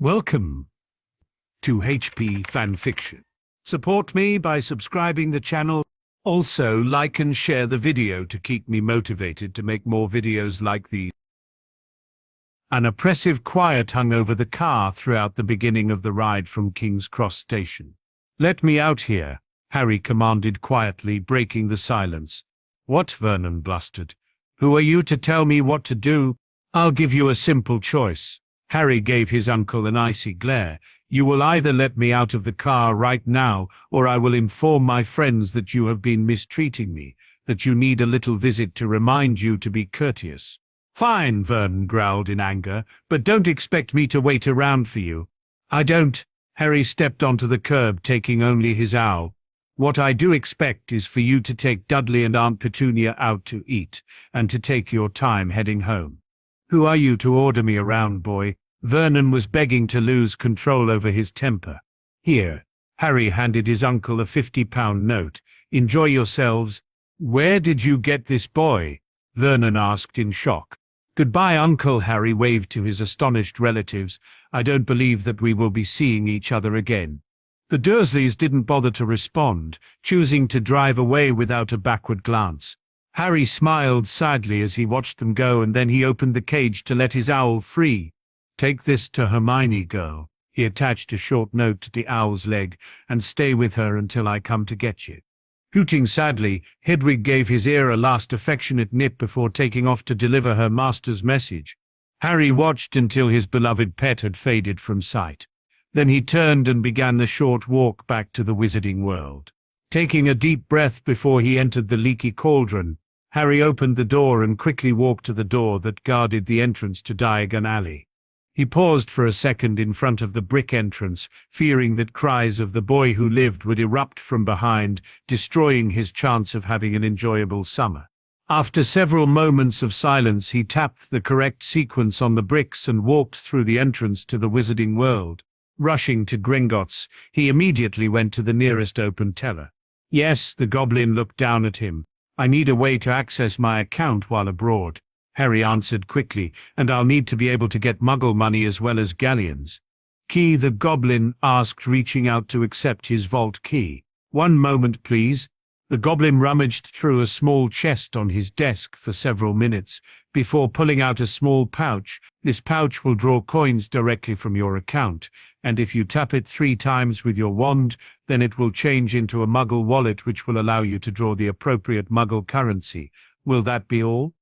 Welcome to HP Fanfiction. Support me by subscribing the channel. Also, like and share the video to keep me motivated to make more videos like these. An oppressive quiet hung over the car throughout the beginning of the ride from King's Cross Station. "Let me out here," Harry commanded quietly, breaking the silence. "What?" Vernon blustered. "Who are you to tell me what to do? I'll give you a simple choice." Harry gave his uncle an icy glare. "You will either let me out of the car right now, or I will inform my friends that you have been mistreating me, that you need a little visit to remind you to be courteous." "Fine," Vernon growled in anger, "but don't expect me to wait around for you." "I don't." Harry stepped onto the curb, taking only his owl. "What I do expect is for you to take Dudley and Aunt Petunia out to eat, and to take your time heading home." "Who are you to order me around, boy?" Vernon was begging to lose control over his temper. "Here." Harry handed his uncle a £50 note. "Enjoy yourselves." "Where did you get this boy?" Vernon asked in shock. "Goodbye, Uncle," Harry waved to his astonished relatives. "I don't believe that we will be seeing each other again." The Dursleys didn't bother to respond, choosing to drive away without a backward glance. Harry smiled sadly as he watched them go, and then he opened the cage to let his owl free. "Take this to Hermione, girl." He attached a short note to the owl's leg. "And stay with her until I come to get you." Hooting sadly, Hedwig gave his ear a last affectionate nip before taking off to deliver her master's message. Harry watched until his beloved pet had faded from sight. Then he turned and began the short walk back to the Wizarding World. Taking a deep breath before he entered the leaky cauldron, Harry opened the door and quickly walked to the door that guarded the entrance to Diagon Alley. He paused for a second in front of the brick entrance, fearing that cries of the boy who lived would erupt from behind, destroying his chance of having an enjoyable summer. After several moments of silence, he tapped the correct sequence on the bricks and walked through the entrance to the Wizarding World. Rushing to Gringotts, he immediately went to the nearest open teller. "Yes," the goblin looked down at him. "I need a way to access my account while abroad," Harry answered quickly, "and I'll need to be able to get Muggle money as well as galleons." "Key?" the goblin asked, reaching out to accept his vault key. "One moment, please." The goblin rummaged through a small chest on his desk for several minutes, before pulling out a small pouch. "This pouch will draw coins directly from your account, and if you tap it 3 times with your wand, then it will change into a Muggle wallet which will allow you to draw the appropriate Muggle currency. Will that be all?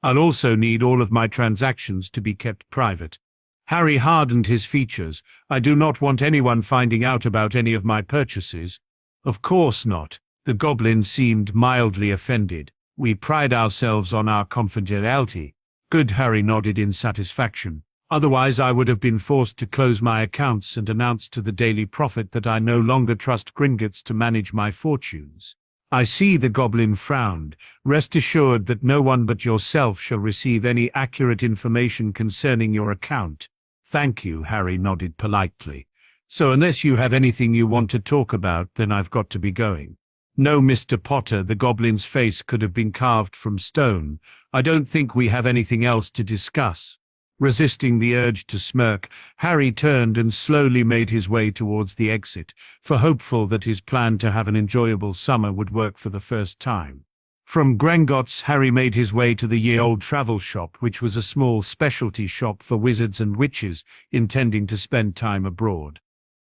I'll also need all of my transactions to be kept private." Harry hardened his features. "I do not want anyone finding out about any of my purchases." "Of course not." The goblin seemed mildly offended. "We pride ourselves on our confidentiality." "Good," Harry nodded in satisfaction. "Otherwise I would have been forced to close my accounts and announce to the Daily Prophet that I no longer trust Gringotts to manage my fortunes." "I see," the goblin frowned. "Rest assured that no one but yourself shall receive any accurate information concerning your account." "Thank you," Harry nodded politely. "So unless you have anything you want to talk about, then I've got to be going." "No, Mr. Potter," the goblin's face could have been carved from stone. "I don't think we have anything else to discuss." Resisting the urge to smirk, Harry turned and slowly made his way towards the exit, for hopeful that his plan to have an enjoyable summer would work for the first time. From Gringotts, Harry made his way to the ye-old travel shop, which was a small specialty shop for wizards and witches intending to spend time abroad.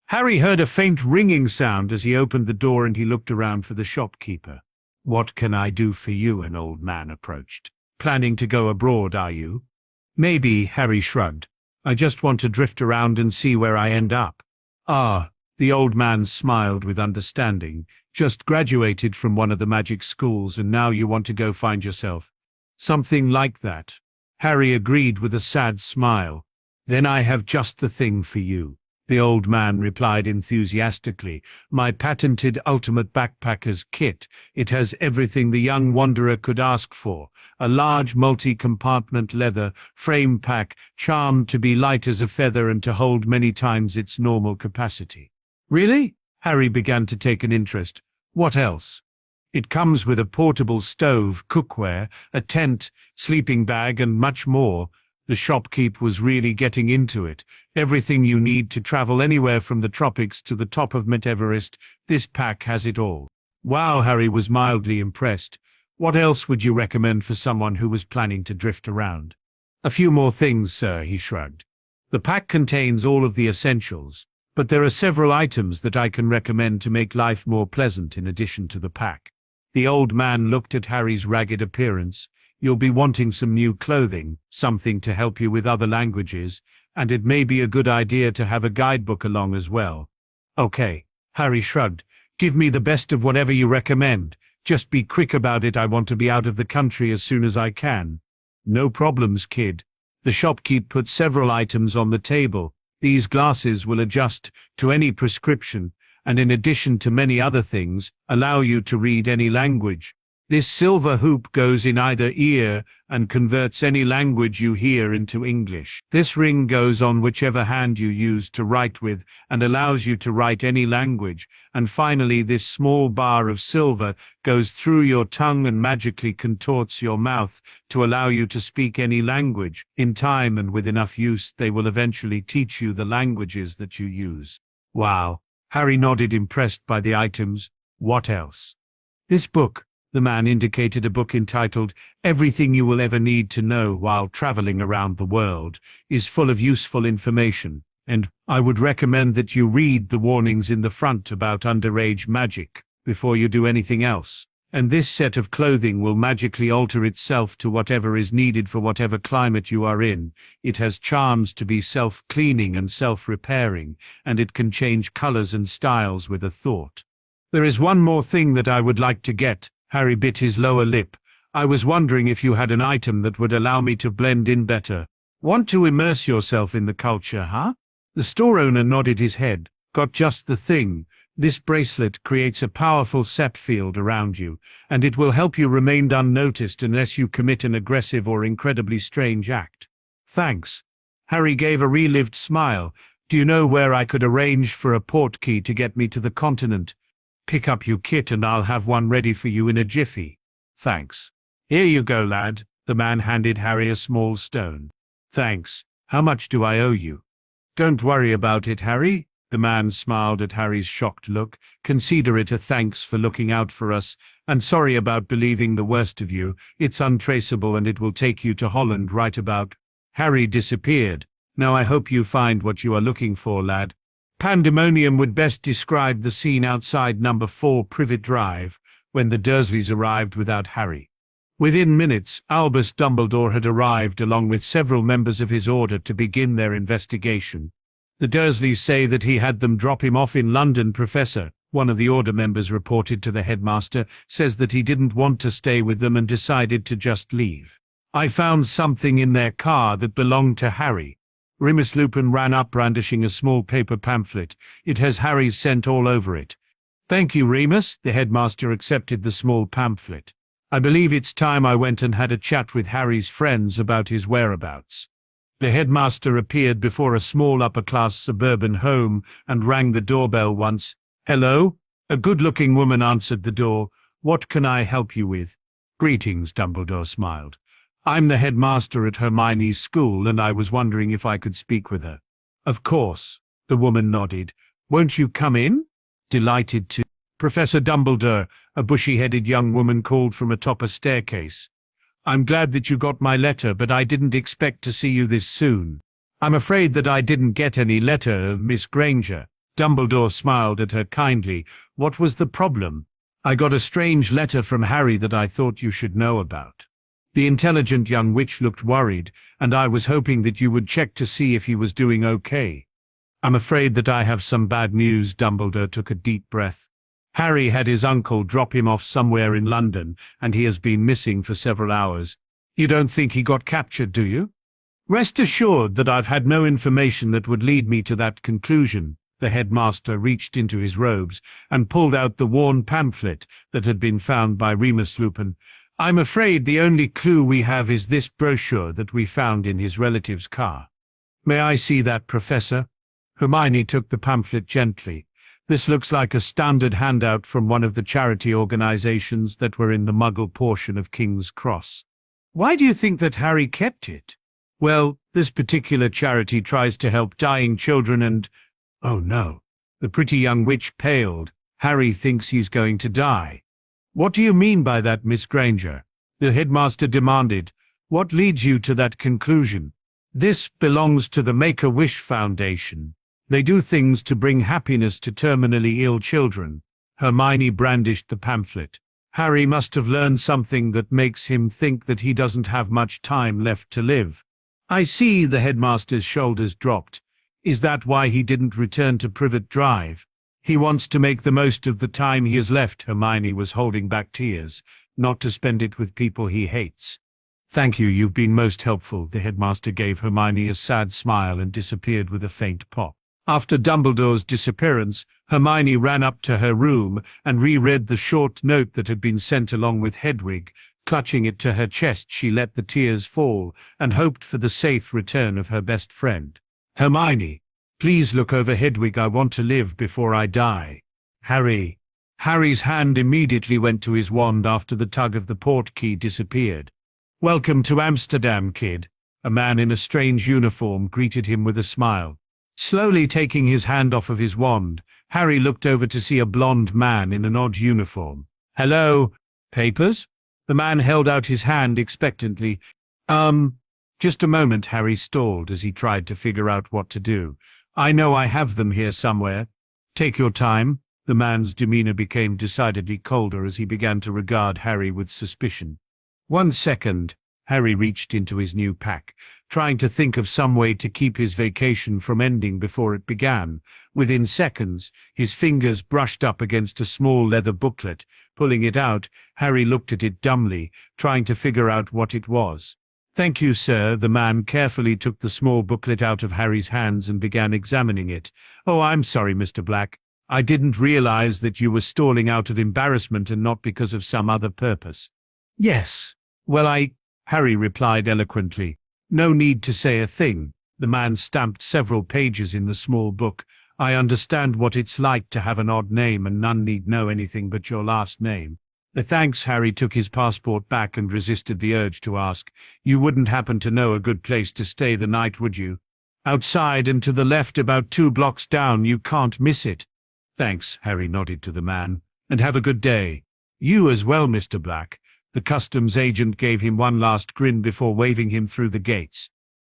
Harry heard a faint ringing sound as he opened the door, and he looked around for the shopkeeper. "What can I do for you?" an old man approached. "Planning to go abroad, are you?" "Maybe," Harry shrugged. "I just want to drift around and see where I end up." "Ah," the old man smiled with understanding. "Just graduated from one of the magic schools, and now you want to go find yourself." "Something like that," Harry agreed with a sad smile. "Then I have just the thing for you," the old man replied enthusiastically. "My patented ultimate backpacker's kit. It has everything the young wanderer could ask for. A large multi-compartment leather frame pack, charmed to be light as a feather and to hold many times its normal capacity." "Really?" Harry began to take an interest. "What else?" "It comes with a portable stove, cookware, a tent, sleeping bag, and much more. The shopkeep was really getting into it. Everything you need to travel anywhere from the tropics to the top of Mount Everest, this pack has it all. Wow, Harry was mildly impressed. What else would you recommend for someone who was planning to drift around? A few more things, sir, he shrugged. The pack contains all of the essentials, but there are several items that I can recommend to make life more pleasant in addition to the pack. The old man looked at Harry's ragged appearance. You'll be wanting some new clothing, something to help you with other languages, and it may be a good idea to have a guidebook along as well. Okay, Harry shrugged. Give me the best of whatever you recommend. Just be quick about it. I want to be out of the country as soon as I can. No problems, kid. The shopkeep put several items on the table. These glasses will adjust to any prescription, and in addition to many other things, allow you to read any language. This silver hoop goes in either ear and converts any language you hear into English. This ring goes on whichever hand you use to write with and allows you to write any language. And finally, this small bar of silver goes through your tongue and magically contorts your mouth to allow you to speak any language. In time and with enough use, they will eventually teach you the languages that you use. Wow. Harry nodded, impressed by the items. What else? This book. The man indicated a book entitled Everything You Will Ever Need to Know While Traveling Around the World, is full of useful information, and I would recommend that you read the warnings in the front about underage magic before you do anything else. And this set of clothing will magically alter itself to whatever is needed for whatever climate you are in. It has charms to be self-cleaning and self-repairing, and it can change colors and styles with a thought. There is one more thing that I would like to get. Harry bit his lower lip. I was wondering if you had an item that would allow me to blend in better. Want to immerse yourself in the culture, huh? The store owner nodded his head. Got just the thing. This bracelet creates a powerful SEP field around you, and it will help you remain unnoticed unless you commit an aggressive or incredibly strange act. Thanks. Harry gave a relived smile. Do you know where I could arrange for a portkey to get me to the continent? Pick up your kit and I'll have one ready for you in a jiffy. Thanks. Here you go, lad. The man handed Harry a small stone. Thanks. How much do I owe you? Don't worry about it, Harry. The man smiled at Harry's shocked look. Consider it a thanks for looking out for us, and sorry about believing the worst of you. It's untraceable and it will take you to Holland right about. Harry disappeared. Now I hope you find what you are looking for, lad. Pandemonium would best describe the scene outside number 4 Privet Drive, when the Dursleys arrived without Harry. Within minutes, Albus Dumbledore had arrived along with several members of his order to begin their investigation. The Dursleys say that he had them drop him off in London, Professor. One of the order members reported to the headmaster, says that he didn't want to stay with them and decided to just leave. I found something in their car that belonged to Harry. Remus Lupin ran up brandishing a small paper pamphlet. It has Harry's scent all over it. Thank you, Remus. The headmaster accepted the small pamphlet. I believe it's time I went and had a chat with Harry's friends about his whereabouts. The headmaster appeared before a small upper-class suburban home and rang the doorbell once. Hello? A good-looking woman answered the door. What can I help you with? Greetings, Dumbledore smiled. I'm the headmaster at Hermione's school, and I was wondering if I could speak with her. Of course, the woman nodded. Won't you come in? Delighted to. Professor Dumbledore, a bushy-headed young woman called from atop a staircase. I'm glad that you got my letter, but I didn't expect to see you this soon. I'm afraid that I didn't get any letter, Miss Granger. Dumbledore smiled at her kindly. What was the problem? I got a strange letter from Harry that I thought you should know about. The intelligent young witch looked worried, and I was hoping that you would check to see if he was doing okay. I'm afraid that I have some bad news. Dumbledore took a deep breath. Harry had his uncle drop him off somewhere in London, and he has been missing for several hours. You don't think he got captured, do you? Rest assured that I've had no information that would lead me to that conclusion. The headmaster reached into his robes and pulled out the worn pamphlet that had been found by Remus Lupin. I'm afraid the only clue we have is this brochure that we found in his relative's car. May I see that, Professor? Hermione took the pamphlet gently. This looks like a standard handout from one of the charity organizations that were in the Muggle portion of King's Cross. Why do you think that Harry kept it? Well, this particular charity tries to help dying children and… Oh no. The pretty young witch paled. Harry thinks he's going to die. What do you mean by that, Miss Granger? The headmaster demanded. What leads you to that conclusion? This belongs to the Make-A-Wish Foundation. They do things to bring happiness to terminally ill children. Hermione brandished the pamphlet. Harry must have learned something that makes him think that he doesn't have much time left to live. I see. The headmaster's shoulders dropped. Is that why he didn't return to Privet Drive? He wants to make the most of the time he has left. Hermione was holding back tears, not to spend it with people he hates. Thank you, you've been most helpful. The headmaster gave Hermione a sad smile and disappeared with a faint pop. After Dumbledore's disappearance, Hermione ran up to her room and reread the short note that had been sent along with Hedwig. Clutching it to her chest, she let the tears fall and hoped for the safe return of her best friend. Hermione, please look over Hedwig. I want to live before I die. Harry. Harry's hand immediately went to his wand after the tug of the portkey disappeared. Welcome to Amsterdam, kid. A man in a strange uniform greeted him with a smile. Slowly taking his hand off of his wand, Harry looked over to see a blond man in an odd uniform. Hello? Papers? The man held out his hand expectantly. Just a moment. Harry stalled as he tried to figure out what to do. I know I have them here somewhere. Take your time. The man's demeanor became decidedly colder as he began to regard Harry with suspicion. 1 second. Harry reached into his new pack, trying to think of some way to keep his vacation from ending before it began. Within seconds, his fingers brushed up against a small leather booklet. Pulling it out, Harry looked at it dumbly, trying to figure out what it was. Thank you, sir. The man carefully took the small booklet out of Harry's hands and began examining it. Oh, I'm sorry, Mr. Black. I didn't realize that you were stalling out of embarrassment and not because of some other purpose. Yes. Well, Harry replied eloquently. No need to say a thing. The man stamped several pages in the small book. I understand what it's like to have an odd name and none need know anything but your last name. Thanks. Harry took his passport back and resisted the urge to ask. You wouldn't happen to know a good place to stay the night, would you? Outside and to the left about 2 blocks down. You can't miss it. Thanks. Harry nodded to the man. And have a good day. You as well, Mr. Black. The customs agent gave him one last grin before waving him through the gates.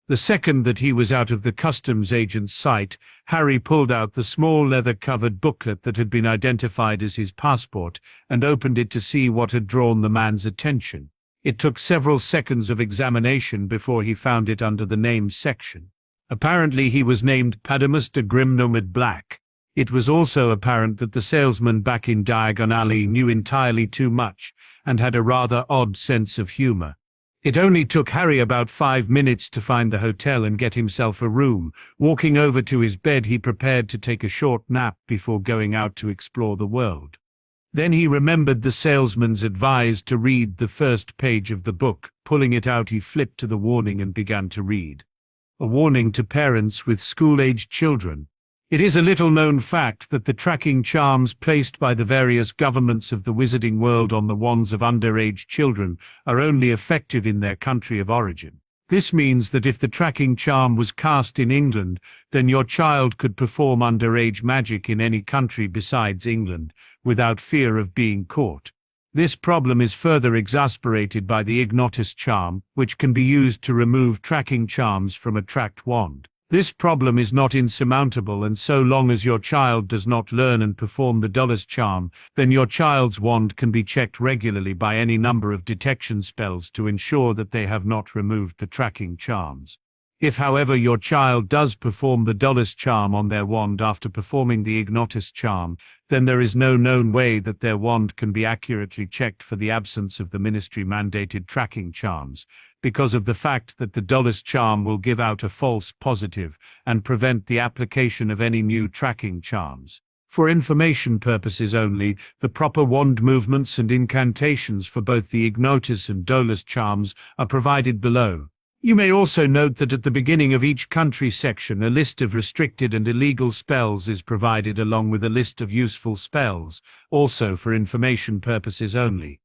The second that he was out of the customs agent's sight, Harry pulled out the small leather-covered booklet that had been identified as his passport and opened it to see what had drawn the man's attention. It took several seconds of examination before he found it under the names section. Apparently he was named Padamus de Grimnomad Black. It was also apparent that the salesman back in Diagon Alley knew entirely too much and had a rather odd sense of humor. It only took Harry about 5 minutes to find the hotel and get himself a room. Walking over to his bed, he prepared to take a short nap before going out to explore the world. Then he remembered the salesman's advice to read the first page of the book. Pulling it out, he flipped to the warning and began to read. A warning to parents with school-aged children. It is a little-known fact that the tracking charms placed by the various governments of the wizarding world on the wands of underage children are only effective in their country of origin. This means that if the tracking charm was cast in England, then your child could perform underage magic in any country besides England, without fear of being caught. This problem is further exasperated by the Ignotus charm, which can be used to remove tracking charms from a tracked wand. This problem is not insurmountable, and so long as your child does not learn and perform the Dolus charm, then your child's wand can be checked regularly by any number of detection spells to ensure that they have not removed the tracking charms. If, however, your child does perform the Dolus charm on their wand after performing the Ignotus charm, then there is no known way that their wand can be accurately checked for the absence of the ministry-mandated tracking charms, because of the fact that the Dolus charm will give out a false positive and prevent the application of any new tracking charms. For information purposes only, the proper wand movements and incantations for both the Ignotus and Dolus charms are provided below. You may also note that at the beginning of each country section, a list of restricted and illegal spells is provided along with a list of useful spells, also for information purposes only.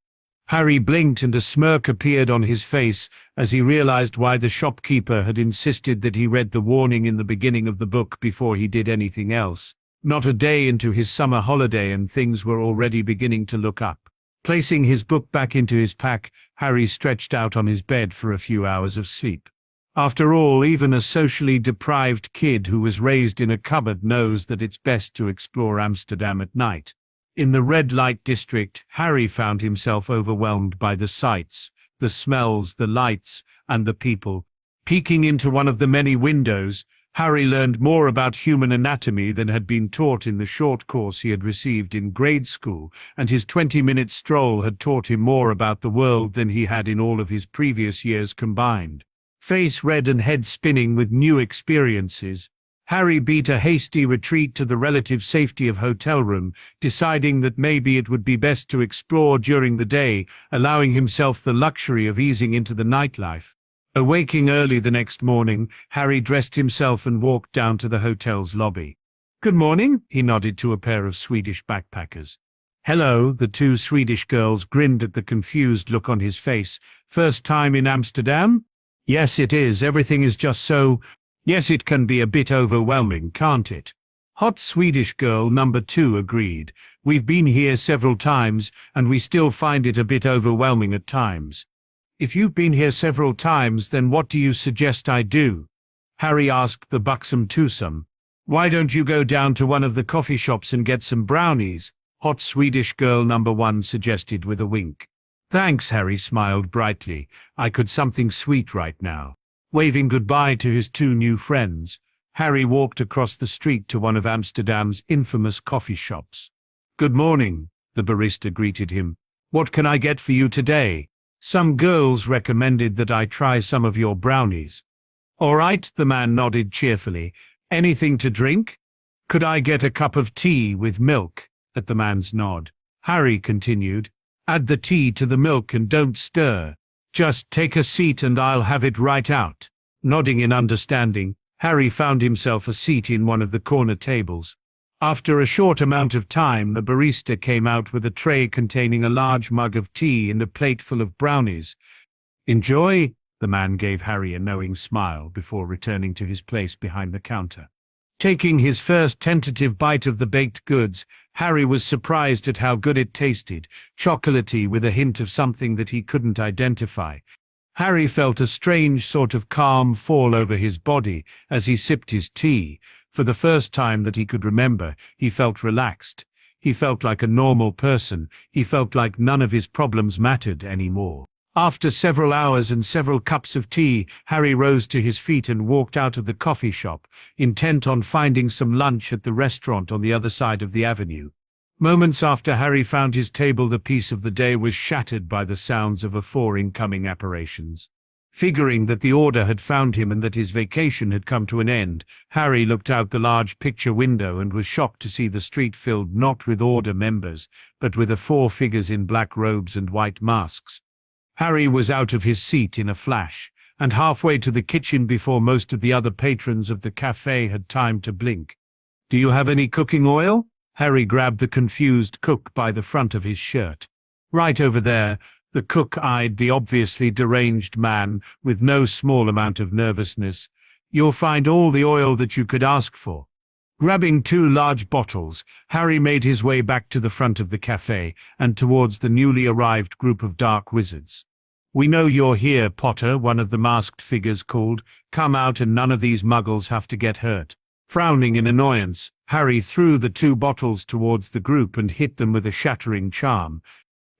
Harry blinked and a smirk appeared on his face as he realized why the shopkeeper had insisted that he read the warning in the beginning of the book before he did anything else. Not a day into his summer holiday and things were already beginning to look up. Placing his book back into his pack, Harry stretched out on his bed for a few hours of sleep. After all, even a socially deprived kid who was raised in a cupboard knows that it's best to explore Amsterdam at night. In the red light district, Harry found himself overwhelmed by the sights, the smells, the lights, and the people. Peeking into one of the many windows, Harry learned more about human anatomy than had been taught in the short course he had received in grade school, and his 20-minute stroll had taught him more about the world than he had in all of his previous years combined. Face red and head spinning with new experiences, Harry beat a hasty retreat to the relative safety of hotel room, deciding that maybe it would be best to explore during the day, allowing himself the luxury of easing into the nightlife. Awaking early the next morning, Harry dressed himself and walked down to the hotel's lobby. "Good morning," he nodded to a pair of Swedish backpackers. "Hello," the two Swedish girls grinned at the confused look on his face. "First time in Amsterdam?" "Yes, it is. Everything is just so... Yes, it can be a bit overwhelming, can't it?" Hot Swedish girl number 2 agreed. "We've been here several times, and we still find it a bit overwhelming at times." "If you've been here several times, then what do you suggest I do?" Harry asked the buxom twosome. "Why don't you go down to one of the coffee shops and get some brownies?" Hot Swedish girl number 1 suggested with a wink. "Thanks," Harry smiled brightly. "I could something sweet right now." Waving goodbye to his two new friends, Harry walked across the street to one of Amsterdam's infamous coffee shops. "Good morning," the barista greeted him. "What can I get for you today? Some girls recommended that I try some of your brownies." "All right," the man nodded cheerfully. "Anything to drink?" "Could I get a cup of tea with milk?" At the man's nod, Harry continued, "Add the tea to the milk and don't stir. Just take a seat and I'll have it right out." Nodding in understanding, Harry found himself a seat in one of the corner tables. After a short amount of time, the barista came out with a tray containing a large mug of tea and a plate full of brownies. "Enjoy," the man gave Harry a knowing smile before returning to his place behind the counter. Taking his first tentative bite of the baked goods, Harry was surprised at how good it tasted, chocolatey with a hint of something that he couldn't identify. Harry felt a strange sort of calm fall over his body as he sipped his tea. For the first time that he could remember, he felt relaxed. He felt like a normal person. He felt like none of his problems mattered anymore. After several hours and several cups of tea, Harry rose to his feet and walked out of the coffee shop, intent on finding some lunch at the restaurant on the other side of the avenue. Moments after Harry found his table, the peace of the day was shattered by the sounds of 4 incoming apparitions. Figuring that the order had found him and that his vacation had come to an end, Harry looked out the large picture window and was shocked to see the street filled not with order members, but with 4 figures in black robes and white masks. Harry was out of his seat in a flash, and halfway to the kitchen before most of the other patrons of the cafe had time to blink. "Do you have any cooking oil?" Harry grabbed the confused cook by the front of his shirt. "Right over there." The cook eyed the obviously deranged man with no small amount of nervousness. "You'll find all the oil that you could ask for." Grabbing 2 large bottles, Harry made his way back to the front of the cafe and towards the newly arrived group of dark wizards. "We know you're here, Potter," one of the masked figures called. "Come out and none of these muggles have to get hurt." Frowning in annoyance, Harry threw the 2 bottles towards the group and hit them with a shattering charm.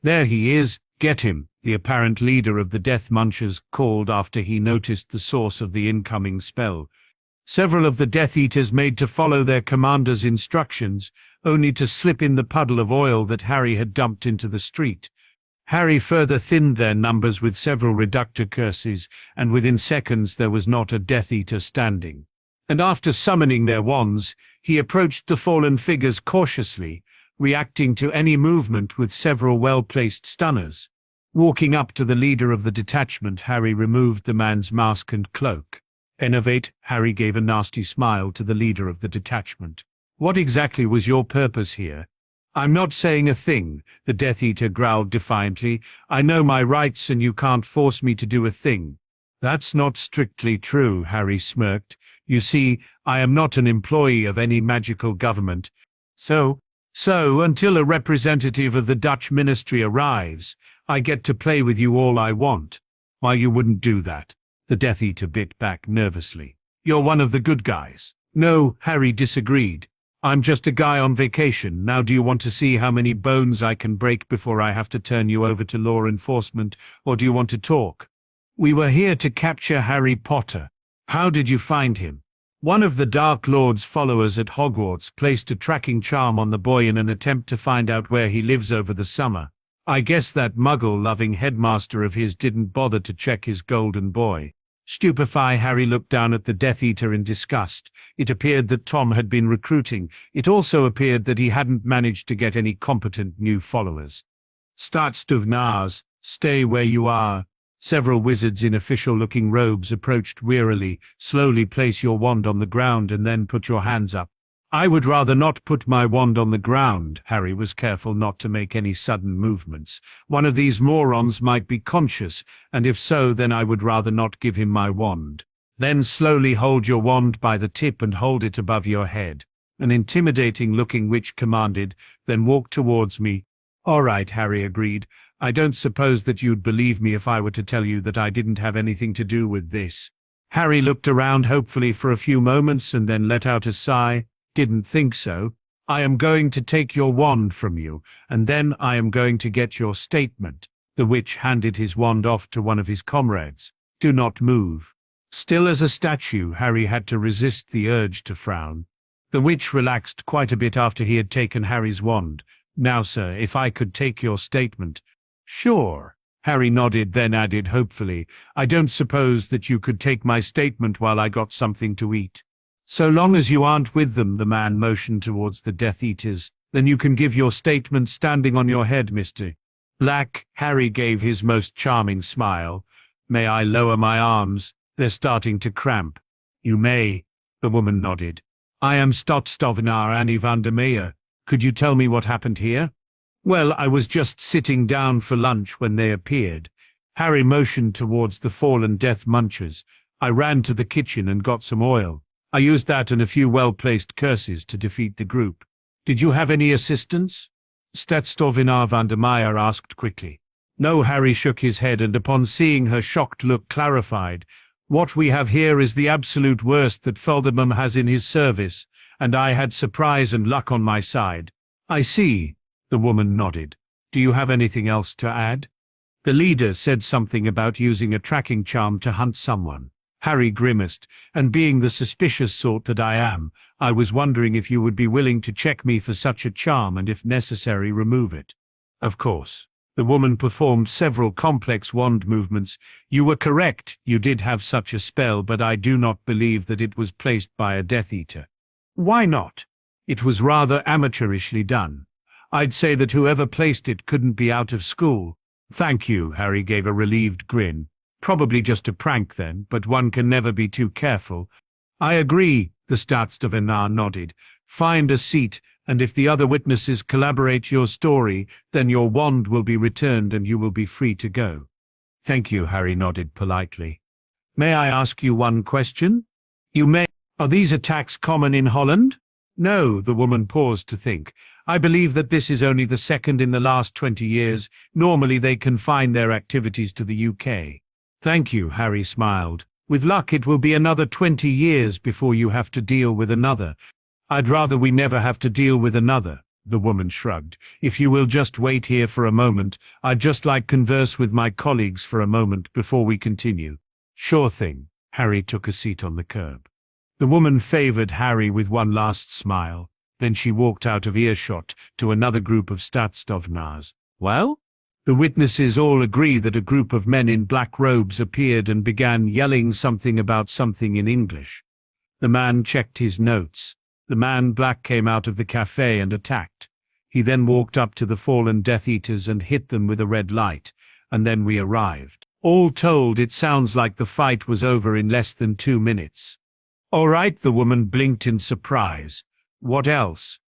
"There he is, get him," the apparent leader of the Death Munchers called after he noticed the source of the incoming spell. Several of the Death Eaters made to follow their commander's instructions, only to slip in the puddle of oil that Harry had dumped into the street. Harry further thinned their numbers with several reductor curses, and within seconds there was not a Death Eater standing. And after summoning their wands, he approached the fallen figures cautiously, reacting to any movement with several well-placed stunners. Walking up to the leader of the detachment, Harry removed the man's mask and cloak. "Innovate," Harry gave a nasty smile to the leader of the detachment. "What exactly was your purpose here?" I'm not saying a thing, the Death Eater growled defiantly. I know my rights and you can't force me to do a thing. That's not strictly true, Harry smirked. You see, I am not an employee of any magical government. So until a representative of the Dutch ministry arrives, I get to play with you all I want. Why, you wouldn't do that. The Death Eater bit back nervously. You're one of the good guys. No, Harry disagreed. I'm just a guy on vacation. Now do you want to see how many bones I can break before I have to turn you over to law enforcement, or do you want to talk? We were here to capture Harry Potter. How did you find him? One of the Dark Lord's followers at Hogwarts placed a tracking charm on the boy in an attempt to find out where he lives over the summer. I guess that muggle-loving headmaster of his didn't bother to check his golden boy. Stupefied, Harry looked down at the Death Eater in disgust. It appeared that Tom had been recruiting. It also appeared that he hadn't managed to get any competent new followers. Startstuvnars, stay where you are. Several wizards in official-looking robes approached wearily. Slowly place your wand on the ground and then put your hands up. I would rather not put my wand on the ground. Harry was careful not to make any sudden movements. One of these morons might be conscious, and if so, then I would rather not give him my wand. Then slowly hold your wand by the tip and hold it above your head. An intimidating-looking witch commanded, then walk towards me. All right, Harry agreed. I don't suppose that you'd believe me if I were to tell you that I didn't have anything to do with this. Harry looked around hopefully for a few moments and then let out a sigh. Didn't think so. I am going to take your wand from you, and then I am going to get your statement. The witch handed his wand off to one of his comrades. Do not move. Still as a statue, Harry had to resist the urge to frown. The witch relaxed quite a bit after he had taken Harry's wand. Now, sir, if I could take your statement. Sure. Harry nodded, then added hopefully, I don't suppose that you could take my statement while I got something to eat. So long as you aren't with them, the man motioned towards the Death Eaters, then you can give your statement standing on your head, Mr. Black. Harry gave his most charming smile. May I lower my arms? They're starting to cramp. You may. The woman nodded. I am Stotstovenaar Annie van der Meyer. Could you tell me what happened here? Well, I was just sitting down for lunch when they appeared. Harry motioned towards the fallen death munchers. I ran to the kitchen and got some oil. I used that and a few well-placed curses to defeat the group. Did you have any assistance? Stotstovenaar van der Meyer asked quickly. No, Harry shook his head and upon seeing her shocked look clarified. What we have here is the absolute worst that Voldemort has in his service, and I had surprise and luck on my side. I see. The woman nodded. Do you have anything else to add? The leader said something about using a tracking charm to hunt someone. Harry grimaced, and being the suspicious sort that I am, I was wondering if you would be willing to check me for such a charm and if necessary remove it. Of course. The woman performed several complex wand movements. You were correct, you did have such a spell, but I do not believe that it was placed by a Death Eater. Why not? It was rather amateurishly done. I'd say that whoever placed it couldn't be out of school. Thank you, Harry gave a relieved grin. Probably just a prank then, but one can never be too careful. I agree, the Stotstovenaar nodded. Find a seat, and if the other witnesses collaborate your story, then your wand will be returned and you will be free to go. Thank you, Harry nodded politely. May I ask you one question? You may. Are these attacks common in Holland? No, the woman paused to think. I believe that this is only the second in the last 20 years. Normally they confine their activities to the UK. Thank you, Harry smiled. With luck it will be another 20 years before you have to deal with another. I'd rather we never have to deal with another, the woman shrugged. If you will just wait here for a moment, I'd just like converse with my colleagues for a moment before we continue. Sure thing. Harry took a seat on the curb. The woman favored Harry with one last smile. Then she walked out of earshot to another group of Stotstovenaars. Well? The witnesses all agree that a group of men in black robes appeared and began yelling something about something in English. The man checked his notes. The man black came out of the cafe and attacked. He then walked up to the fallen Death Eaters and hit them with a red light, and then we arrived. All told, it sounds like the fight was over in less than 2 minutes. All right, the woman blinked in surprise. What else?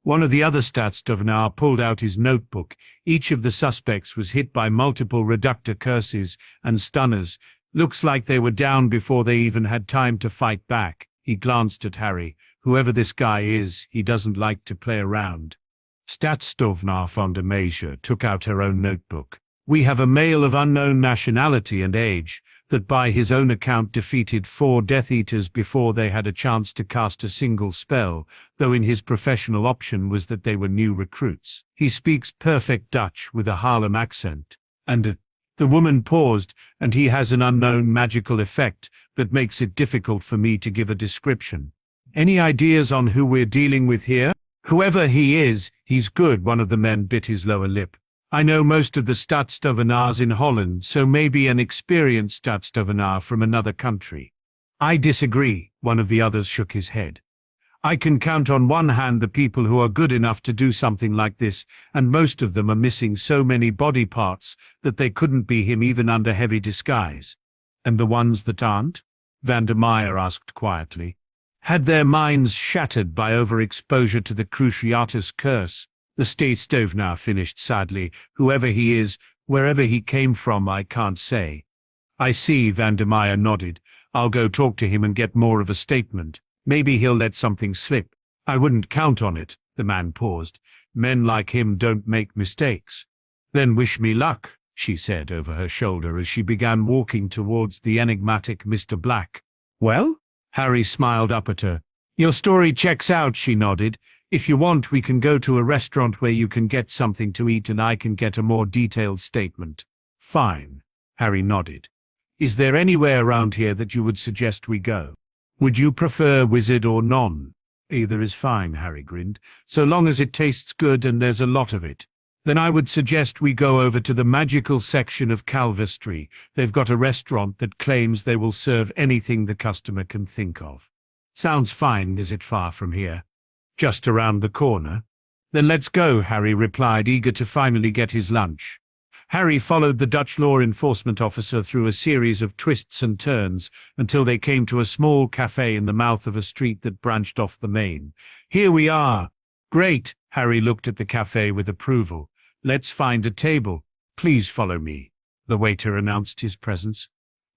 One of the other Statsdovnar pulled out his notebook. Each of the suspects was hit by multiple reductor curses and stunners. Looks like they were down before they even had time to fight back. He glanced at Harry. Whoever this guy is, he doesn't like to play around. Statsdovnar Fonda took out her own notebook. We have a male of unknown nationality and age that by his own account defeated 4 Death Eaters before they had a chance to cast a single spell, though in his professional option was that they were new recruits. He speaks perfect Dutch with a Haarlem accent. And the woman paused, and he has an unknown magical effect that makes it difficult for me to give a description. Any ideas on who we're dealing with here? Whoever he is, he's good, one of the men bit his lower lip. I know most of the Statsdovnars in Holland, so maybe an experienced Statsdovnar from another country. I disagree, one of the others shook his head. I can count on one hand the people who are good enough to do something like this, and most of them are missing so many body parts that they couldn't be him even under heavy disguise. And the ones that aren't? Vandermeer asked quietly. Had their minds shattered by overexposure to the Cruciatus curse? The Statsdovnar finished sadly. Whoever he is, wherever he came from, I can't say. I see, Vandermeer nodded. I'll go talk to him and get more of a statement. Maybe he'll let something slip. I wouldn't count on it. The man paused. Men like him don't make mistakes. Then wish me luck, she said over her shoulder as she began walking towards the enigmatic Mr. Black. Well? Harry smiled up at her. Your story checks out, she nodded. If you want, we can go to a restaurant where you can get something to eat and I can get a more detailed statement. Fine. Harry nodded. Is there anywhere around here that you would suggest we go? Would you prefer wizard or non? Either is fine, Harry grinned, so long as it tastes good and there's a lot of it. Then I would suggest we go over to the magical section of Calvistry. They've got a restaurant that claims they will serve anything the customer can think of. Sounds fine. Is it far from here? Just around the corner. Then let's go, Harry replied, eager to finally get his lunch. Harry followed the Dutch law enforcement officer through a series of twists and turns until they came to a small cafe in the mouth of a street that branched off the main. Here we are. Great. Harry looked at the cafe with approval. Let's find a table. Please follow me. The waiter announced his presence.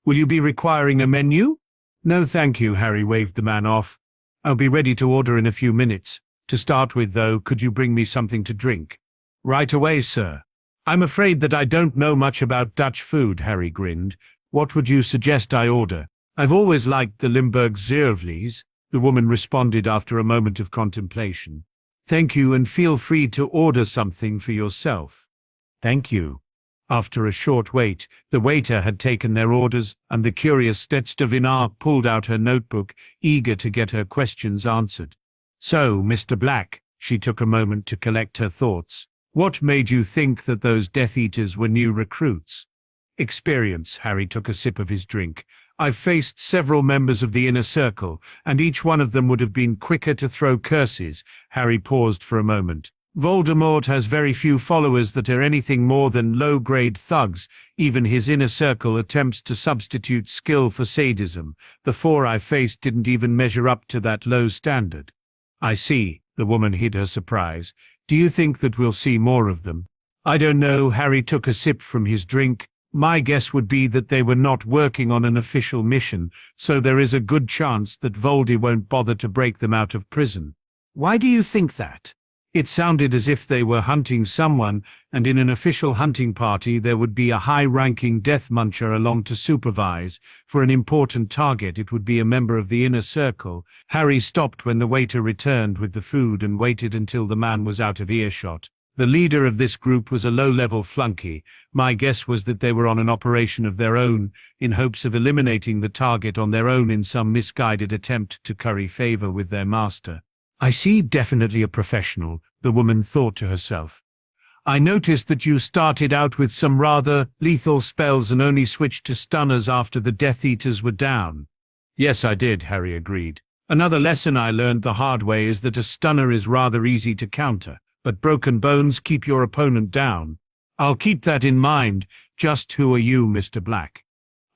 Will you be requiring a menu? No, thank you, Harry waved the man off. I'll be ready to order in a few minutes. To start with, though, could you bring me something to drink? Right away, sir. I'm afraid that I don't know much about Dutch food, Harry grinned. What would you suggest I order? I've always liked the Limburg zervlies, the woman responded after a moment of contemplation. Thank you, and feel free to order something for yourself. Thank you. After a short wait, the waiter had taken their orders, and the curious Statsdovnar pulled out her notebook, eager to get her questions answered. So, Mr. Black, she took a moment to collect her thoughts. What made you think that those Death Eaters were new recruits? Experience. Harry took a sip of his drink. I've faced several members of the inner circle, and each one of them would have been quicker to throw curses. Harry paused for a moment. Voldemort has very few followers that are anything more than low-grade thugs. Even his inner circle attempts to substitute skill for sadism. The 4 I faced didn't even measure up to that low standard. I see. The woman hid her surprise. Do you think that we'll see more of them? I don't know. Harry took a sip from his drink. My guess would be that they were not working on an official mission, so there is a good chance that Voldy won't bother to break them out of prison. Why do you think that? It sounded as if they were hunting someone, and in an official hunting party there would be a high-ranking death muncher along to supervise. For an important target it would be a member of the inner circle. Harry stopped when the waiter returned with the food and waited until the man was out of earshot. The leader of this group was a low-level flunky. My guess was that they were on an operation of their own, in hopes of eliminating the target on their own in some misguided attempt to curry favor with their master. I see, definitely a professional, the woman thought to herself. I noticed that you started out with some rather lethal spells and only switched to stunners after the Death Eaters were down. Yes, I did, Harry agreed. Another lesson I learned the hard way is that a stunner is rather easy to counter, but broken bones keep your opponent down. I'll keep that in mind. Just who are you, Mr. Black?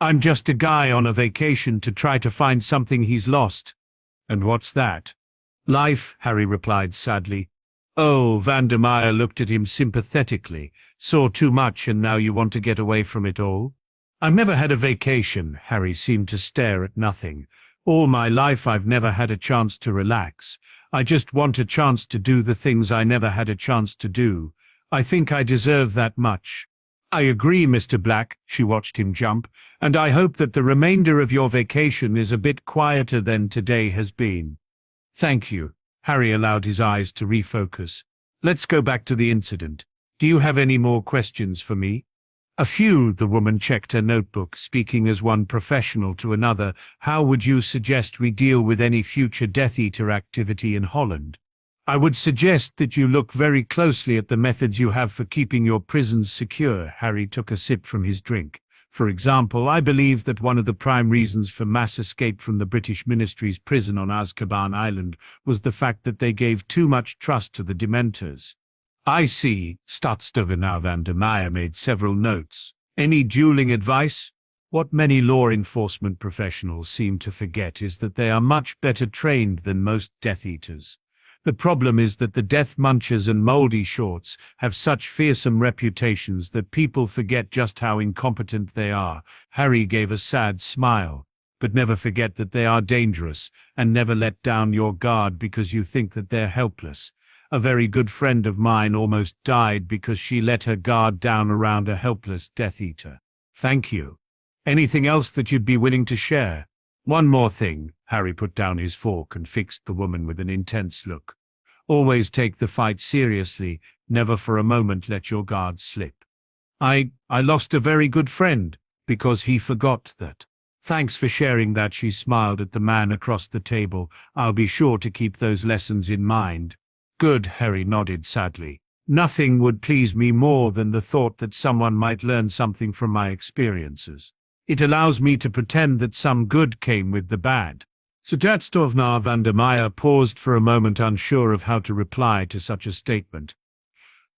I'm just a guy on a vacation to try to find something he's lost. And what's that? Life, Harry replied sadly. Oh, Vandermeyer looked at him sympathetically. Saw too much and now you want to get away from it all? I've never had a vacation. Harry seemed to stare at nothing. All my life I've never had a chance to relax. I just want a chance to do the things I never had a chance to do. I think I deserve that much. I agree, Mr. Black, she watched him jump, and I hope that the remainder of your vacation is a bit quieter than today has been. Thank you. Harry allowed his eyes to refocus. Let's go back to the incident. Do you have any more questions for me? A few, the woman checked her notebook, speaking as one professional to another. How would you suggest we deal with any future Death Eater activity in Holland? I would suggest that you look very closely at the methods you have for keeping your prisons secure. Harry took a sip from his drink. For example, I believe that one of the prime reasons for mass escape from the British Ministry's prison on Azkaban Island was the fact that they gave too much trust to the Dementors. I see. Staatstovenaar Vandermeyer made several notes. Any dueling advice? What many law enforcement professionals seem to forget is that they are much better trained than most Death Eaters. The problem is that the Death Munchers and Moldy Shorts have such fearsome reputations that people forget just how incompetent they are. Harry gave a sad smile. But never forget that they are dangerous, and never let down your guard because you think that they're helpless. A very good friend of mine almost died because she let her guard down around a helpless Death Eater. Thank you. Anything else that you'd be willing to share? One more thing. Harry put down his fork and fixed the woman with an intense look. Always take the fight seriously. Never for a moment let your guard slip. I lost a very good friend because he forgot that. Thanks for sharing that. She smiled at the man across the table. I'll be sure to keep those lessons in mind. Good, Harry nodded sadly. Nothing would please me more than the thought that someone might learn something from my experiences. It allows me to pretend that some good came with the bad. Staatstovenaar Vandermeyer paused for a moment, unsure of how to reply to such a statement.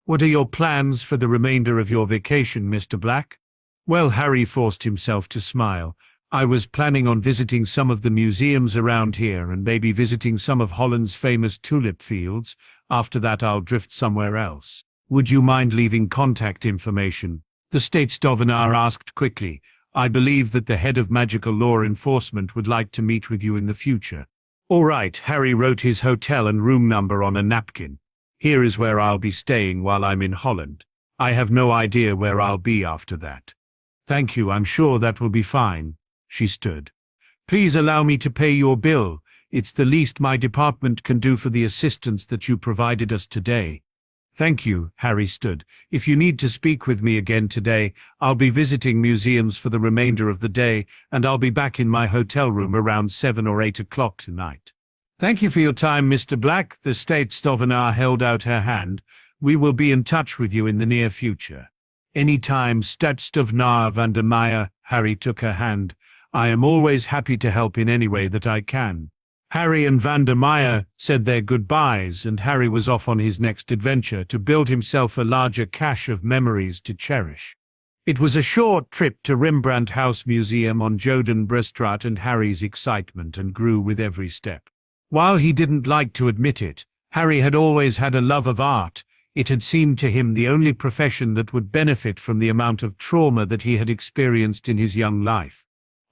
What are your plans for the remainder of your vacation, Mr. Black? Well, Harry forced himself to smile. I was planning on visiting some of the museums around here and maybe visiting some of Holland's famous tulip fields. After that I'll drift somewhere else. Would you mind leaving contact information? The Staatstovenaar asked quickly. I believe that the head of magical law enforcement would like to meet with you in the future. All right, Harry wrote his hotel and room number on a napkin. Here is where I'll be staying while I'm in Holland. I have no idea where I'll be after that. Thank you, I'm sure that will be fine. She stood. Please allow me to pay your bill. It's the least my department can do for the assistance that you provided us today. Thank you, Harry stood. If you need to speak with me again today, I'll be visiting museums for the remainder of the day, and I'll be back in my hotel room around 7 or 8 o'clock tonight. Thank you for your time, Mr. Black. The Staatstovenaar held out her hand. We will be in touch with you in the near future. Any time, Staatstovenaar Vandermeyer. Harry took her hand. I am always happy to help in any way that I can. Harry and Vandermeyer said their goodbyes, and Harry was off on his next adventure to build himself a larger cache of memories to cherish. It was a short trip to Rembrandt House Museum on Jodenbrestraat, and Harry's excitement and grew with every step. While he didn't like to admit it, Harry had always had a love of art. It had seemed to him the only profession that would benefit from the amount of trauma that he had experienced in his young life.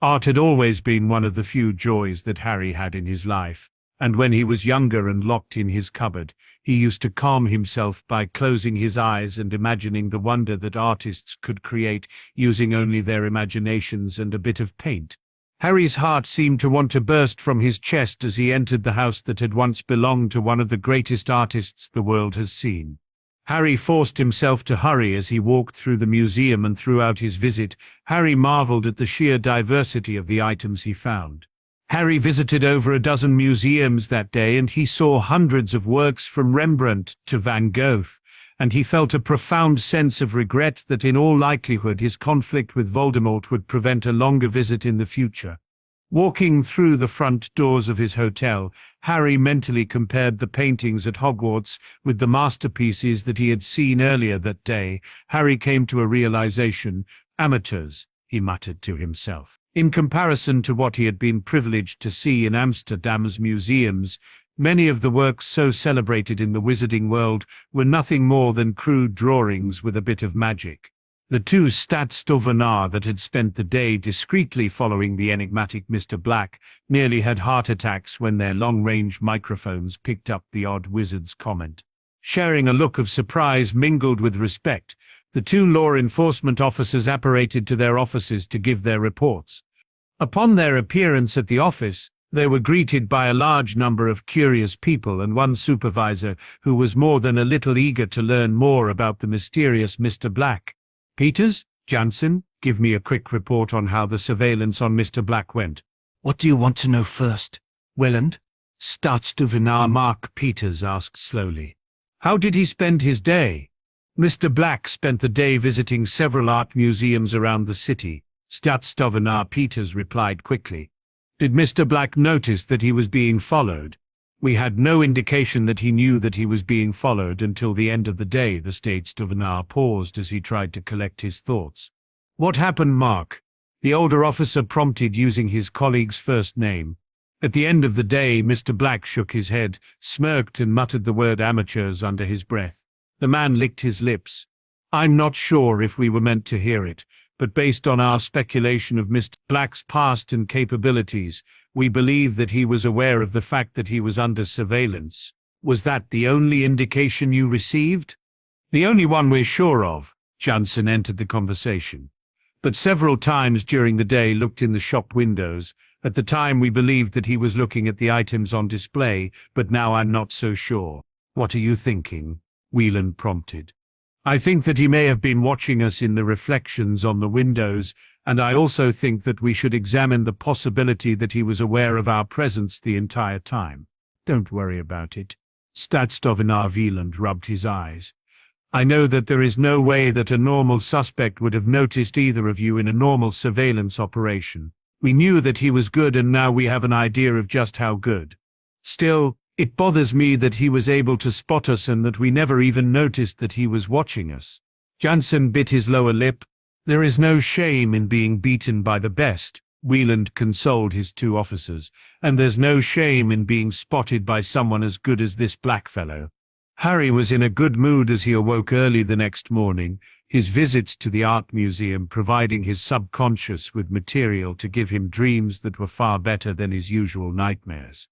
Art had always been one of the few joys that Harry had in his life, and when he was younger and locked in his cupboard, he used to calm himself by closing his eyes and imagining the wonder that artists could create using only their imaginations and a bit of paint. Harry's heart seemed to want to burst from his chest as he entered the house that had once belonged to one of the greatest artists the world has seen. Harry forced himself to hurry as he walked through the museum, and throughout his visit, Harry marveled at the sheer diversity of the items he found. Harry visited over a dozen museums that day, and he saw hundreds of works from Rembrandt to Van Gogh, and he felt a profound sense of regret that in all likelihood his conflict with Voldemort would prevent a longer visit in the future. Walking through the front doors of his hotel, Harry mentally compared the paintings at Hogwarts with the masterpieces that he had seen earlier that day. Harry came to a realization. Amateurs, he muttered to himself. In comparison to what he had been privileged to see in Amsterdam's museums, Many of the works so celebrated in the wizarding world were nothing more than crude drawings with a bit of magic. The two Stadstovanar that had spent the day discreetly following the enigmatic Mr. Black nearly had heart attacks when their long-range microphones picked up the odd wizard's comment. Sharing a look of surprise mingled with respect, the two law enforcement officers apparated to their offices to give their reports. Upon their appearance at the office, they were greeted by a large number of curious people and one supervisor who was more than a little eager to learn more about the mysterious Mr. Black. "Peters, Jansen, give me a quick report on how the surveillance on Mr. Black went." "What do you want to know first, Welland?" Staatsstuvnar Mark Peters asked slowly. "How did he spend his day?" "Mr. Black spent the day visiting several art museums around the city," Staatsstuvnar Peters replied quickly. "Did Mr. Black notice that he was being followed?" "We had no indication that he knew that he was being followed until the end of the day." The Staatsstuvnar paused as he tried to collect his thoughts. "What happened, Mark?" the older officer prompted, using his colleague's first name. At the end of the day, Mr. Black shook his head, smirked and muttered the word amateurs under his breath. The man licked his lips. "I'm not sure if we were meant to hear it, but based on our speculation of Mr. Black's past and capabilities, we believe that he was aware of the fact that he was under surveillance." "Was that the only indication you received?" "The only one we're sure of." Jansen entered the conversation. "But several times during the day looked in the shop windows. At the time we believed that he was looking at the items on display, but now I'm not so sure." "What are you thinking?" Wieland prompted. "I think that he may have been watching us in the reflections on the windows, and I also think that we should examine the possibility that he was aware of our presence the entire time." "Don't worry about it." Staatsstuvnar Wieland rubbed his eyes. "I know that there is no way that a normal suspect would have noticed either of you in a normal surveillance operation. We knew that he was good, and now we have an idea of just how good. Still, it bothers me that he was able to spot us and that we never even noticed that he was watching us." Jansen bit his lower lip. "There is no shame in being beaten by the best," Wieland consoled his two officers, "and there's no shame in being spotted by someone as good as this black fellow." Harry was in a good mood as he awoke early the next morning, his visits to the art museum providing his subconscious with material to give him dreams that were far better than his usual nightmares.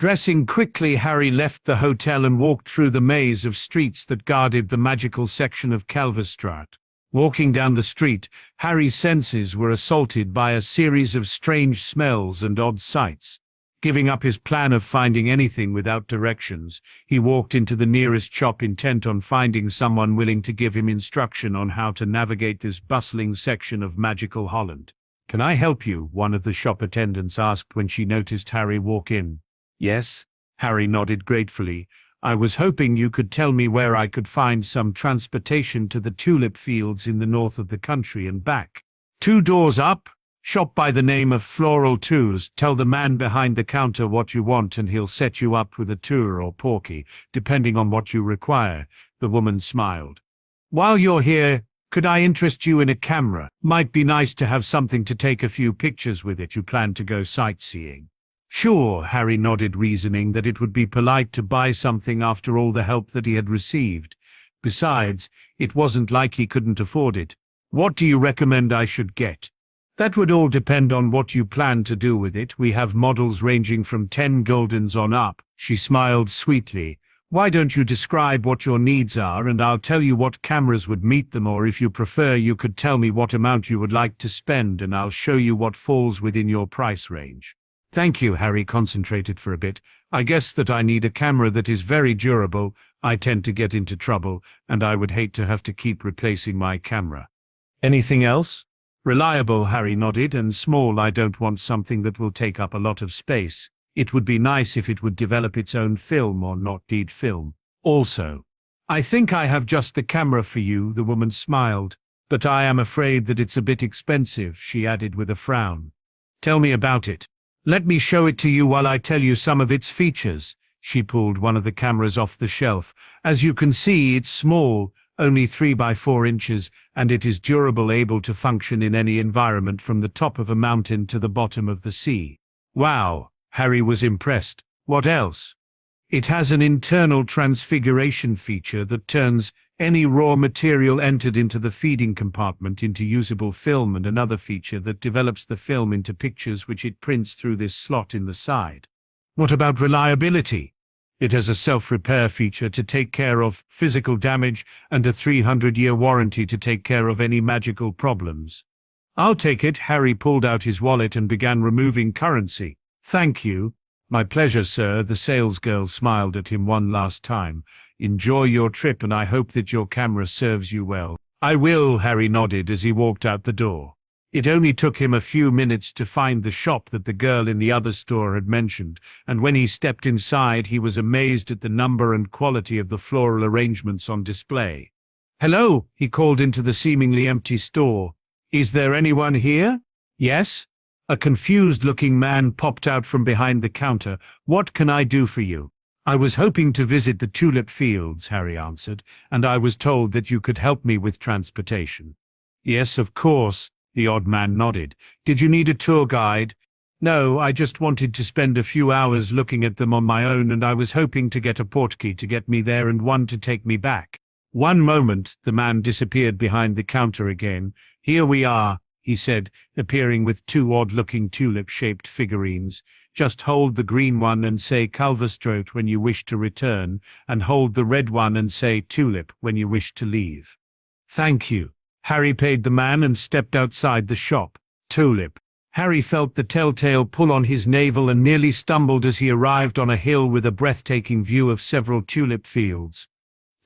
Dressing quickly, Harry left the hotel and walked through the maze of streets that guarded the magical section of Kalverstraat. Walking down the street, Harry's senses were assaulted by a series of strange smells and odd sights. Giving up his plan of finding anything without directions, he walked into the nearest shop intent on finding someone willing to give him instruction on how to navigate this bustling section of magical Holland. "Can I help you?" one of the shop attendants asked when she noticed Harry walk in. "Yes," Harry nodded gratefully. "I was hoping you could tell me where I could find some transportation to the tulip fields in the north of the country and back." "2 doors up. Shop by the name of Floral Tours. Tell the man behind the counter what you want and he'll set you up with a tour or porky, depending on what you require," the woman smiled. "While you're here, could I interest you in a camera? Might be nice to have something to take a few pictures with it. You plan to go sightseeing?" "Sure," Harry nodded, reasoning that it would be polite to buy something after all the help that he had received. Besides, it wasn't like he couldn't afford it. "What do you recommend I should get?" "That would all depend on what you plan to do with it. We have models ranging from 10 guldens on up." She smiled sweetly. "Why don't you describe what your needs are and I'll tell you what cameras would meet them, or if you prefer you could tell me what amount you would like to spend and I'll show you what falls within your price range." "Thank you," Harry concentrated for a bit. "I guess that I need a camera that is very durable. I tend to get into trouble, and I would hate to have to keep replacing my camera." "Anything else?" "Reliable," Harry nodded, "and small. I don't want something that will take up a lot of space. It would be nice if it would develop its own film or not need film. Also, I think I have just the camera for you," the woman smiled. "But I am afraid that it's a bit expensive," she added with a frown. "Tell me about it. Let me show it to you while I tell you some of its features." She pulled one of the cameras off the shelf. "As you can see, it's small, only 3 by 4 inches, and it is durable, able to function in any environment from the top of a mountain to the bottom of the sea." "Wow," Harry was impressed. "What else?" It has an internal transfiguration feature that turns any raw material entered into the feeding compartment into usable film, and another feature that develops the film into pictures which it prints through this slot in the side. What about reliability? It has a self-repair feature to take care of physical damage and a 300-year warranty to take care of any magical problems. I'll take it. Harry pulled out his wallet and began removing currency. Thank you. My pleasure, sir. The salesgirl smiled at him one last time. Enjoy your trip, and I hope that your camera serves you well. I will, Harry nodded as he walked out the door. It only took him a few minutes to find the shop that the girl in the other store had mentioned, and when he stepped inside he was amazed at the number and quality of the floral arrangements on display. "Hello," he called into the seemingly empty store. "Is there anyone here?" "Yes." A confused-looking man popped out from behind the counter. "What can I do for you?" "I was hoping to visit the tulip fields," Harry answered, "and I was told that you could help me with transportation." "Yes, of course." The odd man nodded. "Did you need a tour guide?" "No, I just wanted to spend a few hours looking at them on my own, and I was hoping to get a portkey to get me there and one to take me back." "One moment." The man disappeared behind the counter again. "Here we are," he said, appearing with two odd-looking tulip-shaped figurines. "Just hold the green one and say Calverstrot when you wish to return, and hold the red one and say Tulip when you wish to leave." "Thank you." Harry paid the man and stepped outside the shop. Tulip. Harry felt the telltale pull on his navel and nearly stumbled as he arrived on a hill with a breathtaking view of several tulip fields.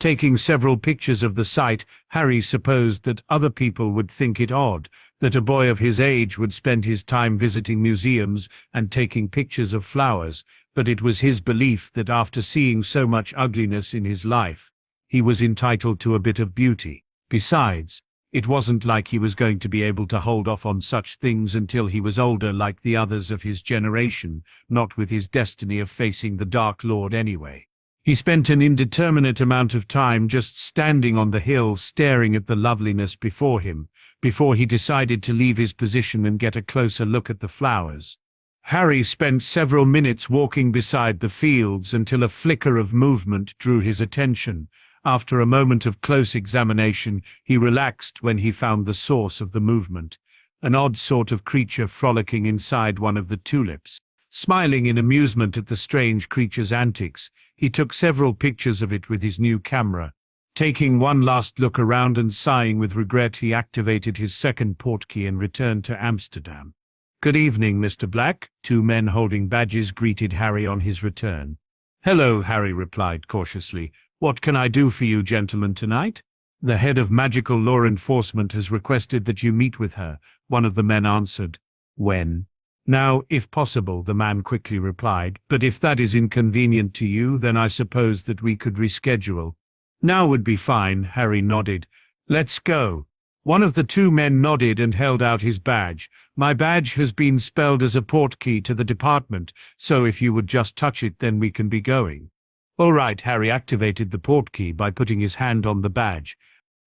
Taking several pictures of the sight, Harry supposed that other people would think it odd that a boy of his age would spend his time visiting museums and taking pictures of flowers, but it was his belief that after seeing so much ugliness in his life, he was entitled to a bit of beauty. Besides, it wasn't like he was going to be able to hold off on such things until he was older like the others of his generation, not with his destiny of facing the Dark Lord anyway. He spent an indeterminate amount of time just standing on the hill staring at the loveliness before him, before he decided to leave his position and get a closer look at the flowers. Harry spent several minutes walking beside the fields until a flicker of movement drew his attention. After a moment of close examination, he relaxed when he found the source of the movement, an odd sort of creature frolicking inside one of the tulips. Smiling in amusement at the strange creature's antics, he took several pictures of it with his new camera. Taking one last look around and sighing with regret, he activated his second portkey and returned to Amsterdam. "Good evening, Mr. Black." Two men holding badges greeted Harry on his return. "Hello," Harry replied cautiously. "What can I do for you gentlemen tonight?" "The head of magical law enforcement has requested that you meet with her," one of the men answered. "When?" "Now, if possible," the man quickly replied, "but if that is inconvenient to you, then I suppose that we could reschedule." "Now would be fine," Harry nodded. "Let's go." One of the two men nodded and held out his badge. "My badge has been spelled as a portkey to the department, so if you would just touch it, then we can be going." "All right." Harry activated the portkey by putting his hand on the badge.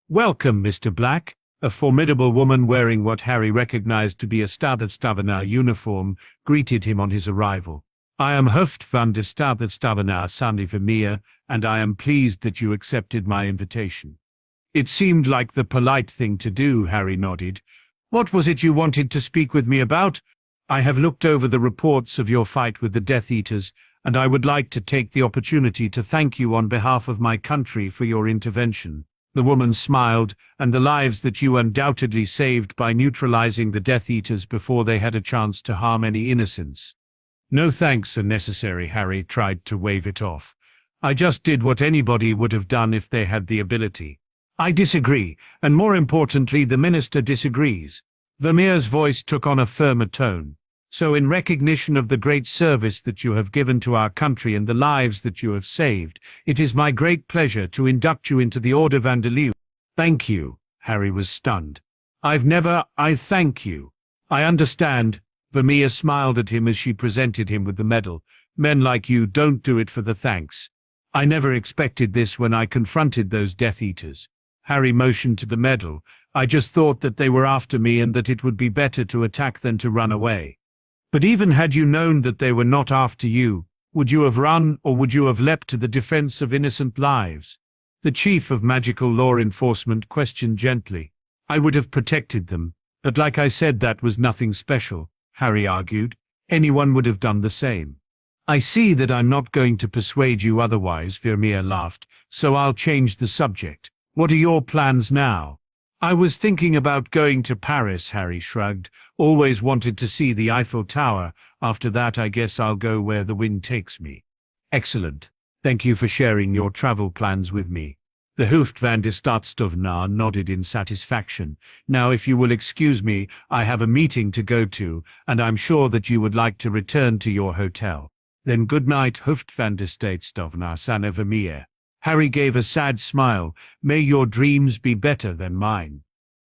"Welcome, Mr. Black." A formidable woman wearing what Harry recognized to be a Stavenstevenaar uniform greeted him on his arrival. "I am Hoofd van de Stavenstevenaar Sandy Vermeer, and I am pleased that you accepted my invitation." "It seemed like the polite thing to do," Harry nodded. "What was it you wanted to speak with me about?" "I have looked over the reports of your fight with the Death Eaters, and I would like to take the opportunity to thank you on behalf of my country for your intervention." The woman smiled. "And the lives that you undoubtedly saved by neutralizing the Death Eaters before they had a chance to harm any innocents." "No thanks are necessary," Harry tried to wave it off. "I just did what anybody would have done if they had the ability." "I disagree, and more importantly, the minister disagrees." Vermeer's voice took on a firmer tone. "So in recognition of the great service that you have given to our country and the lives that you have saved, it is my great pleasure to induct you into the Order van de Leeuw." "Thank you." Harry was stunned. I thank you. I understand." Vermeer smiled at him as she presented him with the medal. "Men like you don't do it for the thanks. I never expected this when I confronted those Death Eaters." Harry motioned to the medal. "I just thought that they were after me and that it would be better to attack than to run away." "But even had you known that they were not after you, Would you have run, or would you have leapt to the defense of innocent lives? The chief of magical law enforcement questioned gently. I would have protected them, but like I said, that was nothing special, Harry argued. Anyone would have done the same. I see that I'm not going to persuade you otherwise, Vermeer laughed, so I'll change the subject. What are your plans now? I was thinking about going to Paris, Harry shrugged. Always wanted to see the Eiffel Tower. After that, I guess I'll go where the wind takes me. Excellent. Thank you for sharing your travel plans with me. The Hoofd van der Staatsstovenaar nodded in satisfaction. Now, if you will excuse me, I have a meeting to go to, and I'm sure that you would like to return to your hotel. Then good night, Hoofd van der Staatsstovenaar, Sanne Vermeer. Harry gave a sad smile. May your dreams be better than mine.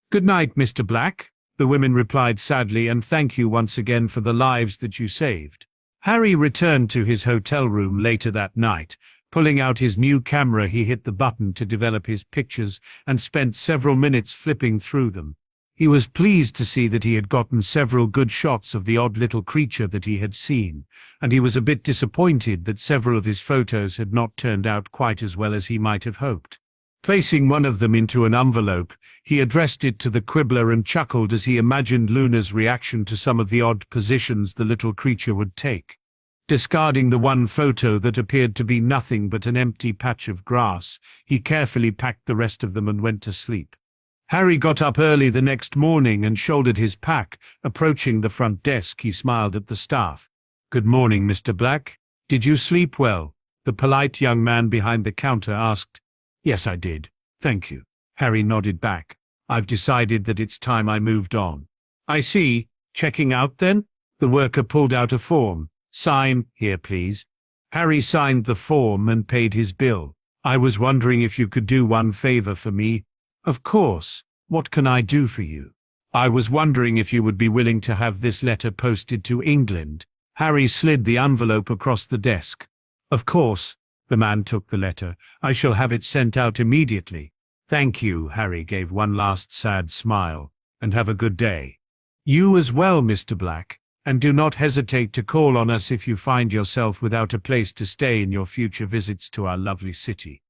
Good night, Mr. Black, the women replied sadly, and thank you once again for the lives that you saved. Harry returned to his hotel room later that night. Pulling out his new camera, he hit the button to develop his pictures and spent several minutes flipping through them. He was pleased to see that he had gotten several good shots of the odd little creature that he had seen, and he was a bit disappointed that several of his photos had not turned out quite as well as he might have hoped. Placing one of them into an envelope, he addressed it to the Quibbler and chuckled as he imagined Luna's reaction to some of the odd positions the little creature would take. Discarding the one photo that appeared to be nothing but an empty patch of grass, he carefully packed the rest of them and went to sleep. Harry got up early the next morning and shouldered his pack. Approaching the front desk, he smiled at the staff. "Good morning, Mr. Black. Did you sleep well?" the polite young man behind the counter asked. "Yes, I did. Thank you." Harry nodded back. "I've decided that it's time I moved on." "I see. Checking out then?" The worker pulled out a form. "Sign here, please." Harry signed the form and paid his bill. "I was wondering if you could do one favor for me." "Of course. What can I do for you?" "I was wondering if you would be willing to have this letter posted to England." Harry slid the envelope across the desk. "Of course." The man took the letter. "I shall have it sent out immediately." "Thank you," Harry gave one last sad smile. "And have a good day." "You as well, Mr. Black. And do not hesitate to call on us if you find yourself without a place to stay in your future visits to our lovely city."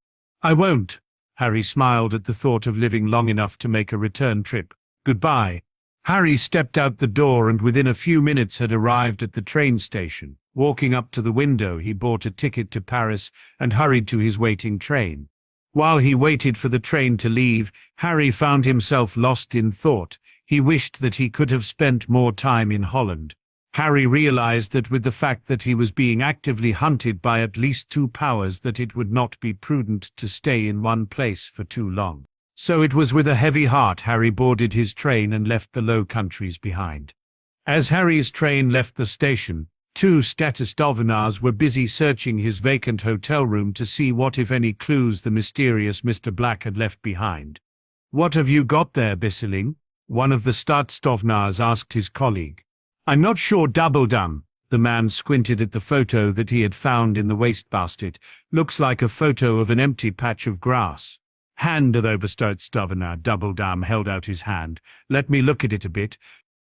"I won't." Harry smiled at the thought of living long enough to make a return trip. "Goodbye." Harry stepped out the door and within a few minutes had arrived at the train station. Walking up to the window, he bought a ticket to Paris and hurried to his waiting train. While he waited for the train to leave, Harry found himself lost in thought. He wished that he could have spent more time in Holland. Harry realized that with the fact that he was being actively hunted by at least two powers, that it would not be prudent to stay in one place for too long. So it was with a heavy heart Harry boarded his train and left the Low Countries behind. As Harry's train left the station, two Staatsstovenaars were busy searching his vacant hotel room to see what, if any, clues the mysterious Mr. Black had left behind. "What have you got there, Bisseling?" one of the Staatsstovenaars asked his colleague. "I'm not sure, Doubledum." The man squinted at the photo that he had found in the wastebasket. "Looks like a photo of an empty patch of grass." "Hand it over, Staatsstovenaar." Doubledum held out his hand. "Let me look at it a bit."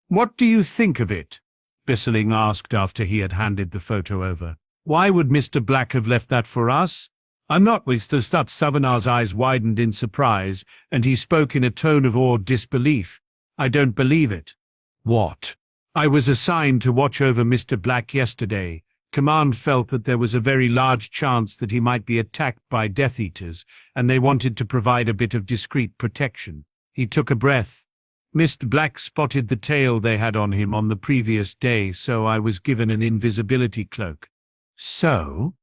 "What do you think of it?" Bisseling asked after he had handed the photo over. "Why would Mr. Black have left that for us?" "I'm not." Mr. Staatsstovenaar's eyes widened in surprise, and he spoke in a tone of awed disbelief. "I don't believe it." "What?" "I was assigned to watch over Mr. Black yesterday. Command felt that there was a very large chance that he might be attacked by Death Eaters, and they wanted to provide a bit of discreet protection." He took a breath. "Mr. Black spotted the tail they had on him on the previous day, so I was given an invisibility cloak." So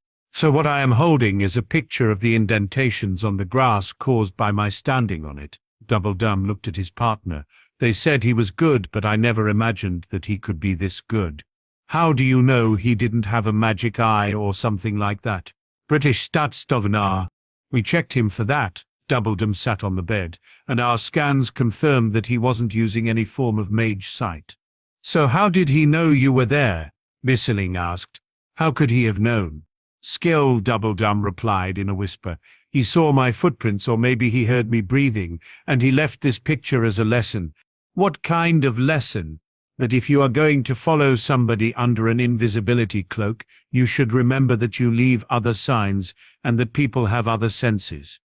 what I am holding is a picture of the indentations on the grass caused by my standing on it." Doubledum looked at his partner. "They said he was good, but I never imagined that he could be this good." "How do you know he didn't have a magic eye or something like that?" "British Staatsstovenaar. We checked him for that." Doubledum sat on the bed, "and our scans confirmed that he wasn't using any form of mage sight." "So how did he know you were there?" Bisseling asked. "How could he have known?" "Skill," Doubledum replied in a whisper. "He saw my footprints, or maybe he heard me breathing, and he left this picture as a lesson." "What kind of lesson?" that if you are going to follow somebody under an invisibility cloak, you should remember that you leave other signs and that people have other senses.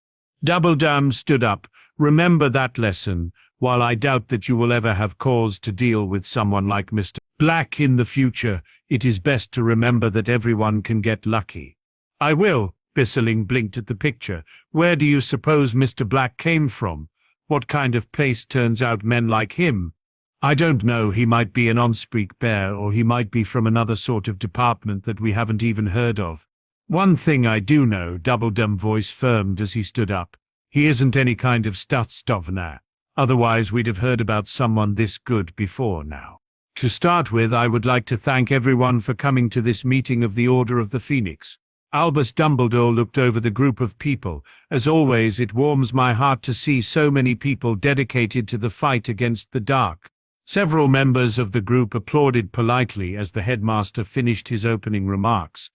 Dumbledore stood up. Remember that lesson. While I doubt that you will ever have cause to deal with someone like Mr. Black in the future, it is best to remember that everyone can get lucky. I will. Bissling blinked at the picture. Where do you suppose Mr. Black came from? What kind of place turns out men like him? I don't know, he might be an Onspeak bear, or he might be from another sort of department that we haven't even heard of. One thing I do know, Dumbledore's voice firmed as he stood up. He isn't any kind of Stutzdovner. Otherwise we'd have heard about someone this good before now. To start with, I would like to thank everyone for coming to this meeting of the Order of the Phoenix. Albus Dumbledore looked over the group of people. As always, it warms my heart to see so many people dedicated to the fight against the dark. Several members of the group applauded politely as the headmaster finished his opening remarks.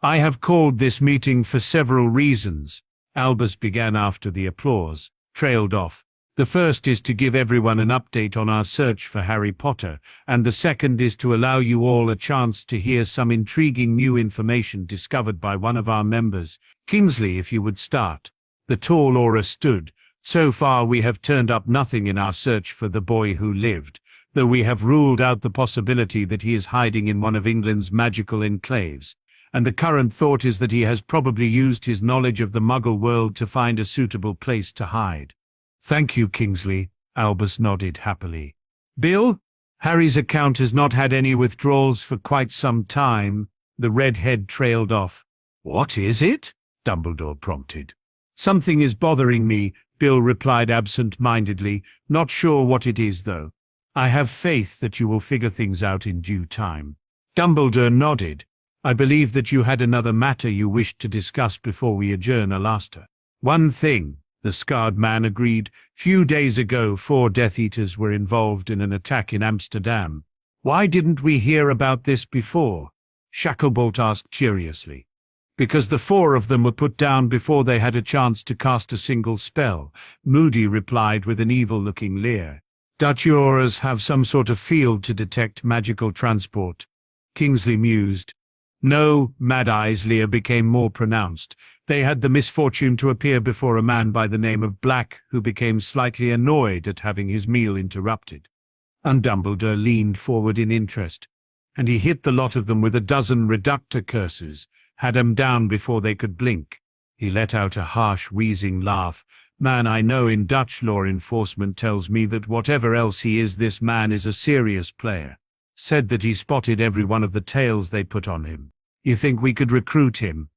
I have called this meeting for several reasons. Albus began after the applause trailed off. The first is to give everyone an update on our search for Harry Potter, and the second is to allow you all a chance to hear some intriguing new information discovered by one of our members. Kingsley, if you would start. The tall Aura stood. So far we have turned up nothing in our search for the boy who lived, though we have ruled out the possibility that he is hiding in one of England's magical enclaves, and the current thought is that he has probably used his knowledge of the Muggle world to find a suitable place to hide. Thank you, Kingsley. Albus nodded happily. Bill? Harry's account has not had any withdrawals for quite some time. The redhead trailed off. What is it? Dumbledore prompted. Something is bothering me, Bill replied absent-mindedly. Not sure what it is, though. I have faith that you will figure things out in due time. Dumbledore nodded. I believe that you had another matter you wished to discuss before we adjourn, Alastair. One thing, the scarred man agreed. Few days ago, 4 Death Eaters were involved in an attack in Amsterdam. Why didn't we hear about this before? Shacklebolt asked curiously. Because the 4 of them were put down before they had a chance to cast a single spell, Moody replied with an evil-looking leer. Dutch auras have some sort of field to detect magical transport. Kingsley mused. No, Mad Eye's leer became more pronounced. They had the misfortune to appear before a man by the name of Black, who became slightly annoyed at having his meal interrupted. And Dumbledore leaned forward in interest, and he hit the lot of them with a dozen reductor curses, had 'em down before they could blink. He let out a harsh, wheezing laugh. Man, I know in Dutch law enforcement tells me that whatever else he is, this man is a serious player. Said that he spotted every one of the tails they put on him. You think we could recruit him?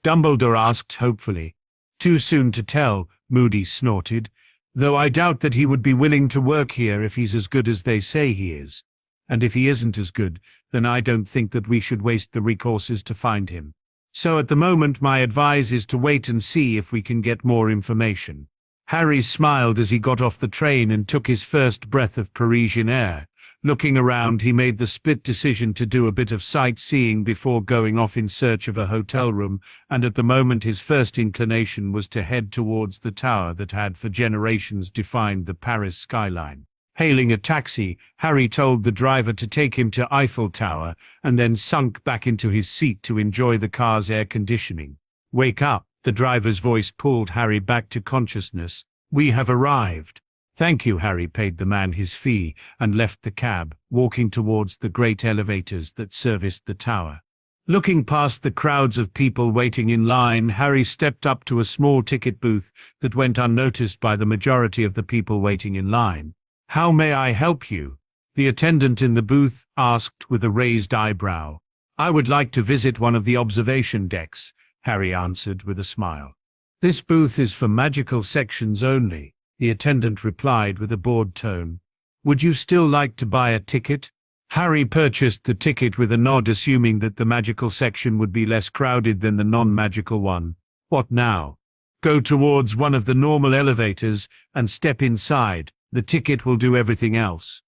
Dumbledore asked hopefully. Too soon to tell, Moody snorted, though I doubt that he would be willing to work here if he's as good as they say he is. And if he isn't as good, then I don't think that we should waste the resources to find him. So at the moment my advice is to wait and see if we can get more information. Harry smiled as he got off the train and took his first breath of Parisian air. Looking around, he made the split decision to do a bit of sightseeing before going off in search of a hotel room, and at the moment his first inclination was to head towards the tower that had for generations defined the Paris skyline. Hailing a taxi, Harry told the driver to take him to Eiffel Tower, and then sunk back into his seat to enjoy the car's air conditioning. Wake up, the driver's voice pulled Harry back to consciousness. We have arrived. Thank you. Harry paid the man his fee and left the cab, walking towards the great elevators that serviced the tower. Looking past the crowds of people waiting in line, Harry stepped up to a small ticket booth that went unnoticed by the majority of the people waiting in line. How may I help you? The attendant in the booth asked with a raised eyebrow. I would like to visit one of the observation decks, Harry answered with a smile. This booth is for magical sections only, the attendant replied with a bored tone. Would you still like to buy a ticket? Harry purchased the ticket with a nod, assuming that the magical section would be less crowded than the non-magical one. What now? Go towards one of the normal elevators and step inside. The ticket will do everything else.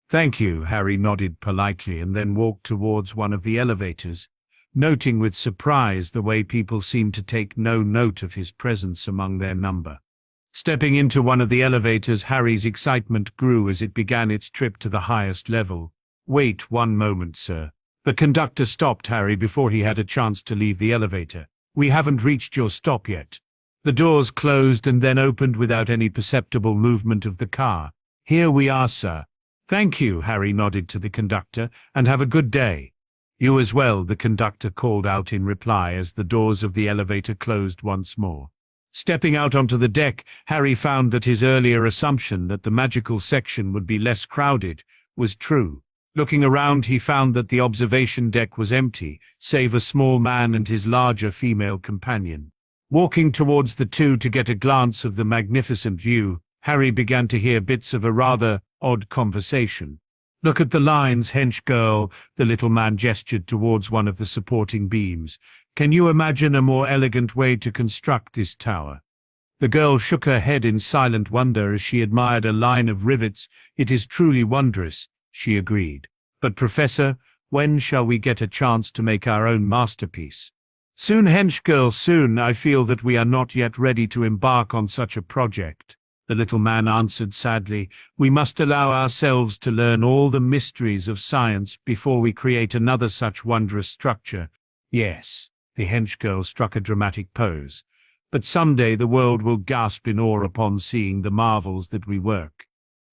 Thank you, Harry nodded politely and then walked towards one of the elevators, noting with surprise the way people seemed to take no note of his presence among their number. Stepping into one of the elevators, Harry's excitement grew as it began its trip to the highest level. Wait 1 moment, sir. The conductor stopped Harry before he had a chance to leave the elevator. We haven't reached your stop yet. The doors closed and then opened without any perceptible movement of the car. Here we are, sir. Thank you, Harry nodded to the conductor, and have a good day. You as well, the conductor called out in reply as the doors of the elevator closed once more. Stepping out onto the deck, Harry found that his earlier assumption that the magical section would be less crowded was true. Looking around, he found that the observation deck was empty, save a small man and his larger female companion. Walking towards the two to get a glance of the magnificent view, Harry began to hear bits of a rather odd conversation. Look at the lines, hench girl, the little man gestured towards one of the supporting beams. Can you imagine a more elegant way to construct this tower? The girl shook her head in silent wonder as she admired a line of rivets. It is truly wondrous, she agreed. But Professor, when shall we get a chance to make our own masterpiece? Soon, hench girl, soon. I feel that we are not yet ready to embark on such a project. The little man answered sadly. We must allow ourselves to learn all the mysteries of science before we create another such wondrous structure. Yes, the hench girl struck a dramatic pose. But someday the world will gasp in awe upon seeing the marvels that we work.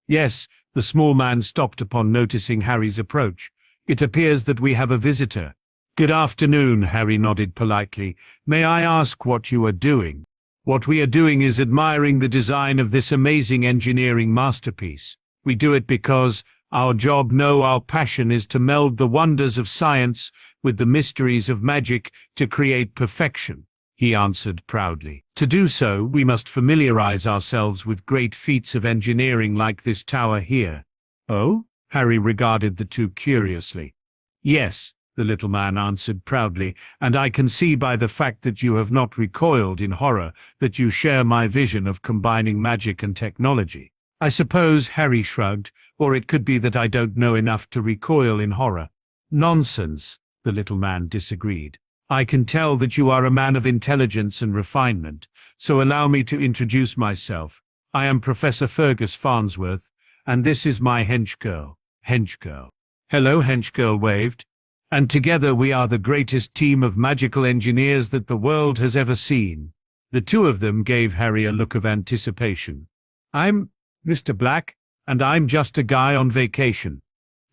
Yes, the small man stopped upon noticing Harry's approach. It appears that we have a visitor. Good afternoon, Harry nodded politely. May I ask what you are doing? What we are doing is admiring the design of this amazing engineering masterpiece. We do it because our passion is to meld the wonders of science with the mysteries of magic to create perfection, he answered proudly. To do so, we must familiarize ourselves with great feats of engineering like this tower here. Oh? Harry regarded the two curiously. Yes, the little man answered proudly, and I can see by the fact that you have not recoiled in horror that you share my vision of combining magic and technology. I suppose, Harry shrugged, or it could be that I don't know enough to recoil in horror. Nonsense, the little man disagreed. I can tell that you are a man of intelligence and refinement, so allow me to introduce myself. I am Professor Fergus Farnsworth, and this is my hench girl. Hench girl. Hello, hench girl waved. And together we are the greatest team of magical engineers that the world has ever seen. The two of them gave Harry a look of anticipation. I'm Mr. Black, and I'm just a guy on vacation.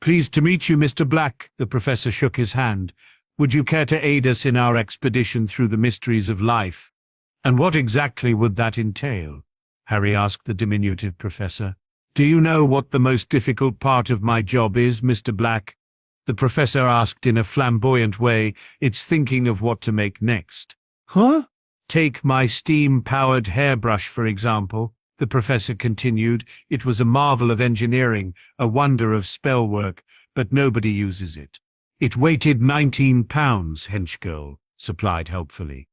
Pleased to meet you, Mr. Black, the professor shook his hand. Would you care to aid us in our expedition through the mysteries of life? And what exactly would that entail? Harry asked the diminutive professor. Do you know what the most difficult part of my job is, Mr. Black? The professor asked in a flamboyant way. It's thinking of what to make next. Huh? Take my steam-powered hairbrush, for example, the professor continued. It was a marvel of engineering, a wonder of spell work, but nobody uses it. It weighted 19 pounds, henchgirl supplied helpfully.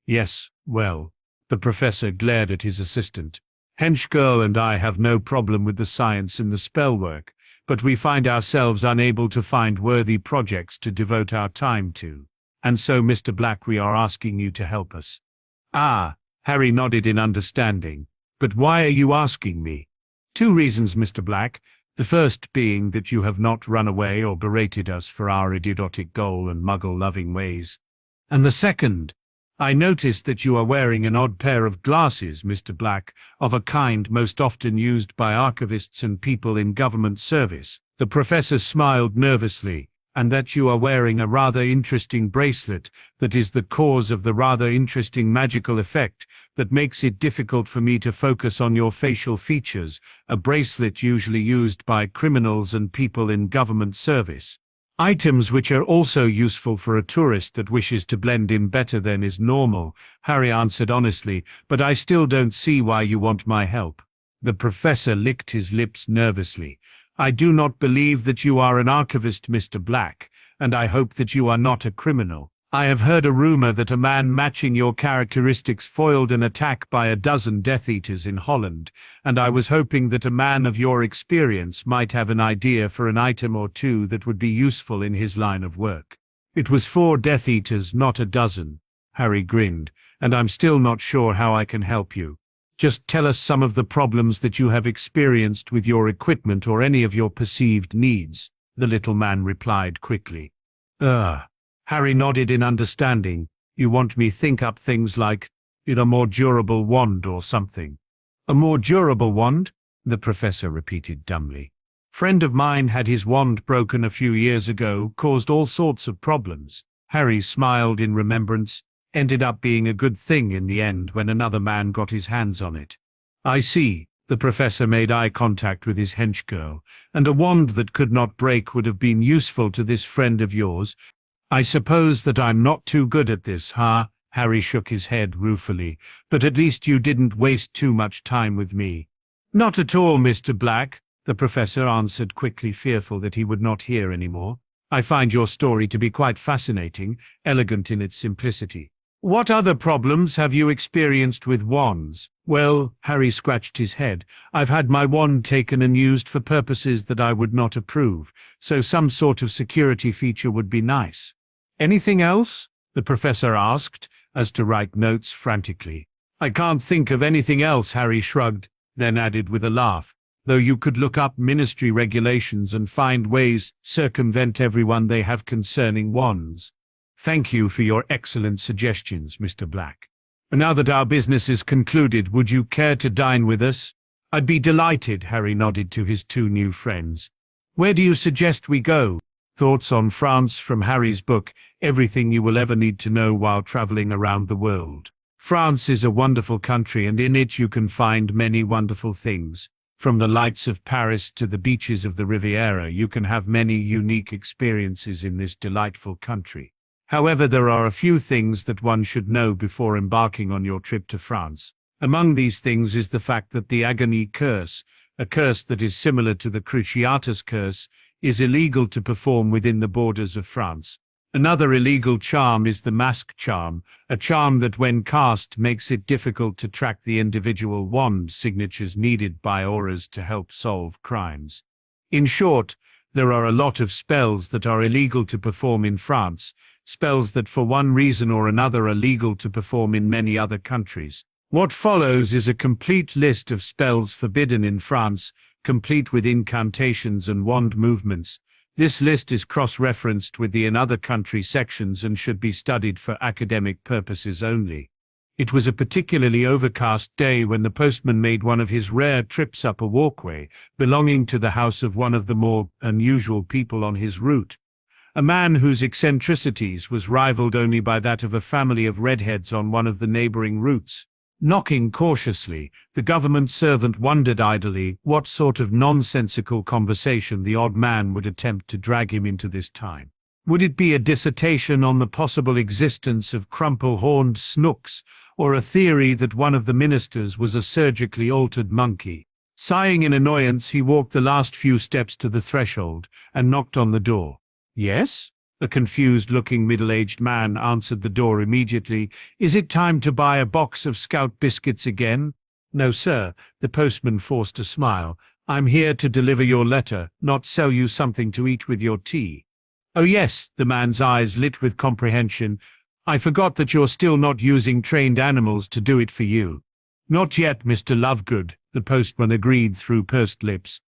Yes, well, the professor glared at his assistant. Henchgirl and I have no problem with the science and the spell work, but we find ourselves unable to find worthy projects to devote our time to. And so, Mr. Black, we are asking you to help us. Ah, Harry nodded in understanding. But why are you asking me? 2 reasons, Mr. Black. The first being that you have not run away or berated us for our idiotic goal and muggle-loving ways. And the second, I noticed that you are wearing an odd pair of glasses, Mr. Black, of a kind most often used by archivists and people in government service. The professor smiled nervously, and that you are wearing a rather interesting bracelet that is the cause of the rather interesting magical effect that makes it difficult for me to focus on your facial features, a bracelet usually used by criminals and people in government service. Items which are also useful for a tourist that wishes to blend in better than is normal, Harry answered honestly, but I still don't see why you want my help. The professor licked his lips nervously. I do not believe that you are an archivist, Mr. Black, and I hope that you are not a criminal. I have heard a rumor that a man matching your characteristics foiled an attack by a dozen Death Eaters in Holland, and I was hoping that a man of your experience might have an idea for an item or two that would be useful in his line of work. It was 4 Death Eaters, not a dozen. Harry grinned, and I'm still not sure how I can help you. Just tell us some of the problems that you have experienced with your equipment or any of your perceived needs. the little man replied quickly. Harry nodded in understanding. You want me think up things like, in a more durable wand or something. A more durable wand? The professor repeated dumbly. Friend of mine had his wand broken a few years ago, caused all sorts of problems. Harry smiled in remembrance, ended up being a good thing in the end when another man got his hands on it. I see. The professor made eye contact with his hench girl, and a wand that could not break would have been useful to this friend of yours. I suppose that I'm not too good at this, huh? Harry shook his head ruefully, but at least you didn't waste too much time with me. Not at all, Mr. Black, the professor answered quickly, fearful that he would not hear any more. I find your story to be quite fascinating, elegant in its simplicity. What other problems have you experienced with wands? Well, Harry scratched his head. I've had my wand taken and used for purposes that I would not approve, so some sort of security feature would be nice. Anything else? The professor asked, as to write notes frantically. I can't think of anything else, Harry shrugged, then added with a laugh. Though you could look up ministry regulations and find ways circumvent everyone they have concerning wands. Thank you for your excellent suggestions, Mr. Black. Now that our business is concluded, would you care to dine with us? I'd be delighted, Harry nodded to his two new friends. Where do you suggest we go? Thoughts on France from Harry's book, Everything You Will Ever Need to Know While Traveling Around the World. France is a wonderful country, and in it you can find many wonderful things. From the lights of Paris to the beaches of the Riviera, you can have many unique experiences in this delightful country. However, there are a few things that one should know before embarking on your trip to France. Among these things is the fact that the Agony Curse, a curse that is similar to the Cruciatus Curse, is illegal to perform within the borders of France. Another illegal charm is the Mask Charm, a charm that when cast makes it difficult to track the individual wand signatures needed by aurors to help solve crimes. In short, there are a lot of spells that are illegal to perform in France, spells that for one reason or another are legal to perform in many other countries. What follows is a complete list of spells forbidden in France, complete with incantations and wand movements. This list is cross-referenced with the in other country sections and should be studied for academic purposes only. It was a particularly overcast day when the postman made one of his rare trips up a walkway belonging to the house of one of the more unusual people on his route. A man whose eccentricities was rivaled only by that of a family of redheads on one of the neighboring routes. Knocking cautiously, the government servant wondered idly what sort of nonsensical conversation the odd man would attempt to drag him into this time. Would it be a dissertation on the possible existence of crumple-horned snooks, or a theory that one of the ministers was a surgically altered monkey? Sighing in annoyance, he walked the last few steps to the threshold and knocked on the door. Yes? A confused-looking middle-aged man answered the door immediately. Is it time to buy a box of Scout biscuits again? No, sir, the postman forced a smile. I'm here to deliver your letter, not sell you something to eat with your tea. Oh yes, the man's eyes lit with comprehension. I forgot that you're still not using trained animals to do it for you. Not yet, Mr. Lovegood, the postman agreed through pursed lips.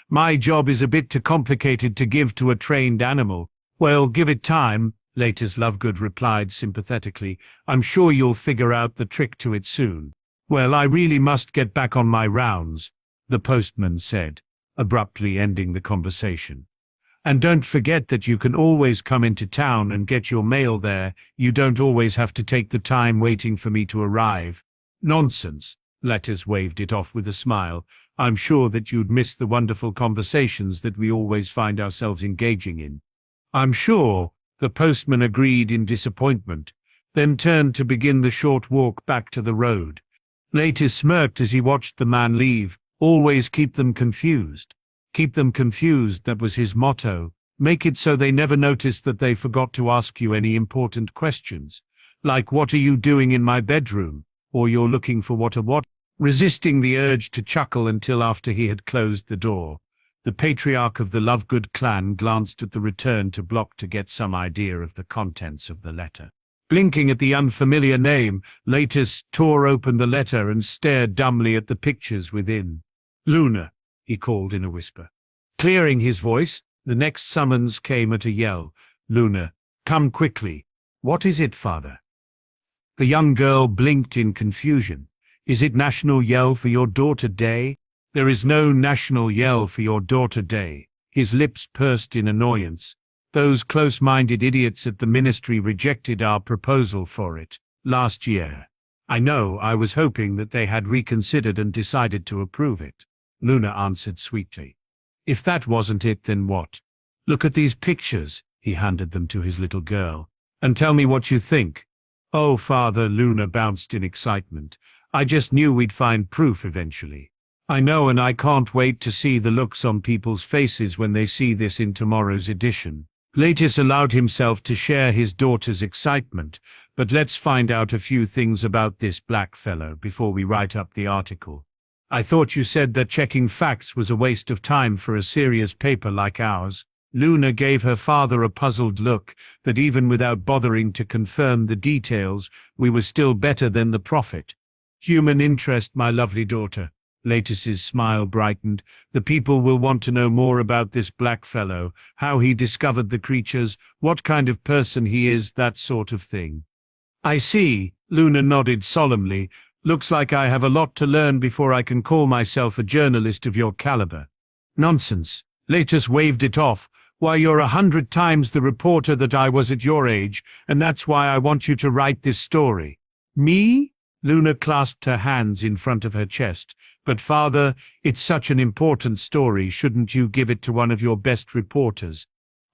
My job is a bit too complicated to give to a trained animal. Well, give it time, Laters Lovegood replied sympathetically. I'm sure you'll figure out the trick to it soon. Well, I really must get back on my rounds, the postman said, abruptly ending the conversation. And don't forget that you can always come into town and get your mail there. You don't always have to take the time waiting for me to arrive. Nonsense. Letters waved it off with a smile. I'm sure that you'd miss the wonderful conversations that we always find ourselves engaging in. I'm sure, the postman agreed in disappointment, then turned to begin the short walk back to the road. Later smirked as he watched the man leave. Always keep them confused. Keep them confused, that was his motto. Make it so they never notice that they forgot to ask you any important questions. Like, what are you doing in my bedroom? Or you're looking for what? Resisting the urge to chuckle until after he had closed the door, the patriarch of the Lovegood clan glanced at the return to block to get some idea of the contents of the letter. Blinking at the unfamiliar name, Latus tore open the letter and stared dumbly at the pictures within. Luna, he called in a whisper. Clearing his voice, The next summons came at a yell. "Luna, come quickly." "What is it, father?" The young girl blinked in confusion. "Is it National Yell for Your Daughter Day?" "There is no National Yell for Your Daughter Day." His lips pursed in annoyance. "Those close-minded idiots at the ministry rejected our proposal for it last year. I know, I was hoping that they had reconsidered and decided to approve it." Luna answered sweetly. "If that wasn't it, then what? Look at these pictures," he handed them to his little girl, "and tell me what you think." "Oh, father," Luna bounced in excitement. "I just knew we'd find proof eventually. I know, and I can't wait to see the looks on people's faces when they see this in tomorrow's edition." Latis allowed himself to share his daughter's excitement, "But let's find out a few things about this black fellow before we write up the article. I thought you said that checking facts was a waste of time for a serious paper like ours." Luna gave her father a puzzled look, that even without bothering to confirm the details, we were still better than the prophet. "Human interest, my lovely daughter." Latis's smile brightened. "The people will want to know more about this black fellow, how he discovered the creatures, what kind of person he is, that sort of thing." "I see," Luna nodded solemnly. "Looks like I have a lot to learn before I can call myself a journalist of your caliber." "Nonsense." Latis waved it off. "Why, you're 100 times the reporter that I was at your age, and that's why I want you to write this story." "Me?" Luna clasped her hands in front of her chest. "But father, it's such an important story, shouldn't you give it to one of your best reporters?"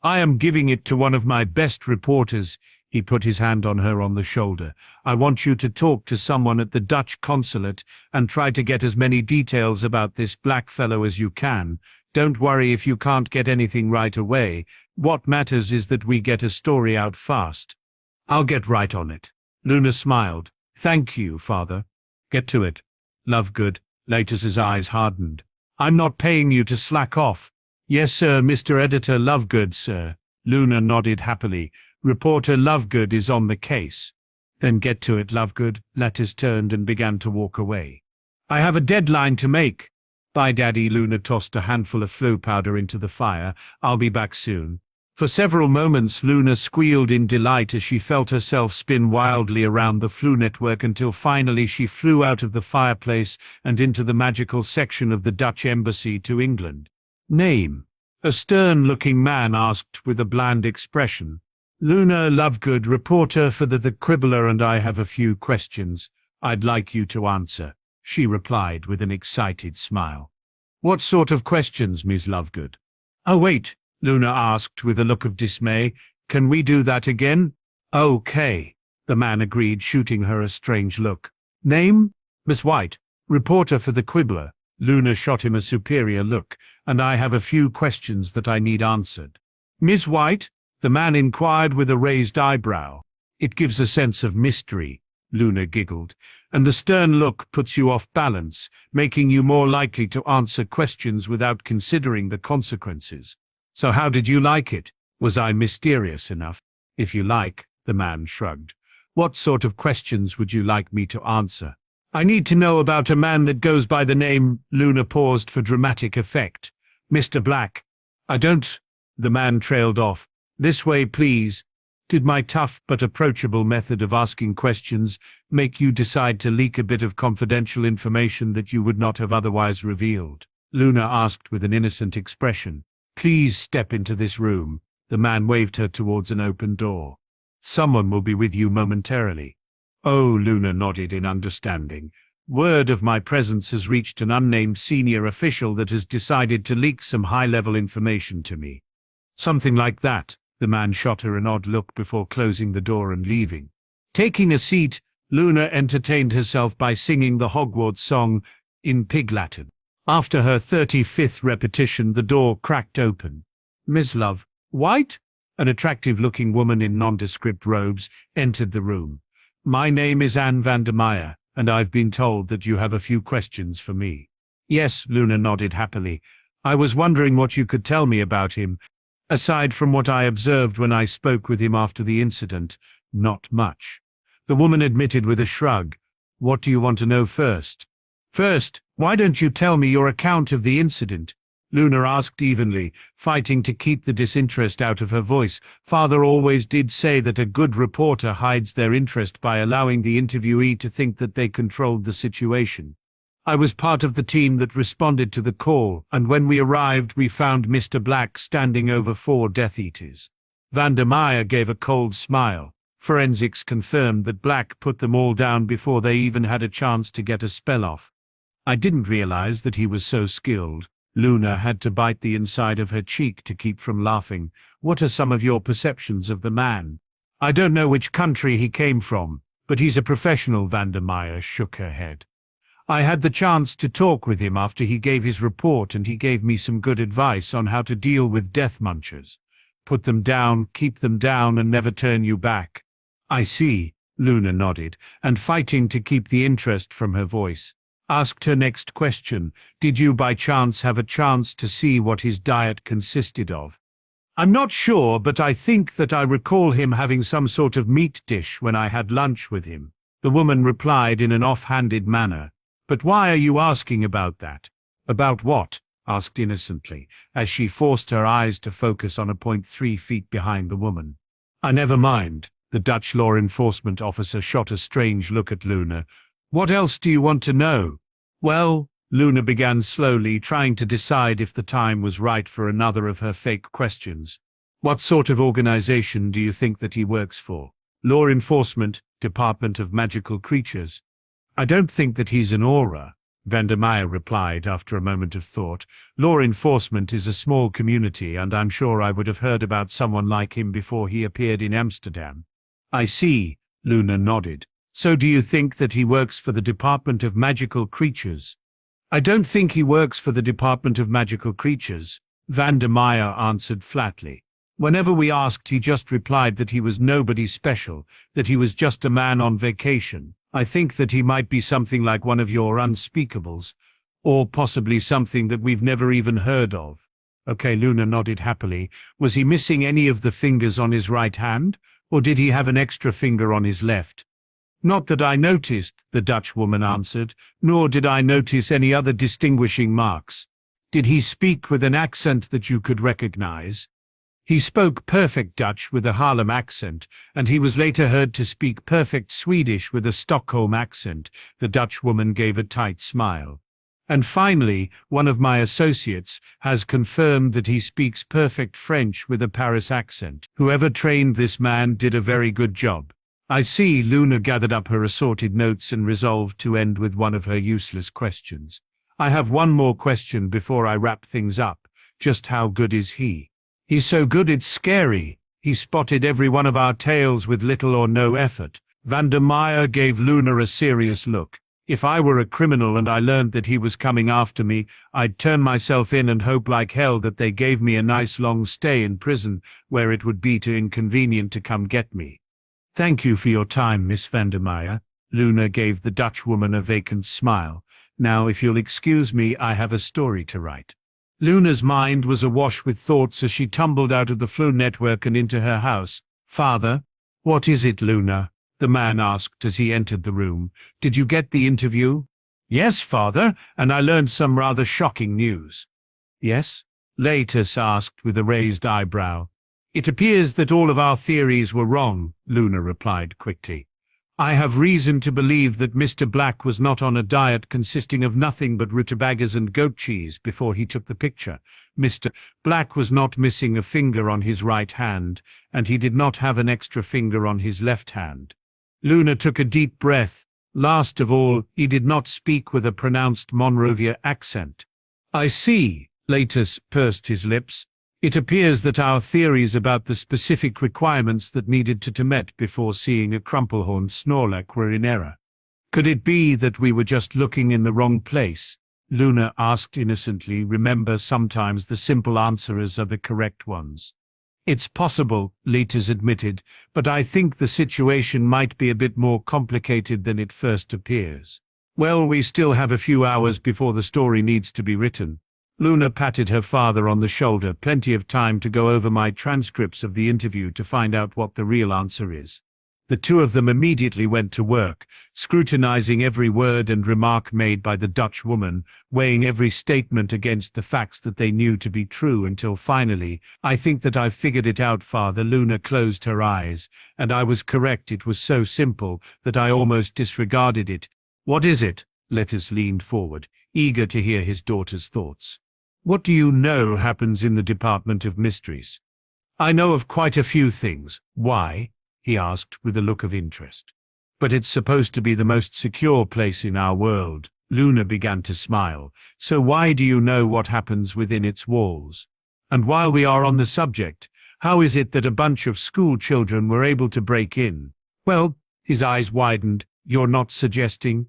"I am giving it to one of my best reporters." He put his hand on the shoulder. "I want you to talk to someone at the Dutch consulate and try to get as many details about this black fellow as you can. Don't worry if you can't get anything right away. What matters is that we get a story out fast." "I'll get right on it." Luna smiled. "Thank you, father." "Get to it. Lovegood." Latis's eyes hardened. "I'm not paying you to slack off." "Yes, sir, Mr. Editor Lovegood, sir." Luna nodded happily. "Reporter Lovegood is on the case." "Then get to it, Lovegood." Latis turned and began to walk away. "I have a deadline to make." "Bye, Daddy." Luna tossed a handful of flow powder into the fire. "I'll be back soon." For several moments Luna squealed in delight as she felt herself spin wildly around the Flu network until finally she flew out of the fireplace and into the magical section of the Dutch embassy to England. "Name?" a stern-looking man asked with a bland expression. "Luna Lovegood, reporter for the Quibbler, and I have a few questions I'd like you to answer," she replied with an excited smile. "What sort of questions, Miss Lovegood?" "Oh, wait," Luna asked with a look of dismay. "Can we do that again?" "Okay," the man agreed, shooting her a strange look. "Name?" "Miss White, reporter for the Quibbler." Luna shot him a superior look. "And I have a few questions that I need answered." "Miss White?" the man inquired with a raised eyebrow. "It gives a sense of mystery," Luna giggled, "and the stern look puts you off balance, making you more likely to answer questions without considering the consequences. So how did you like it? Was I mysterious enough?" "If you like," the man shrugged. "What sort of questions would you like me to answer?" "I need to know about a man that goes by the name—" Luna paused for dramatic effect. "Mr. Black." "I don't—" the man trailed off. "This way, please." "Did my tough but approachable method of asking questions make you decide to leak a bit of confidential information that you would not have otherwise revealed?" Luna asked with an innocent expression. "Please step into this room." The man waved her towards an open door. "Someone will be with you momentarily." "Oh," Luna nodded in understanding. "Word of my presence has reached an unnamed senior official that has decided to leak some high-level information to me." "Something like that." The man shot her an odd look before closing the door and leaving. Taking a seat, Luna entertained herself by singing the Hogwarts song in Pig Latin. After her 35th repetition, the door cracked open. "Miss Love White?" An attractive-looking woman in nondescript robes entered the room. "My name is Anne Vandermeyer, and I've been told that you have a few questions for me." "Yes," Luna nodded happily. "I was wondering what you could tell me about him. Aside from what I observed when I spoke with him after the incident, not much." The woman admitted with a shrug. "What do you want to know first?" "First, why don't you tell me your account of the incident?" Luna asked evenly, fighting to keep the disinterest out of her voice. Father always did say that a good reporter hides their interest by allowing the interviewee to think that they controlled the situation. I was part of the team that responded to the call, and when we arrived we found Mr. Black standing over 4 Death Eaters. Vandermeyer gave a cold smile. Forensics confirmed that Black put them all down before they even had a chance to get a spell off. I didn't realize that he was so skilled. Luna had to bite the inside of her cheek to keep from laughing. What are some of your perceptions of the man? I don't know which country he came from, but he's a professional. Vandermeyer shook her head. I had the chance to talk with him after he gave his report, and he gave me some good advice on how to deal with death munchers. Put them down, keep them down, and never turn you back. I see, Luna nodded, and fighting to keep the interest from her voice, asked her next question. Did you by chance have a chance to see what his diet consisted of? I'm not sure, but I think that I recall him having some sort of meat dish when I had lunch with him. The woman replied in an off-handed manner. But why are you asking about that? About what? Asked innocently, as she forced her eyes to focus on a point 3 feet behind the woman. Never mind. The Dutch law enforcement officer shot a strange look at Luna. What else do you want to know? Well, Luna began slowly, trying to decide if the time was right for another of her fake questions. What sort of organization do you think that he works for? Law enforcement, Department of Magical Creatures. I don't think that he's an aura, Vandermeyer replied after a moment of thought. Law enforcement is a small community, and I'm sure I would have heard about someone like him before he appeared in Amsterdam. I see, Luna nodded. So do you think that he works for the Department of Magical Creatures? I don't think he works for the Department of Magical Creatures, Vandermeyer answered flatly. Whenever we asked, he just replied that he was nobody special, that he was just a man on vacation. I think that he might be something like one of your unspeakables, or possibly something that we've never even heard of. Okay, Luna nodded happily. Was he missing any of the fingers on his right hand, or did he have an extra finger on his left? Not that I noticed, the Dutch woman answered, nor did I notice any other distinguishing marks. Did he speak with an accent that you could recognize? He spoke perfect Dutch with a Haarlem accent, and he was later heard to speak perfect Swedish with a Stockholm accent. The Dutch woman gave a tight smile. And finally, one of my associates has confirmed that he speaks perfect French with a Paris accent. Whoever trained this man did a very good job. I see. Luna gathered up her assorted notes and resolved to end with one of her useless questions. I have one more question before I wrap things up. Just how good is he? He's so good it's scary. He spotted every one of our tails with little or no effort. Vandermeyer gave Luna a serious look. If I were a criminal and I learned that he was coming after me, I'd turn myself in and hope like hell that they gave me a nice long stay in prison, where it would be too inconvenient to come get me. Thank you for your time, Miss Vandermeyer. Luna gave the Dutch woman a vacant smile. Now, if you'll excuse me, I have a story to write. Luna's mind was awash with thoughts as she tumbled out of the flow network and into her house. Father? What is it, Luna? The man asked as he entered the room. Did you get the interview? Yes, father, and I learned some rather shocking news. Yes? Latus asked with a raised eyebrow. It appears that all of our theories were wrong, Luna replied quickly. I have reason to believe that Mr. Black was not on a diet consisting of nothing but rutabagas and goat cheese before he took the picture. Mr. Black was not missing a finger on his right hand, and he did not have an extra finger on his left hand. Luna took a deep breath. Last of all, he did not speak with a pronounced Monrovia accent. I see, Latus pursed his lips. It appears that our theories about the specific requirements that needed to be met before seeing a crumplehorn Snorlax were in error. Could it be that we were just looking in the wrong place? Luna asked innocently. Remember, sometimes the simple answers are the correct ones. It's possible, Latus admitted, but I think the situation might be a bit more complicated than it first appears. Well, we still have a few hours before the story needs to be written. Luna patted her father on the shoulder. Plenty of time to go over my transcripts of the interview to find out what the real answer is. The two of them immediately went to work, scrutinizing every word and remark made by the Dutch woman, weighing every statement against the facts that they knew to be true until finally, "I think that I've figured it out, Father." Luna closed her eyes, and I was correct. It was so simple that I almost disregarded it. "What is it?" Letters leaned forward, eager to hear his daughter's thoughts. "What do you know happens in the Department of Mysteries?" "I know of quite a few things." "Why?" he asked with a look of interest. "But it's supposed to be the most secure place in our world." Luna began to smile. "So why do you know what happens within its walls? And while we are on the subject, how is it that a bunch of school children were able to break in?" "Well," his eyes widened, "you're not suggesting—"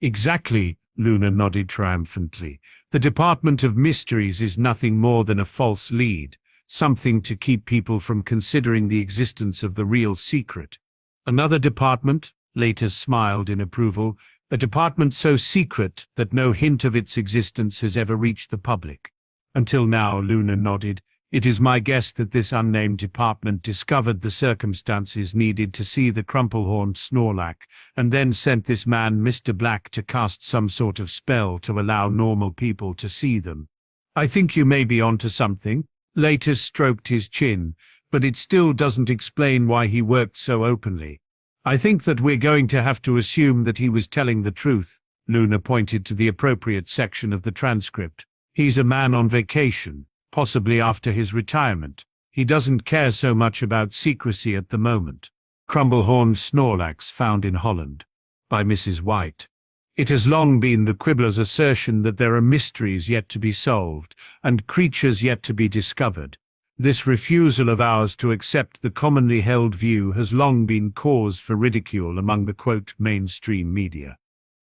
"Exactly," Luna nodded triumphantly. "The Department of Mysteries is nothing more than a false lead. Something to keep people from considering the existence of the real secret." "Another department?" Later smiled in approval. "A department so secret that no hint of its existence has ever reached the public." "Until now," Luna nodded. "It is my guess that this unnamed department discovered the circumstances needed to see the crumple-horned Snorlax, and then sent this man, Mr. Black, to cast some sort of spell to allow normal people to see them." "I think you may be onto something." Later stroked his chin, "but it still doesn't explain why he worked so openly." "I think that we're going to have to assume that he was telling the truth." Luna pointed to the appropriate section of the transcript. "He's a man on vacation, possibly after his retirement. He doesn't care so much about secrecy at the moment." Crumble-horned Snorlax found in Holland. By Mrs. White. It has long been the Quibbler's assertion that there are mysteries yet to be solved, and creatures yet to be discovered. This refusal of ours to accept the commonly held view has long been cause for ridicule among the quote mainstream media.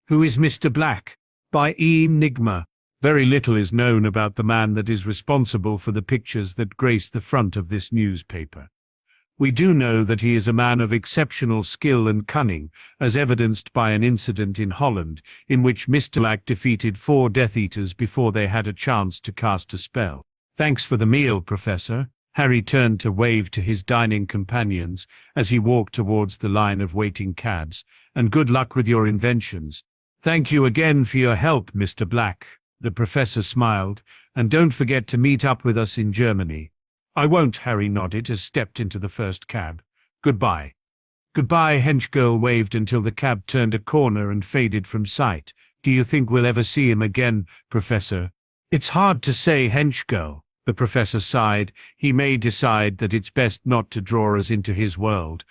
Who is Mr. Black? By Enigma. Very little is known about the man that is responsible for the pictures that grace the front of this newspaper. We do know that he is a man of exceptional skill and cunning, as evidenced by an incident in Holland, in which Mr. Black defeated 4 Death Eaters before they had a chance to cast a spell. "Thanks for the meal, Professor." Harry turned to wave to his dining companions as he walked towards the line of waiting cabs. "And good luck with your inventions." "Thank you again for your help, Mr. Black." The professor smiled. "And don't forget to meet up with us in Germany." "I won't," Harry nodded as stepped into the first cab. "Goodbye." "Goodbye," Henchgirl waved until the cab turned a corner and faded from sight. "Do you think we'll ever see him again, Professor?" "It's hard to say, Henchgirl." The professor sighed. "He may decide that it's best not to draw us into his world."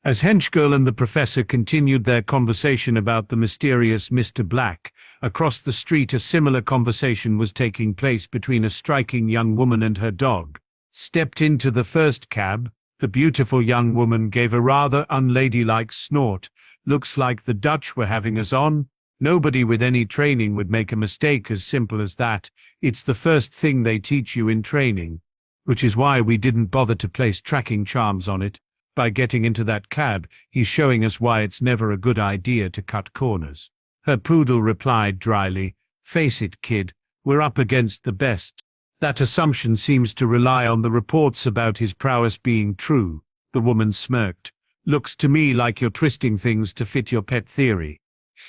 As Henchgirl and the professor continued their conversation about the mysterious Mr. Black, across the street a similar conversation was taking place between a striking young woman and her dog. Stepped into the first cab, the beautiful young woman gave a rather unladylike snort. "Looks like the Dutch were having us on." Nobody with any training would make a mistake as simple as that. It's the first thing they teach you in training. Which is why we didn't bother to place tracking charms on it. By getting into that cab, he's showing us why it's never a good idea to cut corners. Her poodle replied dryly, "Face it, kid, we're up against the best." "That assumption seems to rely on the reports about his prowess being true." The woman smirked. "Looks to me like you're twisting things to fit your pet theory."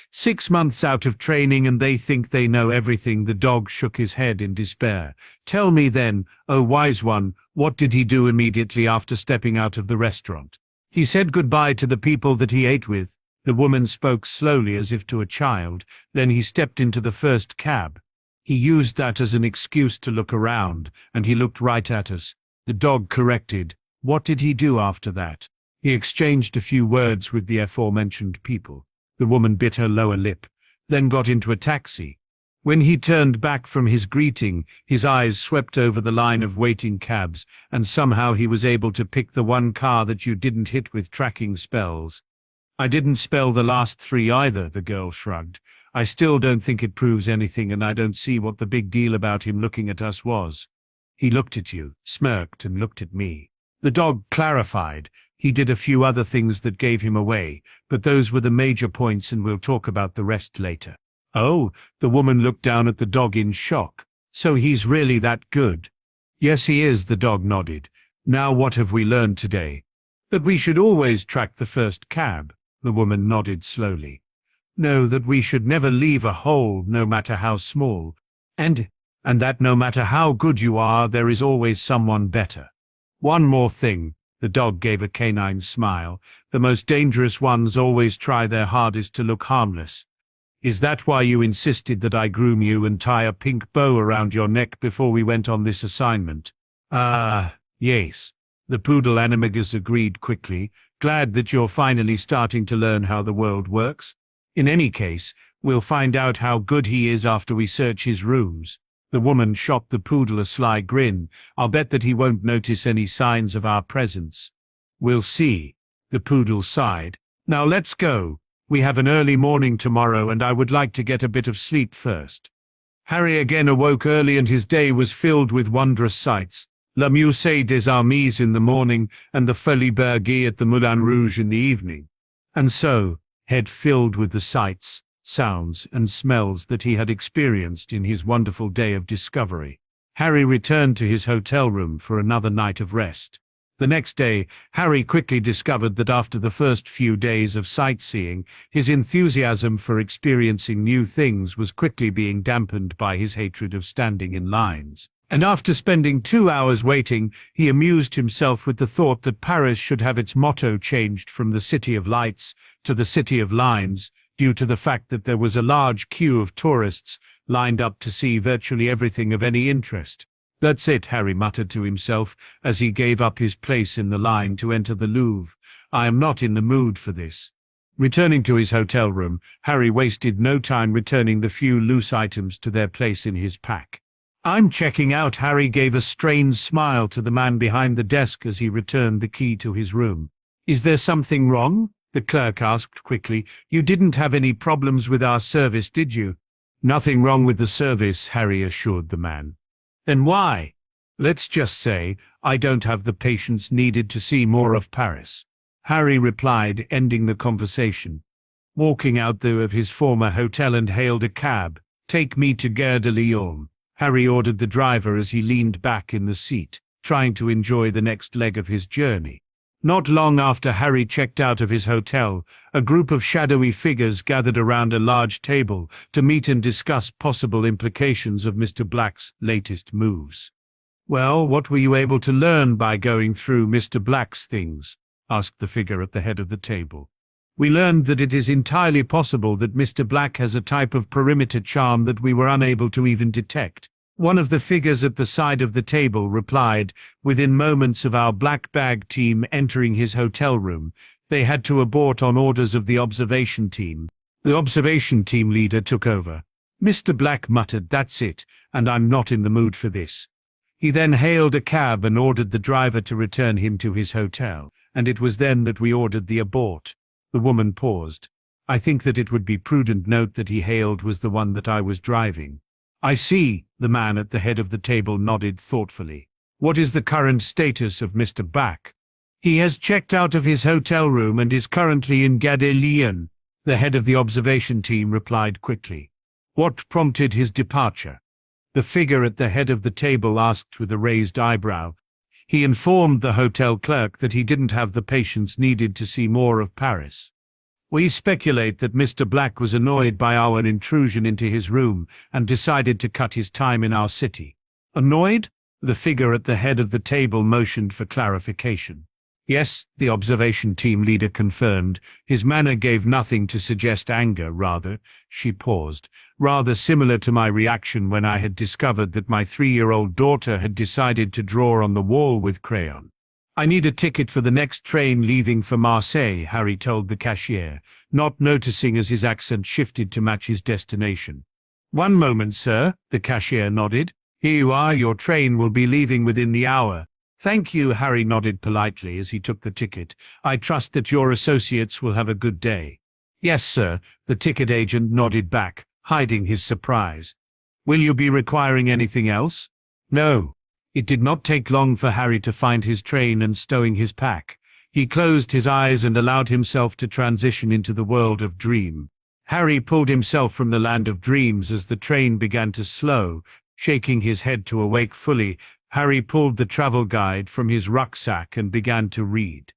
6 months out of training and they think they know everything." The dog shook his head in despair. "Tell me then, oh wise one, what did he do immediately after stepping out of the restaurant?" "He said goodbye to the people that he ate with." The woman spoke slowly as if to a child. "Then he stepped into the first cab. He used that as an excuse to look around, and he looked right at us." The dog corrected. "What did he do after that?" "He exchanged a few words with the aforementioned people." The woman bit her lower lip, then got into a taxi. When he turned back from his greeting, his eyes swept over the line of waiting cabs, and somehow he was able to pick the one car that you didn't hit with tracking spells. "I didn't spell the last 3 either," the girl shrugged. "I still don't think it proves anything, and I don't see what the big deal about him looking at us was." "He looked at you, smirked, and looked at me." The dog clarified. "He did a few other things that gave him away, but those were the major points, and we'll talk about the rest later." "Oh," the woman looked down at the dog in shock. "So he's really that good?" "Yes, he is," the dog nodded. "Now what have we learned today?" That we should always track the first cab, the woman nodded slowly. No, that we should never leave a hole, no matter how small, and that no matter how good you are, there is always someone better. One more thing, the dog gave a canine smile, the most dangerous ones always try their hardest to look harmless. Is that why you insisted that I groom you and tie a pink bow around your neck before we went on this assignment? Yes. The poodle animagus agreed quickly, glad that you're finally starting to learn how the world works. In any case, we'll find out how good he is after we search his rooms. The woman shot the poodle a sly grin. I'll bet that he won't notice any signs of our presence. We'll see. The poodle sighed. Now let's go. We have an early morning tomorrow and I would like to get a bit of sleep first. Harry again awoke early and his day was filled with wondrous sights. La Musée des Armées in the morning and the Folies Bergère at the Moulin Rouge in the evening. And so, head filled with the sights, sounds and smells that he had experienced in his wonderful day of discovery, Harry returned to his hotel room for another night of rest. The next day, Harry quickly discovered that after the first few days of sightseeing, his enthusiasm for experiencing new things was quickly being dampened by his hatred of standing in lines. And after spending 2 hours waiting, he amused himself with the thought that Paris should have its motto changed from the City of Lights to the City of Lines, due to the fact that there was a large queue of tourists lined up to see virtually everything of any interest. That's it, Harry muttered to himself as he gave up his place in the line to enter the Louvre. I am not in the mood for this. Returning to his hotel room, Harry wasted no time returning the few loose items to their place in his pack. I'm checking out. Harry gave a strange smile to the man behind the desk as he returned the key to his room. Is there something wrong? The clerk asked quickly. You didn't have any problems with our service, did you? Nothing wrong with the service, Harry assured the man. Then why? Let's just say, I don't have the patience needed to see more of Paris, Harry replied, ending the conversation. Walking out of his former hotel and hailed a cab. Take me to Gare de Lyon, Harry ordered the driver as he leaned back in the seat, trying to enjoy the next leg of his journey. Not long after Harry checked out of his hotel, a group of shadowy figures gathered around a large table to meet and discuss possible implications of Mr. Black's latest moves. Well, what were you able to learn by going through Mr. Black's things? Asked the figure at the head of the table. We learned that it is entirely possible that Mr. Black has a type of perimeter charm that we were unable to even detect. One of the figures at the side of the table replied, within moments of our black bag team entering his hotel room, they had to abort on orders of the observation team. The observation team leader took over. Mr. Black muttered, that's it, and I'm not in the mood for this. He then hailed a cab and ordered the driver to return him to his hotel, and it was then that we ordered the abort. The woman paused. I think that it would be prudent note that he hailed was the one that I was driving. I see, the man at the head of the table nodded thoughtfully. What is the current status of Mr. Black? He has checked out of his hotel room and is currently in Gare de Lyon, the head of the observation team replied quickly. What prompted his departure? The figure at the head of the table asked with a raised eyebrow. He informed the hotel clerk that he didn't have the patience needed to see more of Paris. We speculate that Mr. Black was annoyed by our intrusion into his room and decided to cut his time in our city. Annoyed? The figure at the head of the table motioned for clarification. Yes, the observation team leader confirmed. His manner gave nothing to suggest anger, rather, she paused, rather similar to my reaction when I had discovered that my 3-year-old daughter had decided to draw on the wall with crayon. I need a ticket for the next train leaving for Marseille, Harry told the cashier, not noticing as his accent shifted to match his destination. One moment, sir, the cashier nodded. Here you are, your train will be leaving within the hour. Thank you, Harry nodded politely as he took the ticket. I trust that your associates will have a good day. Yes, sir, the ticket agent nodded back, hiding his surprise. Will you be requiring anything else? No. It did not take long for Harry to find his train and stowing his pack. He closed his eyes and allowed himself to transition into the world of dream. Harry pulled himself from the land of dreams as the train began to slow. Shaking his head to awake fully, Harry pulled the travel guide from his rucksack and began to read.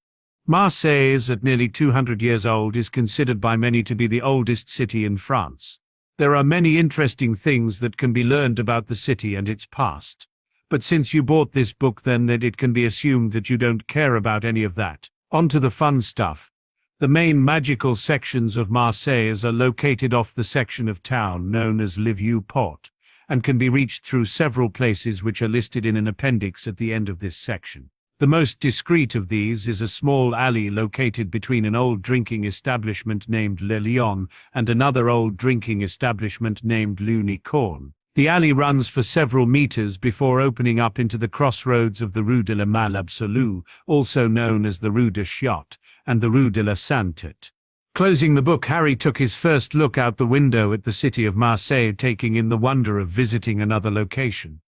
Marseille, at nearly 200 years old, is considered by many to be the oldest city in France. There are many interesting things that can be learned about the city and its past. But since you bought this book, then that it can be assumed that you don't care about any of that. On to the fun stuff. The main magical sections of Marseille are located off the section of town known as Le Vieux-Port, and can be reached through several places which are listed in an appendix at the end of this section. The most discreet of these is a small alley located between an old drinking establishment named Le Lion and another old drinking establishment named L'Unicorn. The alley runs for several meters before opening up into the crossroads of the Rue de la Mal Absolue, also known as the Rue de Chiotte, and the Rue de la Santet. Closing the book, Harry took his first look out the window at the city of Marseille, taking in the wonder of visiting another location.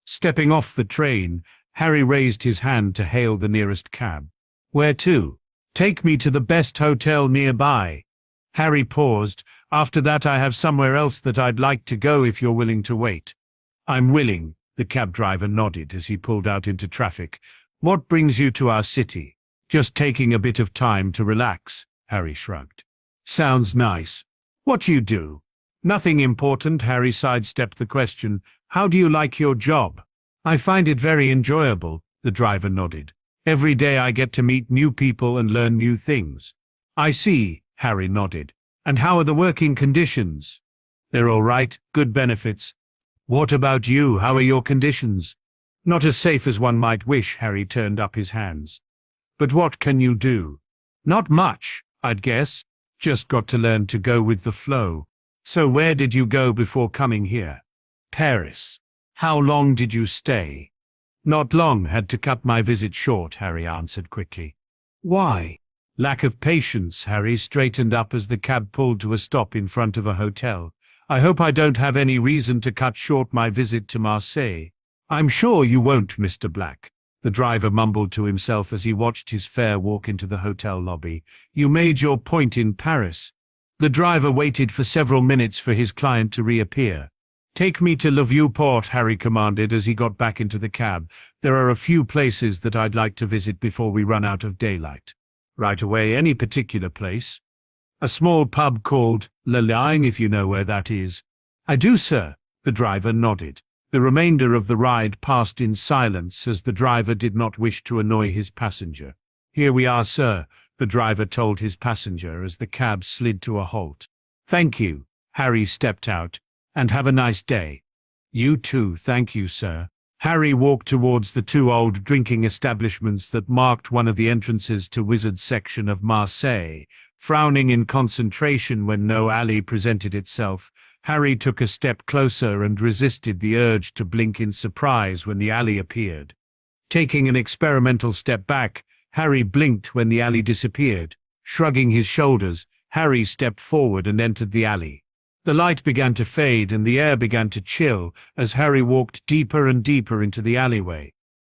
Stepping off the train, Harry raised his hand to hail the nearest cab. "Where to?" "Take me to the best hotel nearby." Harry paused. "After that I have somewhere else that I'd like to go if you're willing to wait." "I'm willing," the cab driver nodded as he pulled out into traffic. "What brings you to our city?" "Just taking a bit of time to relax," Harry shrugged. "Sounds nice. What do you do?" "Nothing important," Harry sidestepped the question. "How do you like your job?" "I find it very enjoyable," the driver nodded. "Every day I get to meet new people and learn new things." "I see," Harry nodded. "And how are the working conditions?" "They're all right, good benefits." "What about you? How are your conditions?" "Not as safe as one might wish," Harry turned up his hands. "But what can you do?" "Not much, I'd guess. Just got to learn to go with the flow." "So where did you go before coming here?" "Paris." "How long did you stay?" "Not long, had to cut my visit short," Harry answered quickly. "Why?" "Lack of patience." Harry straightened up as the cab pulled to a stop in front of a hotel. "I hope I don't have any reason to cut short my visit to Marseille." "I'm sure you won't, Mr. Black," the driver mumbled to himself as he watched his fare walk into the hotel lobby. "You made your point in Paris." The driver waited for several minutes for his client to reappear. "Take me to Le Vieux-Port," Harry commanded as he got back into the cab. "There are a few places that I'd like to visit before we run out of daylight." "Right away, any particular place?" "A small pub called Le Lion, if you know where that is." "I do, sir," the driver nodded. The remainder of the ride passed in silence as the driver did not wish to annoy his passenger. "Here we are, sir," the driver told his passenger as the cab slid to a halt. "Thank you." Harry stepped out. "And have a nice day." "You too, thank you, sir." Harry walked towards the two old drinking establishments that marked one of the entrances to Wizard's section of Marseille. Frowning in concentration when no alley presented itself, Harry took a step closer and resisted the urge to blink in surprise when the alley appeared. Taking an experimental step back, Harry blinked when the alley disappeared. Shrugging his shoulders, Harry stepped forward and entered the alley. The light began to fade and the air began to chill as Harry walked deeper and deeper into the alleyway.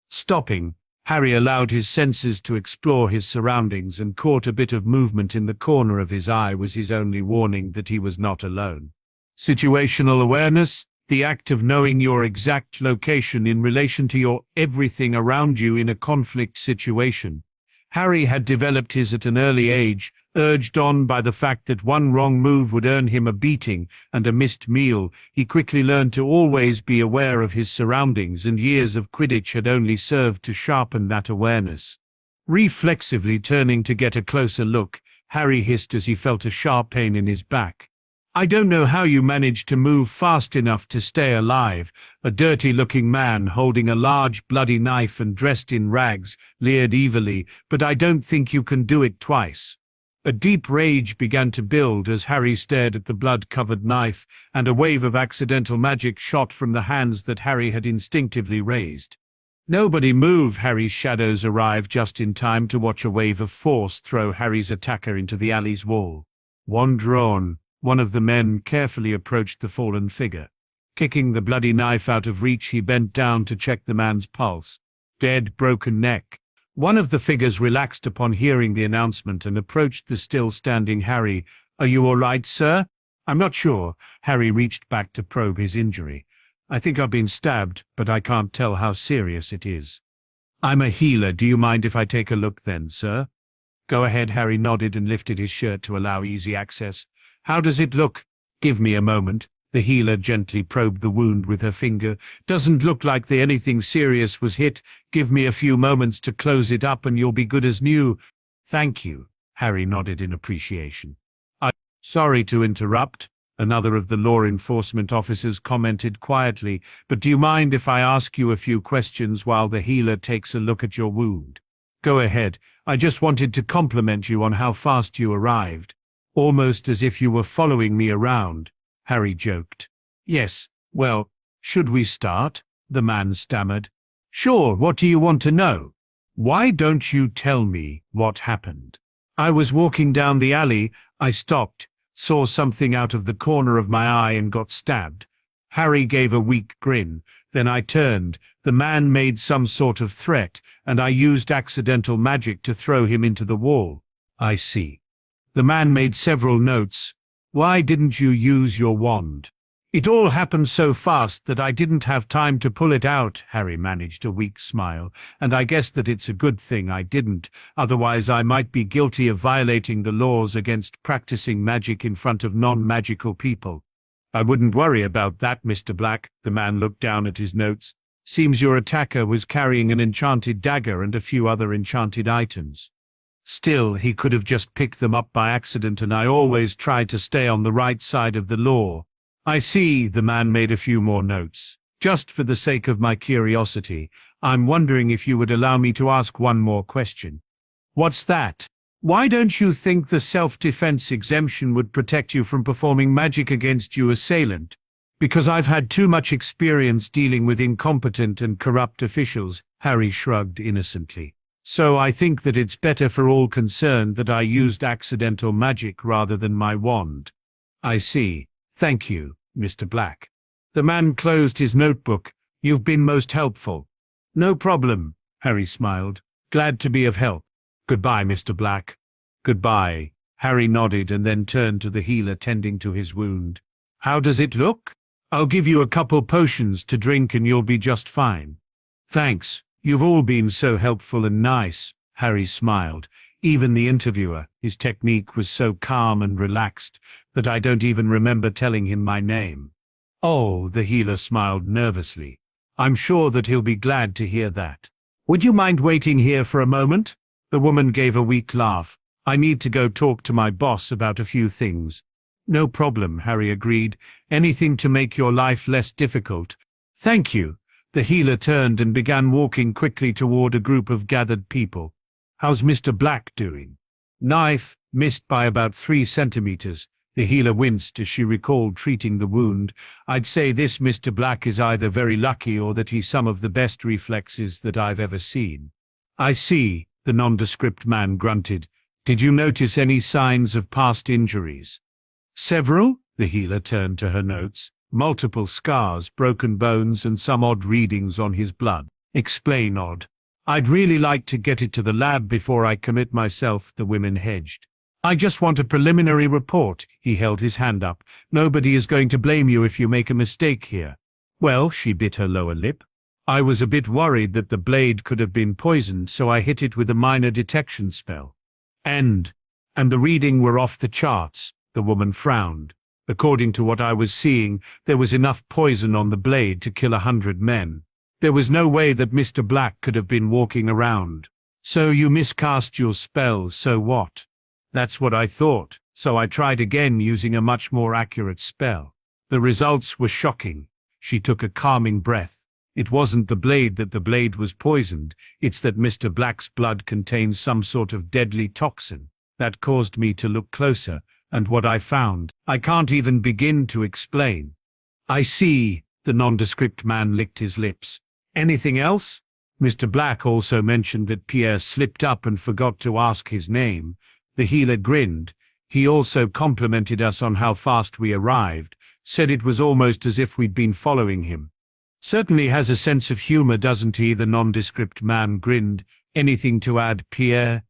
Stopping, Harry allowed his senses to explore his surroundings and caught a bit of movement in the corner of his eye was his only warning that he was not alone. Situational awareness, the act of knowing your exact location in relation to your everything around you in a conflict situation. Harry had developed his at an early age, urged on by the fact that one wrong move would earn him a beating and a missed meal. He quickly learned to always be aware of his surroundings, and years of Quidditch had only served to sharpen that awareness. Reflexively turning to get a closer look, Harry hissed as he felt a sharp pain in his back. "I don't know how you managed to move fast enough to stay alive." A dirty-looking man holding a large bloody knife and dressed in rags leered evilly, "But I don't think you can do it twice." A deep rage began to build as Harry stared at the blood-covered knife, and a wave of accidental magic shot from the hands that Harry had instinctively raised. "Nobody move!" Harry's shadows arrived just in time to watch a wave of force throw Harry's attacker into the alley's wall. Wandron, one of the men, carefully approached the fallen figure. Kicking the bloody knife out of reach, he bent down to check the man's pulse. Dead, broken neck. One of the figures relaxed upon hearing the announcement and approached the still-standing Harry. "Are you all right, sir?" "I'm not sure." Harry reached back to probe his injury. "I think I've been stabbed, but I can't tell how serious it is." "I'm a healer. Do you mind if I take a look then, sir?" Go ahead, Harry nodded and lifted his shirt to allow easy access. How does it look? Give me a moment. The healer gently probed the wound with her finger. Doesn't look like anything serious was hit. Give me a few moments to close it up and you'll be good as new. Thank you, Harry nodded in appreciation. Sorry to interrupt, another of the law enforcement officers commented quietly, but do you mind if I ask you a few questions while the healer takes a look at your wound? Go ahead. I just wanted to compliment you on how fast you arrived. Almost as if you were following me around, Harry joked. Yes, well, should we start? The man stammered. Sure, what do you want to know? Why don't you tell me what happened? I was walking down the alley, I stopped, saw something out of the corner of my eye and got stabbed. Harry gave a weak grin. Then I turned. The man made some sort of threat, and I used accidental magic to throw him into the wall. I see. The man made several notes. Why didn't you use your wand? It all happened so fast that I didn't have time to pull it out, Harry managed a weak smile, and I guess that it's a good thing I didn't, otherwise I might be guilty of violating the laws against practicing magic in front of non-magical people. I wouldn't worry about that, Mr. Black. The man looked down at his notes. Seems your attacker was carrying an enchanted dagger and a few other enchanted items. Still, he could have just picked them up by accident, and I always try to stay on the right side of the law. I see, the man made a few more notes. Just for the sake of my curiosity, I'm wondering if you would allow me to ask one more question. What's that? Why don't you think the self-defense exemption would protect you from performing magic against your assailant? Because I've had too much experience dealing with incompetent and corrupt officials, Harry shrugged innocently. So I think that it's better for all concerned that I used accidental magic rather than my wand. I see. Thank you, Mr. Black. The man closed his notebook. You've been most helpful. No problem, Harry smiled. Glad to be of help. Goodbye, Mr. Black. Goodbye. Harry nodded and then turned to the healer tending to his wound. How does it look? I'll give you a couple potions to drink and you'll be just fine. Thanks. You've all been so helpful and nice, Harry smiled. Even the interviewer, his technique was so calm and relaxed that I don't even remember telling him my name. Oh, the healer smiled nervously. I'm sure that he'll be glad to hear that. Would you mind waiting here for a moment? The woman gave a weak laugh. I need to go talk to my boss about a few things. No problem, Harry agreed. Anything to make your life less difficult. Thank you. The healer turned and began walking quickly toward a group of gathered people. How's Mr. Black doing? Knife, missed by about 3 centimeters. The healer winced as she recalled treating the wound. I'd say this Mr. Black is either very lucky or that he's some of the best reflexes that I've ever seen. I see, the nondescript man grunted. Did you notice any signs of past injuries? Several? The healer turned to her notes. Multiple scars, broken bones, and some odd readings on his blood. Explain odd. I'd really like to get it to the lab before I commit myself, the women hedged. I just want a preliminary report. He held his hand up. Nobody is going to blame you if you make a mistake here. Well, she bit her lower lip. I was a bit worried that the blade could have been poisoned, so I hit it with a minor detection spell. And the reading were off the charts. The woman frowned. According to what I was seeing, there was enough poison on the blade to kill 100 men. There was no way that Mr. Black could have been walking around. So you miscast your spell, so what? That's what I thought, so I tried again using a much more accurate spell. The results were shocking. She took a calming breath. It wasn't the blade that the blade was poisoned, it's that Mr. Black's blood contains some sort of deadly toxin. That caused me to look closer, and what I found, I can't even begin to explain. I see, the nondescript man licked his lips. Anything else? Mr. Black also mentioned that Pierre slipped up and forgot to ask his name. The healer grinned. He also complimented us on how fast we arrived, said it was almost as if we'd been following him. Certainly has a sense of humor, doesn't he? The nondescript man grinned. Anything to add, Pierre?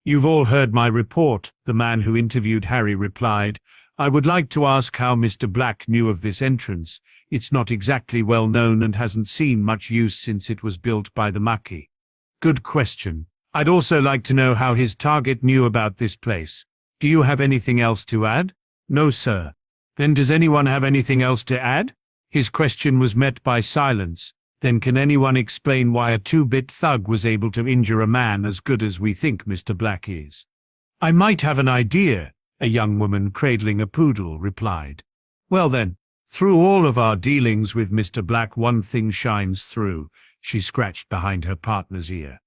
You've all heard my report, the man who interviewed Harry replied. I would like to ask how Mr. Black knew of this entrance. It's not exactly well known and hasn't seen much use since it was built by the Maquis. Good question. I'd also like to know how his target knew about this place. Do you have anything else to add? No, sir. Then does anyone have anything else to add? His question was met by silence. Then can anyone explain why a two-bit thug was able to injure a man as good as we think Mr. Black is? I might have an idea, a young woman cradling a poodle replied. Well then, through all of our dealings with Mr. Black, one thing shines through. She scratched behind her partner's ear.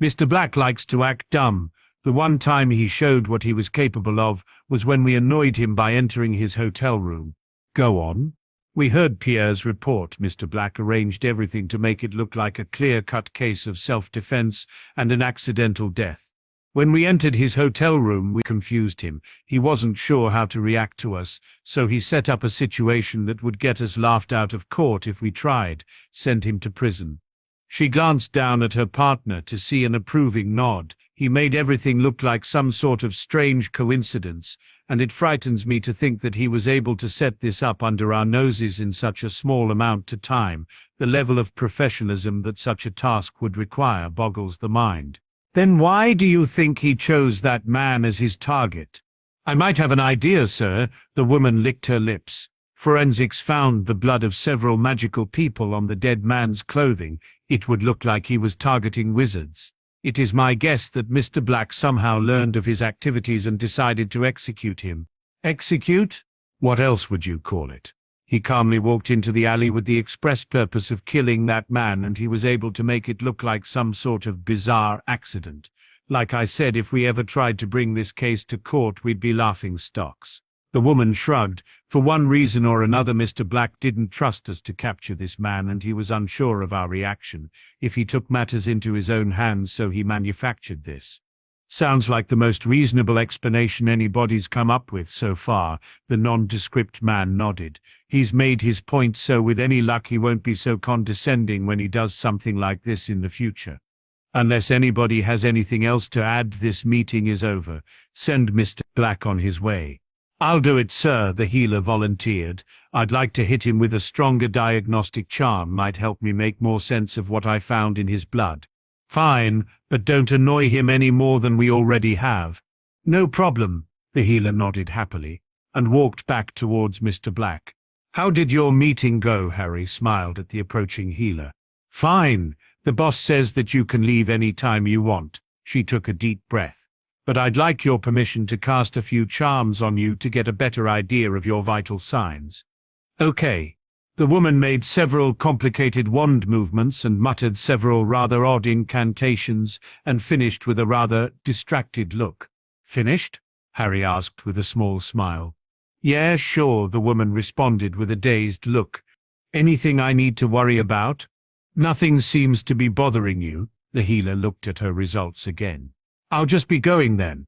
Mr. Black likes to act dumb. The one time he showed what he was capable of was when we annoyed him by entering his hotel room. Go on. We heard Pierre's report. Mr. Black arranged everything to make it look like a clear-cut case of self-defense and an accidental death. When we entered his hotel room, we confused him. He wasn't sure how to react to us, so he set up a situation that would get us laughed out of court if we tried, sent him to prison. She glanced down at her partner to see an approving nod. He made everything look like some sort of strange coincidence, and it frightens me to think that he was able to set this up under our noses in such a small amount of time. The level of professionalism that such a task would require boggles the mind. Then why do you think he chose that man as his target? I might have an idea, sir. The woman licked her lips. Forensics found the blood of several magical people on the dead man's clothing. It would look like he was targeting wizards. It is my guess that Mr. Black somehow learned of his activities and decided to execute him. Execute? What else would you call it? He calmly walked into the alley with the express purpose of killing that man, and he was able to make it look like some sort of bizarre accident. Like I said, if we ever tried to bring this case to court, we'd be laughing stocks. The woman shrugged. For one reason or another, Mr. Black didn't trust us to capture this man, and he was unsure of our reaction if he took matters into his own hands, so he manufactured this. Sounds like the most reasonable explanation anybody's come up with so far. The nondescript man nodded. He's made his point, so with any luck he won't be so condescending when he does something like this in the future. Unless anybody has anything else to add, this meeting is over. Send Mr. Black on his way. I'll do it, sir, the healer volunteered. I'd like to hit him with a stronger diagnostic charm. Might help me make more sense of what I found in his blood. Fine, but don't annoy him any more than we already have. No problem, the healer nodded happily, and walked back towards Mr. Black. How did your meeting go? Harry smiled at the approaching healer. Fine. The boss says that you can leave any time you want. She took a deep breath. But I'd like your permission to cast a few charms on you to get a better idea of your vital signs. Okay. The woman made several complicated wand movements and muttered several rather odd incantations and finished with a rather distracted look. Finished? Harry asked with a small smile. Yeah, sure, the woman responded with a dazed look. Anything I need to worry about? Nothing seems to be bothering you. The healer looked at her results again. I'll just be going then.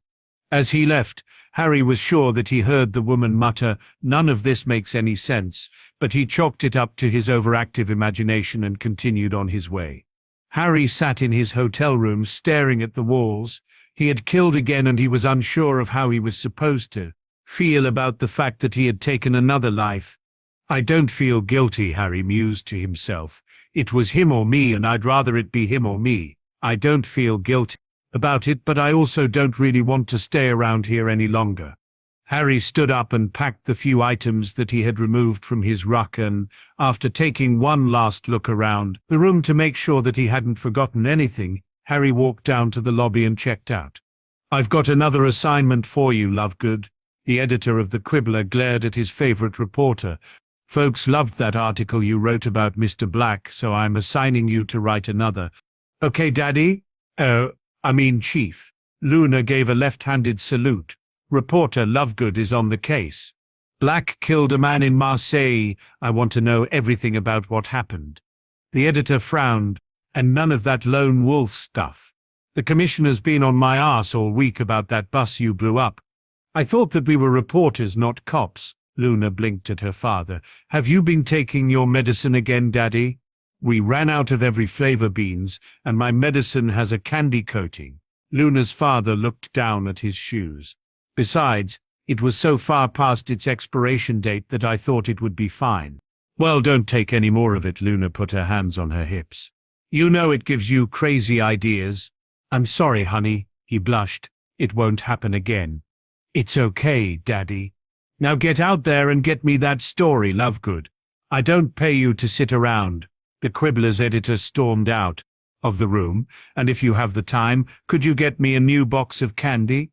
As he left, Harry was sure that he heard the woman mutter, "None of this makes any sense," but he chalked it up to his overactive imagination and continued on his way. Harry sat in his hotel room staring at the walls. He had killed again, and he was unsure of how he was supposed to feel about the fact that he had taken another life. I don't feel guilty, Harry mused to himself. It was him or me, and I'd rather it be him or me. I don't feel guilty about it, but I also don't really want to stay around here any longer. Harry stood up and packed the few items that he had removed from his ruck, and, after taking one last look around the room to make sure that he hadn't forgotten anything, Harry walked down to the lobby and checked out. I've got another assignment for you, Lovegood. The editor of the Quibbler glared at his favorite reporter. Folks loved that article you wrote about Mr. Black, so I'm assigning you to write another. Okay, Daddy? Chief. Luna gave a left-handed salute. Reporter Lovegood is on the case. Black killed a man in Marseille. I want to know everything about what happened. The editor frowned. And none of that lone wolf stuff. The commissioner's been on my ass all week about that bus you blew up. I thought that we were reporters, not cops. Luna blinked at her father. Have you been taking your medicine again, Daddy? We ran out of every flavor beans, and my medicine has a candy coating. Luna's father looked down at his shoes. Besides, it was so far past its expiration date that I thought it would be fine. Well, don't take any more of it. Luna put her hands on her hips. You know it gives you crazy ideas. I'm sorry, honey, he blushed. It won't happen again. It's okay, Daddy. Now get out there and get me that story, Lovegood. I don't pay you to sit around. The Quibbler's editor stormed out of the room, and if you have the time, could you get me a new box of candy?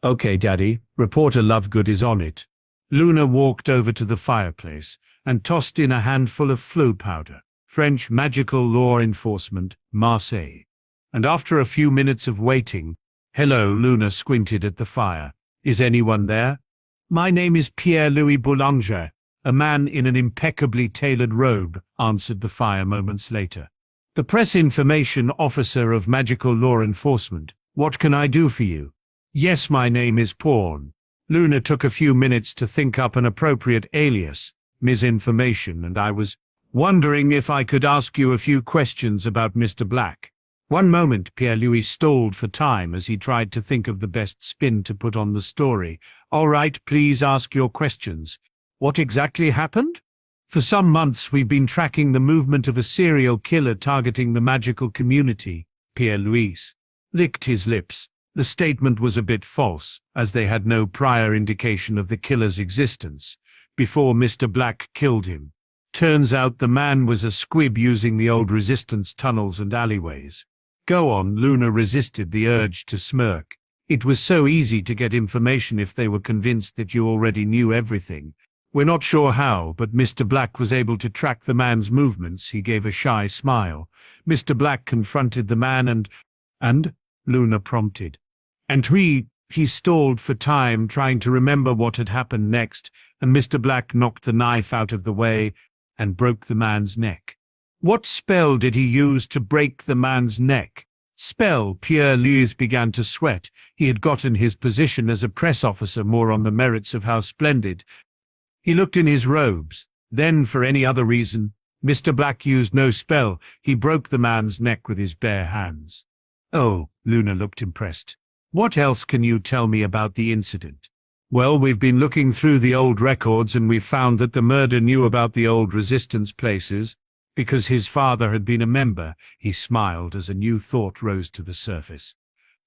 Okay, Daddy. Reporter Lovegood is on it. Luna walked over to the fireplace and tossed in a handful of flu powder. French magical law enforcement, Marseille. And after a few minutes of waiting, hello, Luna squinted at the fire. Is anyone there? My name is Pierre-Louis Boulanger. A man in an impeccably tailored robe, answered the fire moments later. The press information officer of magical law enforcement. What can I do for you? Yes, my name is Pawn. Luna took a few minutes to think up an appropriate alias, misinformation, and I was wondering if I could ask you a few questions about Mr. Black. One moment, Pierre-Louis stalled for time as he tried to think of the best spin to put on the story. All right, please ask your questions. What exactly happened? For some months we've been tracking the movement of a serial killer targeting the magical community. Pierre-Louis licked his lips. The statement was a bit false, as they had no prior indication of the killer's existence before Mr. Black killed him. Turns out the man was a squib using the old resistance tunnels and alleyways. Go on, Luna resisted the urge to smirk. It was so easy to get information if they were convinced that you already knew everything. We're not sure how, but Mr. Black was able to track the man's movements. He gave a shy smile. Mr. Black confronted the man and? Luna prompted. And he stalled for time, trying to remember what had happened next, and Mr. Black knocked the knife out of the way and broke the man's neck. What spell did he use to break the man's neck? Spell. Pierre-Louis began to sweat. He had gotten his position as a press officer more on the merits of how splendid. He looked in his robes. Then, for any other reason, Mr. Black used no spell. He broke the man's neck with his bare hands. Oh, Luna looked impressed. What else can you tell me about the incident? Well, we've been looking through the old records and we've found that the murderer knew about the old resistance places because his father had been a member. He smiled as a new thought rose to the surface.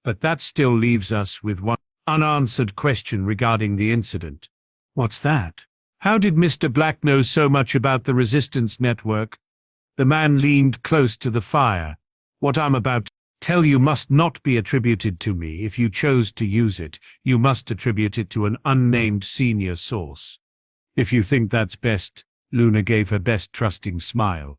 But that still leaves us with one unanswered question regarding the incident. What's that? How did Mr. Black know so much about the resistance network? The man leaned close to the fire. What I'm about to tell you must not be attributed to me. If you chose to use it, you must attribute it to an unnamed senior source. If you think that's best, Luna gave her best trusting smile.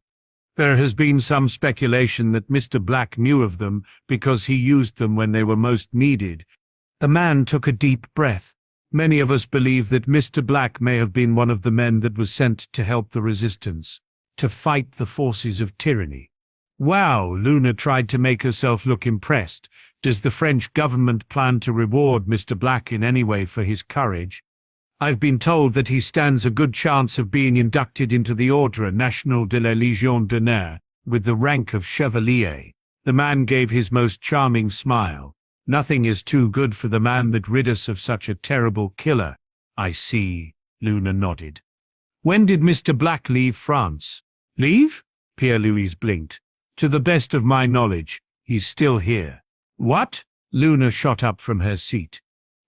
There has been some speculation that Mr. Black knew of them because he used them when they were most needed. The man took a deep breath. Many of us believe that Mr. Black may have been one of the men that was sent to help the resistance, to fight the forces of tyranny. Wow, Luna tried to make herself look impressed. Does the French government plan to reward Mr. Black in any way for his courage? I've been told that he stands a good chance of being inducted into the Ordre National de la Légion d'honneur with the rank of Chevalier. The man gave his most charming smile. Nothing is too good for the man that rid us of such a terrible killer. I see, Luna nodded. When did Mr. Black leave France? Leave? Pierre-Louis blinked. To the best of my knowledge, he's still here. What? Luna shot up from her seat.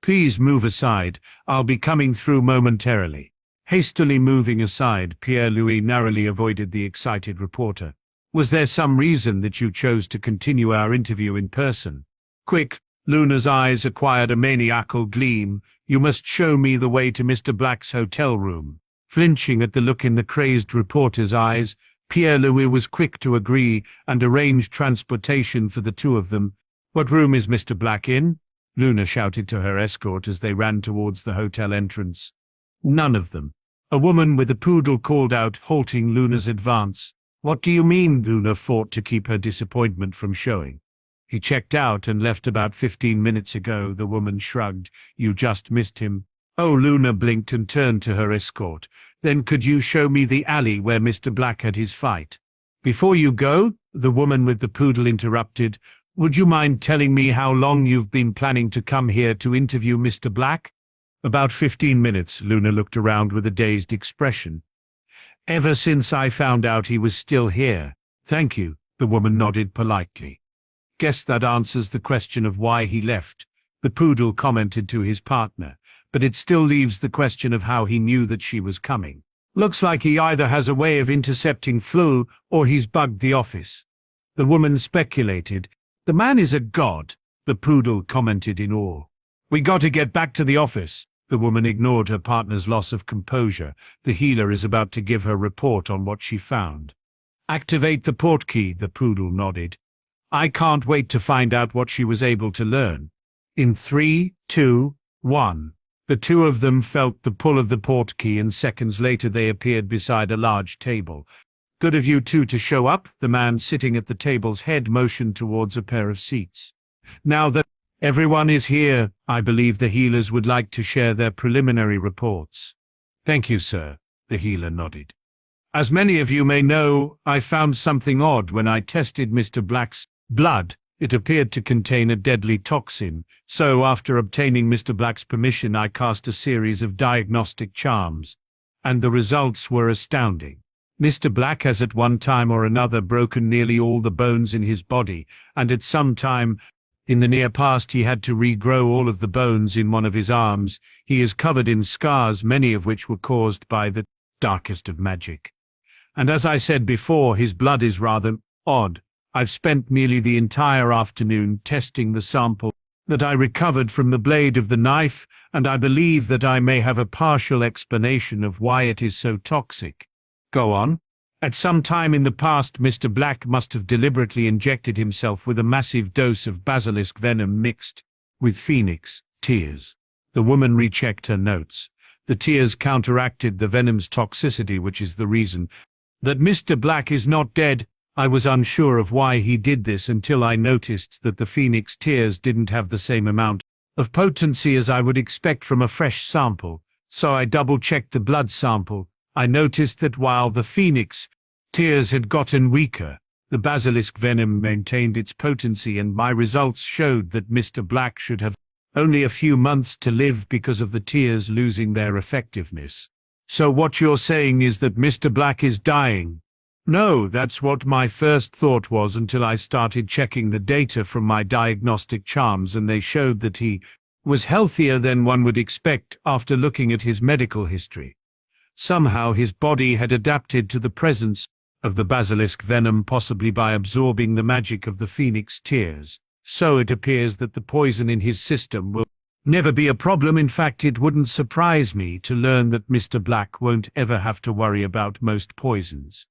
Please move aside. I'll be coming through momentarily. Hastily moving aside, Pierre-Louis narrowly avoided the excited reporter. Was there some reason that you chose to continue our interview in person? Quick, Luna's eyes acquired a maniacal gleam. You must show me the way to Mr. Black's hotel room. Flinching at the look in the crazed reporter's eyes, Pierre-Louis was quick to agree and arranged transportation for the two of them. What room is Mr. Black in? Luna shouted to her escort as they ran towards the hotel entrance. None of them. A woman with a poodle called out, halting Luna's advance. What do you mean? Luna fought to keep her disappointment from showing. He checked out and left about 15 minutes ago, the woman shrugged. You just missed him. Oh, Luna blinked and turned to her escort. Then could you show me the alley where Mr. Black had his fight? Before you go, the woman with the poodle interrupted, would you mind telling me how long you've been planning to come here to interview Mr. Black? About 15 minutes, Luna looked around with a dazed expression. Ever since I found out he was still here. Thank you, the woman nodded politely. Guess that answers the question of why he left, the poodle commented to his partner, but it still leaves the question of how he knew that she was coming. Looks like he either has a way of intercepting Flu or he's bugged the office. The woman speculated. The man is a god, the poodle commented in awe. We got to get back to the office. The woman ignored her partner's loss of composure. The healer is about to give her report on what she found. Activate the portkey, the poodle nodded. I can't wait to find out what she was able to learn. In 3, 2, 1. The two of them felt the pull of the portkey, and seconds later they appeared beside a large table. Good of you two to show up, the man sitting at the table's head motioned towards a pair of seats. Now that everyone is here, I believe the healers would like to share their preliminary reports. Thank you, sir, the healer nodded. As many of you may know, I found something odd when I tested Mr. Black's blood. It appeared to contain a deadly toxin, so after obtaining Mr. Black's permission I cast a series of diagnostic charms, and the results were astounding. Mr. Black has at one time or another broken nearly all the bones in his body, and at some time in the near past he had to regrow all of the bones in one of his arms. He is covered in scars, many of which were caused by the darkest of magic. And as I said before, his blood is rather odd. I've spent nearly the entire afternoon testing the sample that I recovered from the blade of the knife, and I believe that I may have a partial explanation of why it is so toxic. Go on. At some time in the past, Mr. Black must have deliberately injected himself with a massive dose of basilisk venom mixed with phoenix tears. The woman rechecked her notes. The tears counteracted the venom's toxicity, which is the reason that Mr. Black is not dead. I was unsure of why he did this until I noticed that the phoenix tears didn't have the same amount of potency as I would expect from a fresh sample, so I double-checked the blood sample. I noticed that while the phoenix tears had gotten weaker, the basilisk venom maintained its potency, and my results showed that Mr. Black should have only a few months to live because of the tears losing their effectiveness. So what you're saying is that Mr. Black is dying? No, that's what my first thought was until I started checking the data from my diagnostic charms, and they showed that he was healthier than one would expect after looking at his medical history. Somehow his body had adapted to the presence of the basilisk venom, possibly by absorbing the magic of the phoenix tears. So it appears that the poison in his system will never be a problem. In fact, it wouldn't surprise me to learn that Mr. Black won't ever have to worry about most poisons.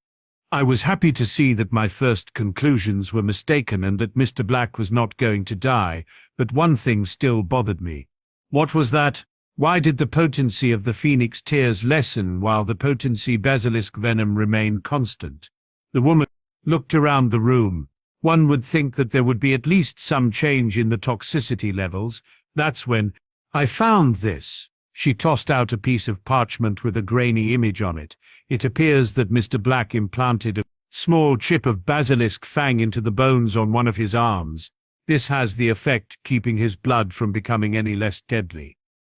I was happy to see that my first conclusions were mistaken and that Mr. Black was not going to die, but one thing still bothered me. What was that? Why did the potency of the phoenix tears lessen while the potency basilisk venom remained constant? The woman looked around the room. One would think that there would be at least some change in the toxicity levels. That's when I found this. She tossed out a piece of parchment with a grainy image on it. It appears that Mr. Black implanted a small chip of basilisk fang into the bones on one of his arms. This has the effect keeping his blood from becoming any less deadly.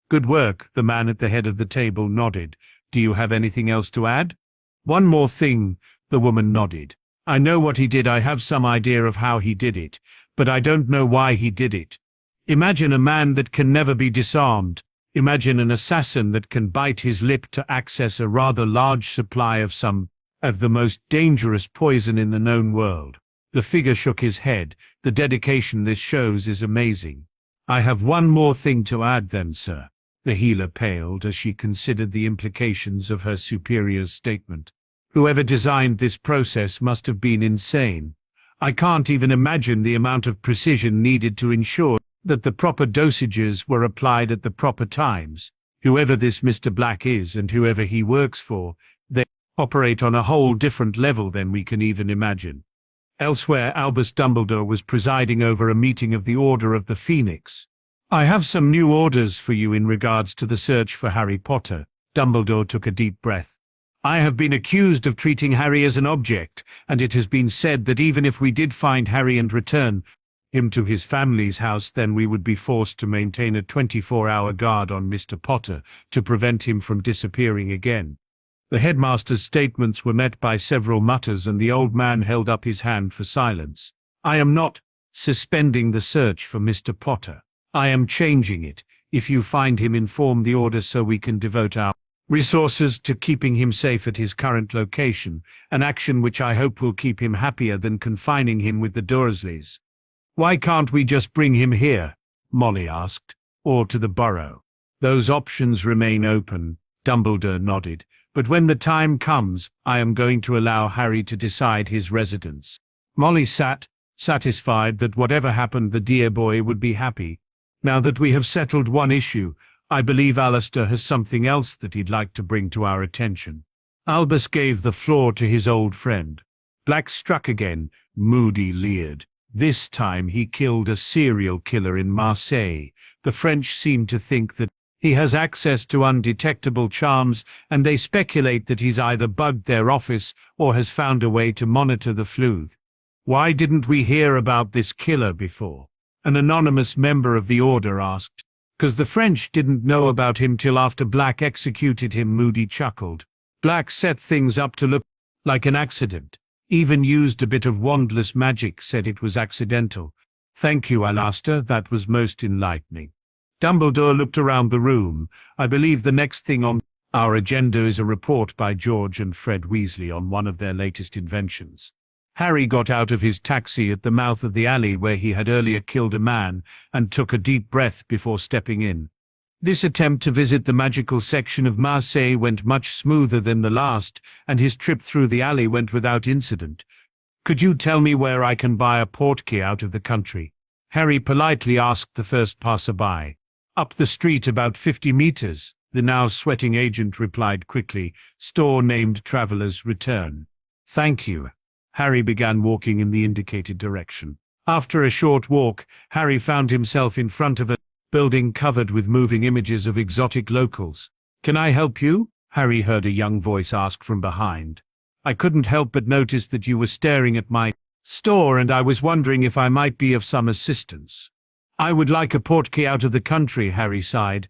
Good work, the man at the head of the table nodded. Do you have anything else to add? One more thing, the woman nodded. I know what he did. I have some idea of how he did it, but I don't know why he did it. Imagine a man that can never be disarmed. Imagine an assassin that can bite his lip to access a rather large supply of some of the most dangerous poison in the known world. The figure shook his head. The dedication this shows is amazing. I have one more thing to add then, sir. The healer paled as she considered the implications of her superior's statement. Whoever designed this process must have been insane. I can't even imagine the amount of precision needed to ensure that the proper dosages were applied at the proper times. Whoever this Mr. Black is and whoever he works for, they operate on a whole different level than we can even imagine. Elsewhere, Albus Dumbledore was presiding over a meeting of the Order of the Phoenix. I have some new orders for you in regards to the search for Harry Potter. Dumbledore took a deep breath. I have been accused of treating Harry as an object, and it has been said that even if we did find Harry and return him to his family's house, then we would be forced to maintain a 24-hour guard on Mr. Potter to prevent him from disappearing again. The headmaster's statements were met by several mutters, and the old man held up his hand for silence. I am not suspending the search for Mr. Potter. I am changing it. If you find him, inform the order so we can devote our resources to keeping him safe at his current location, an action which I hope will keep him happier than confining him with the Dursleys." "Why can't we just bring him here?" Molly asked. "Or to the Burrow?" "Those options remain open," Dumbledore nodded. "But when the time comes, I am going to allow Harry to decide his residence." Molly sat, satisfied that whatever happened the dear boy would be happy. "Now that we have settled one issue, I believe Alistair has something else that he'd like to bring to our attention." Albus gave the floor to his old friend. Black struck again. Moody leered. "This time he killed a serial killer in Marseille. The French seem to think that he has access to undetectable charms, and they speculate that he's either bugged their office or has found a way to monitor the flooth." "Why didn't we hear about this killer before?" an anonymous member of the Order asked. "'Cause the French didn't know about him till after Black executed him," Moody chuckled. "Black set things up to look like an accident. Even used a bit of wandless magic, said it was accidental." "Thank you, Alistair, that was most enlightening." Dumbledore looked around the room. "I believe the next thing on our agenda is a report by George and Fred Weasley on one of their latest inventions." Harry got out of his taxi at the mouth of the alley where he had earlier killed a man and took a deep breath before stepping in. This attempt to visit the magical section of Marseille went much smoother than the last, and his trip through the alley went without incident. "Could you tell me where I can buy a portkey out of the country?" Harry politely asked the first passerby. "Up the street about 50 meters, the now sweating agent replied quickly. "Store named Traveler's Return." "Thank you." Harry began walking in the indicated direction. After a short walk, Harry found himself in front of a building covered with moving images of exotic locals. "Can I help you?" Harry heard a young voice ask from behind. "I couldn't help but notice that you were staring at my store, and I was wondering if I might be of some assistance." "I would like a portkey out of the country," Harry sighed.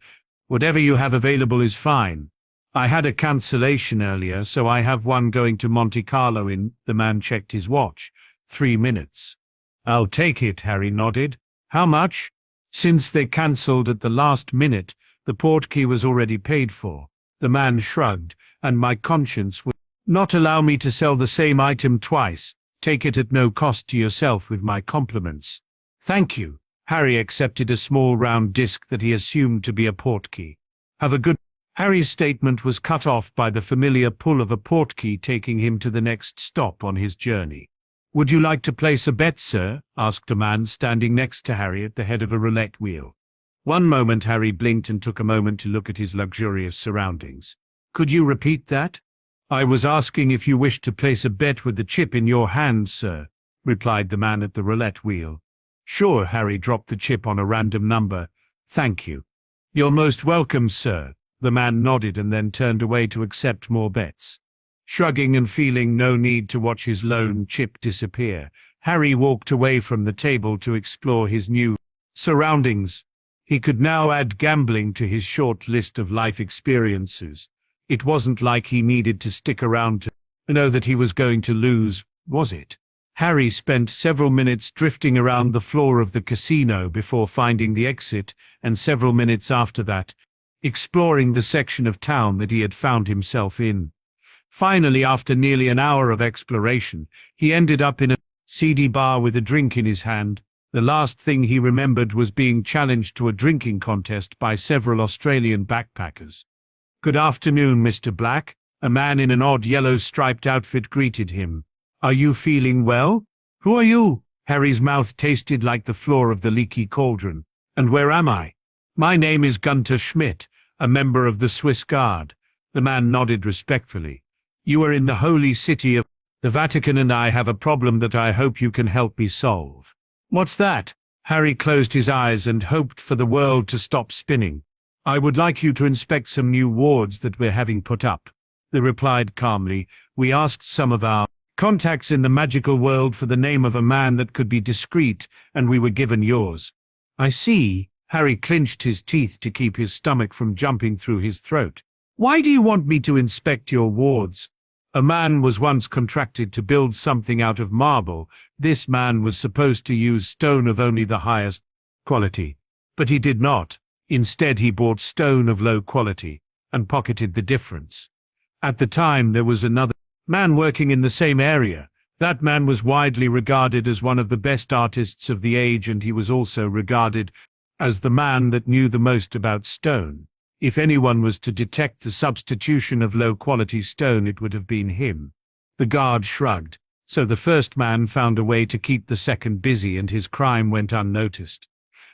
"Whatever you have available is fine. I had a cancellation earlier, so I have one going to Monte Carlo in," the man checked his watch, 3 minutes. "I'll take it," Harry nodded. "How much?" Since they cancelled at the last minute, the portkey was already paid for. The man shrugged. "And my conscience would not allow me to sell the same item twice. Take it at no cost to yourself with my compliments." "Thank you." Harry accepted a small round disc that he assumed to be a portkey. "Have a good—" Harry's statement was cut off by the familiar pull of a portkey taking him to the next stop on his journey. "Would you like to place a bet, sir?" asked a man standing next to Harry at the head of a roulette wheel. One moment Harry blinked and took a moment to look at his luxurious surroundings. "Could you repeat that?" "I was asking if you wished to place a bet with the chip in your hand, sir," replied the man at the roulette wheel. "Sure." Harry dropped the chip on a random number. "Thank you." "You're most welcome, sir." The man nodded and then turned away to accept more bets. Shrugging and feeling no need to watch his lone chip disappear, Harry walked away from the table to explore his new surroundings. He could now add gambling to his short list of life experiences. It wasn't like he needed to stick around to know that he was going to lose, was it? Harry spent several minutes drifting around the floor of the casino before finding the exit, and several minutes after that, exploring the section of town that he had found himself in. Finally, after nearly an hour of exploration, he ended up in a seedy bar with a drink in his hand. The last thing he remembered was being challenged to a drinking contest by several Australian backpackers. "Good afternoon, Mr. Black." A man in an odd yellow-striped outfit greeted him. "Are you feeling well?" "Who are you?" Harry's mouth tasted like the floor of the leaky cauldron. "And where am I?" "My name is Gunter Schmidt, a member of the Swiss Guard." The man nodded respectfully. "You are in the holy city of the Vatican, and I have a problem that I hope you can help me solve." "What's that?" Harry closed his eyes and hoped for the world to stop spinning. "I would like you to inspect some new wards that we're having put up." They replied calmly. "We asked some of our contacts in the magical world for the name of a man that could be discreet, and we were given yours." "I see." Harry clenched his teeth to keep his stomach from jumping through his throat. "Why do you want me to inspect your wards?" A man was once contracted to build something out of marble. This man was supposed to use stone of only the highest quality, but he did not. Instead, he bought stone of low quality and pocketed the difference. At the time, there was another man working in the same area. That man was widely regarded as one of the best artists of the age, and he was also regarded as the man that knew the most about stone. If anyone was to detect the substitution of low-quality stone, it would have been him. The guard shrugged. So the first man found a way to keep the second busy, and his crime went unnoticed.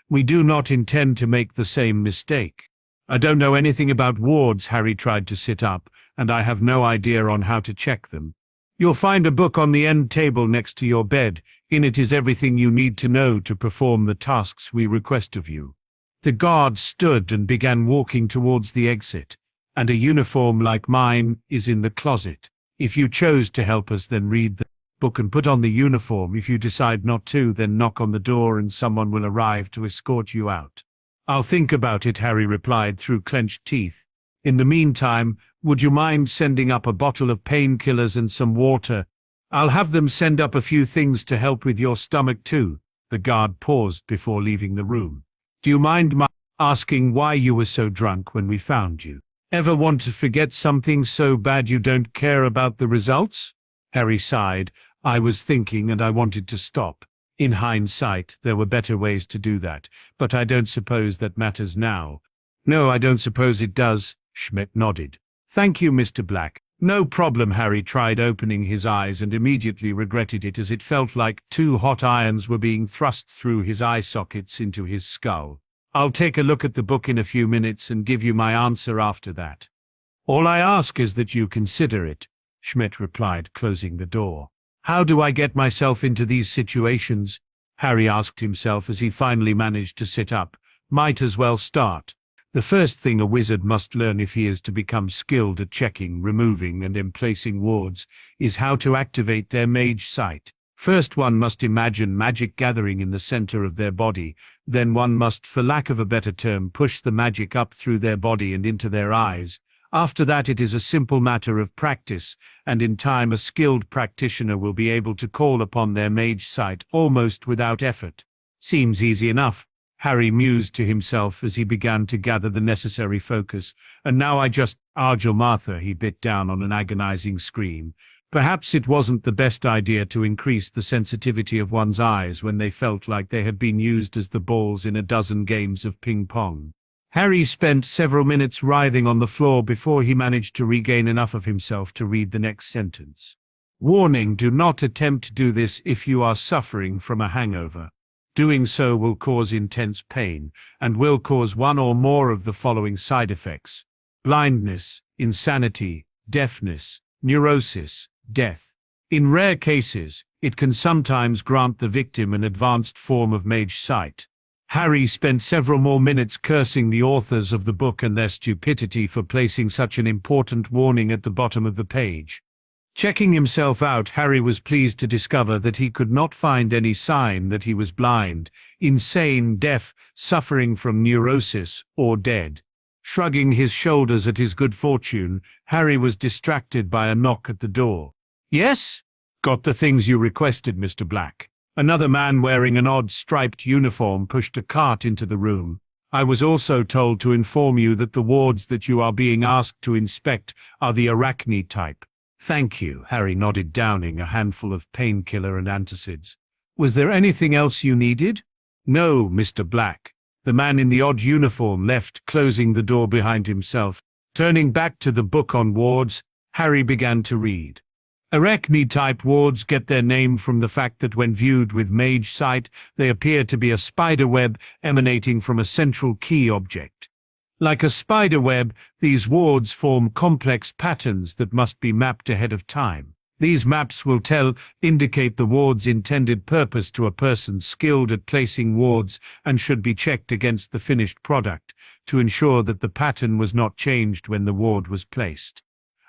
We do not intend to make the same mistake. I don't know anything about wards. Harry tried to sit up, and I have no idea on how to check them. You'll find a book on the end table next to your bed. In it is everything you need to know to perform the tasks we request of you. The guard stood and began walking towards the exit. And a uniform like mine is in the closet. If you chose to help us, then read the book and put on the uniform. If you decide not to, then knock on the door and someone will arrive to escort you out. I'll think about it, Harry replied through clenched teeth. In the meantime, would you mind sending up a bottle of painkillers and some water? I'll have them send up a few things to help with your stomach too. The guard paused before leaving the room. Do you mind my asking why you were so drunk when we found you? Ever want to forget something so bad you don't care about the results? Harry sighed. I was thinking and I wanted to stop. In hindsight, there were better ways to do that, but I don't suppose that matters now. No, I don't suppose it does, Schmidt nodded. Thank you, Mr. Black. No problem. Harry tried opening his eyes and immediately regretted it, as it felt like 2 hot irons were being thrust through his eye sockets into his skull. I'll take a look at the book in a few minutes and give you my answer after that. All I ask is that you consider it, Schmidt replied, closing the door. How do I get myself into these situations? Harry asked himself as he finally managed to sit up. Might as well start. The first thing a wizard must learn if he is to become skilled at checking, removing, and emplacing wards is how to activate their mage sight. First, one must imagine magic gathering in the center of their body. Then one must, for lack of a better term, push the magic up through their body and into their eyes. After that, it is a simple matter of practice, and in time a skilled practitioner will be able to call upon their mage sight almost without effort. Seems easy enough, Harry mused to himself as he began to gather the necessary focus. And now Argyle Martha, he bit down on an agonizing scream. Perhaps it wasn't the best idea to increase the sensitivity of one's eyes when they felt like they had been used as the balls in a dozen games of ping-pong. Harry spent several minutes writhing on the floor before he managed to regain enough of himself to read the next sentence. Warning: do not attempt to do this if you are suffering from a hangover. Doing so will cause intense pain and will cause one or more of the following side effects: blindness, insanity, deafness, neurosis, death. In rare cases, it can sometimes grant the victim an advanced form of mage sight. Harry spent several more minutes cursing the authors of the book and their stupidity for placing such an important warning at the bottom of the page. Checking himself out, Harry was pleased to discover that he could not find any sign that he was blind, insane, deaf, suffering from neurosis, or dead. Shrugging his shoulders at his good fortune, Harry was distracted by a knock at the door. Yes? Got the things you requested, Mr. Black. Another man wearing an odd striped uniform pushed a cart into the room. I was also told to inform you that the wards that you are being asked to inspect are the arachne type. Thank you, Harry nodded, downing a handful of painkiller and antacids. Was there anything else you needed? No, Mr. Black. The man in the odd uniform left, closing the door behind himself. Turning back to the book on wards, Harry began to read. Arachne-type wards get their name from the fact that when viewed with mage sight, they appear to be a spider web emanating from a central key object. Like a spider web, these wards form complex patterns that must be mapped ahead of time. These maps will indicate the ward's intended purpose to a person skilled at placing wards and should be checked against the finished product to ensure that the pattern was not changed when the ward was placed.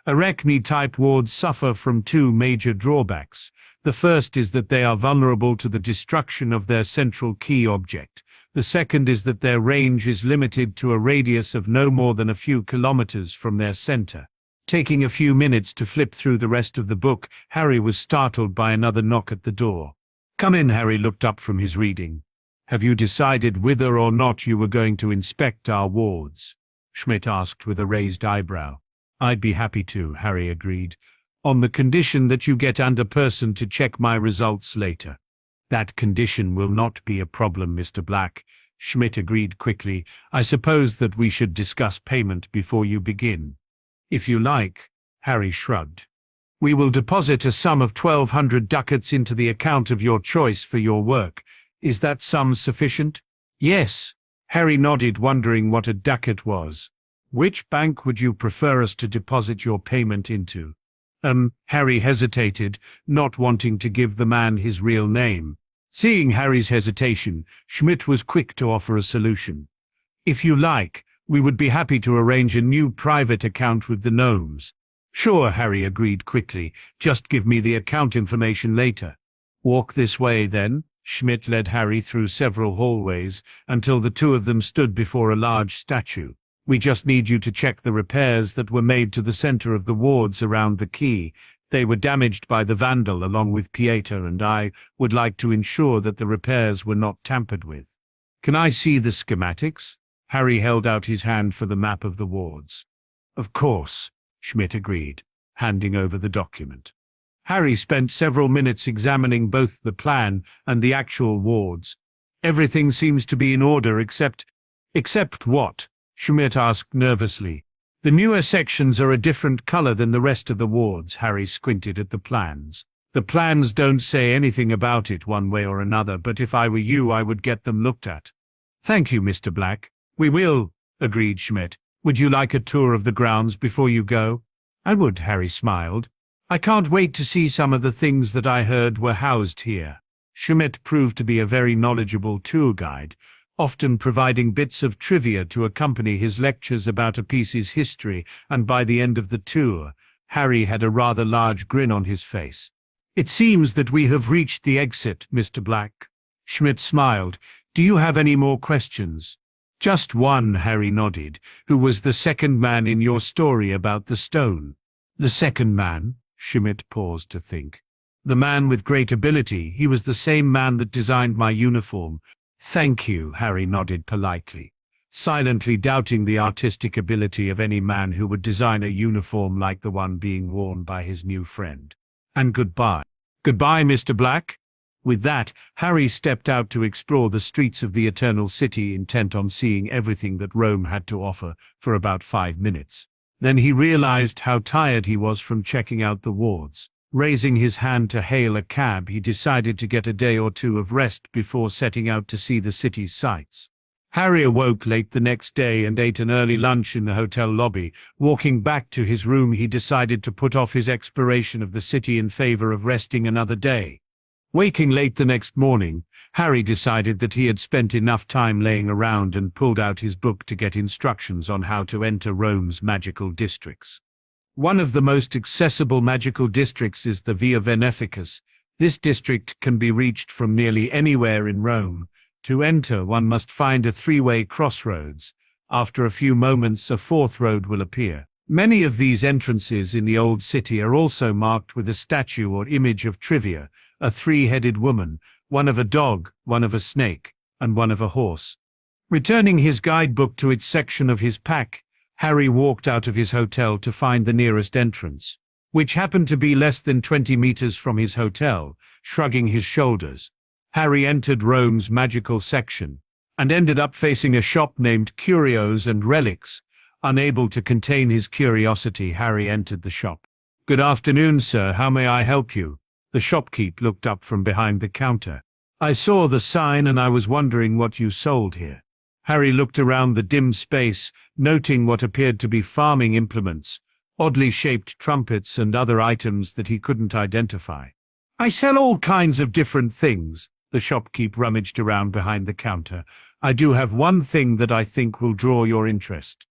Arachne-type wards suffer from 2 major drawbacks. The first is that they are vulnerable to the destruction of their central key object. The second is that their range is limited to a radius of no more than a few kilometers from their center. Taking a few minutes to flip through the rest of the book, Harry was startled by another knock at the door. "Come in." Harry looked up from his reading. "Have you decided whether or not you were going to inspect our wards?" Schmidt asked with a raised eyebrow. "I'd be happy to," Harry agreed, "on the condition that you get another person to check my results later." "That condition will not be a problem, Mr. Black," Schmidt agreed quickly. "I suppose that we should discuss payment before you begin." "If you like," Harry shrugged. "We will deposit a sum of 1,200 ducats into the account of your choice for your work. Is that sum sufficient?" "Yes." Harry nodded, wondering what a ducat was. "Which bank would you prefer us to deposit your payment into?" Harry hesitated, not wanting to give the man his real name. Seeing Harry's hesitation, Schmidt was quick to offer a solution. "If you like, we would be happy to arrange a new private account with the gnomes." "Sure," Harry agreed quickly. "Just give me the account information later." "Walk this way, then." Schmidt led Harry through several hallways until the two of them stood before a large statue. "We just need you to check the repairs that were made to the center of the wards around the key. They were damaged by the vandal along with Pieter, and I would like to ensure that the repairs were not tampered with." "Can I see the schematics?" Harry held out his hand for the map of the wards. "Of course," Schmidt agreed, handing over the document. Harry spent several minutes examining both the plan and the actual wards. "Everything seems to be in order except—" "Except what?" Schmidt asked nervously. "The newer sections are a different color than the rest of the wards." Harry squinted at the plans. "The plans don't say anything about it one way or another, but if I were you, I would get them looked at." "Thank you, Mr. Black. We will," agreed Schmidt. "Would you like a tour of the grounds before you go?" "I would," Harry smiled. "I can't wait to see some of the things that I heard were housed here." Schmidt proved to be a very knowledgeable tour guide, often providing bits of trivia to accompany his lectures about a piece's history, and by the end of the tour, Harry had a rather large grin on his face. "It seems that we have reached the exit, Mr. Black." Schmidt smiled. "Do you have any more questions?" "Just one," Harry nodded. "Who was the second man in your story about the stone?" "The second man?" Schmidt paused to think. "The man with great ability. He was the same man that designed my uniform." "Thank you," Harry nodded politely, silently doubting the artistic ability of any man who would design a uniform like the one being worn by his new friend. "And goodbye." "Goodbye, Mr. Black." With that, Harry stepped out to explore the streets of the Eternal City, intent on seeing everything that Rome had to offer, for about 5 minutes. Then he realized how tired he was from checking out the wards. Raising his hand to hail a cab, he decided to get a day or two of rest before setting out to see the city's sights. Harry awoke late the next day and ate an early lunch in the hotel lobby. Walking back to his room, he decided to put off his exploration of the city in favor of resting another day. Waking late the next morning, Harry decided that he had spent enough time laying around and pulled out his book to get instructions on how to enter Rome's magical districts. One of the most accessible magical districts is the Via Veneficus. This district can be reached from nearly anywhere in Rome. To enter, one must find a 3-way crossroads. After a few moments, a 4th road will appear. Many of these entrances in the old city are also marked with a statue or image of Trivia, a 3-headed woman, one of a dog, one of a snake, and one of a horse. Returning his guidebook to its section of his pack, Harry walked out of his hotel to find the nearest entrance, which happened to be less than 20 meters from his hotel. Shrugging his shoulders, Harry entered Rome's magical section, and ended up facing a shop named Curios and Relics. Unable to contain his curiosity, Harry entered the shop. "Good afternoon, sir. How may I help you?" The shopkeep looked up from behind the counter. "I saw the sign and I was wondering what you sold here." Harry looked around the dim space, noting what appeared to be farming implements, oddly shaped trumpets and other items that he couldn't identify. "I sell all kinds of different things." The shopkeep rummaged around behind the counter. "I do have one thing that I think will draw your interest."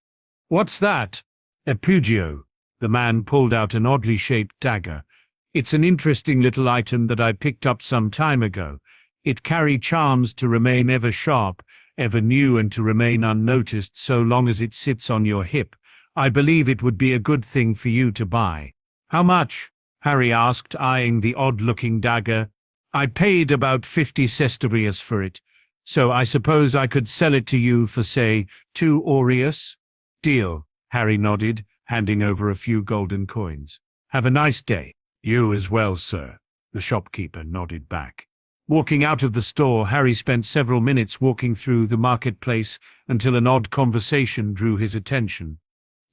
"What's that?" "Ep1. The man pulled out an oddly shaped dagger. "It's an interesting little item that I picked up some time ago. It carries charms to remain ever sharp, ever new, and to remain unnoticed so long as it sits on your hip. I believe it would be a good thing for you to buy." "How much?" Harry asked, eyeing the odd-looking dagger. "I paid about 50 sesterces for it, so I suppose I could sell it to you for, say, 2 aureus?" "Deal," Harry nodded, handing over a few golden coins. "Have a nice day." "You as well, sir," the shopkeeper nodded back. Walking out of the store, Harry spent several minutes walking through the marketplace until an odd conversation drew his attention.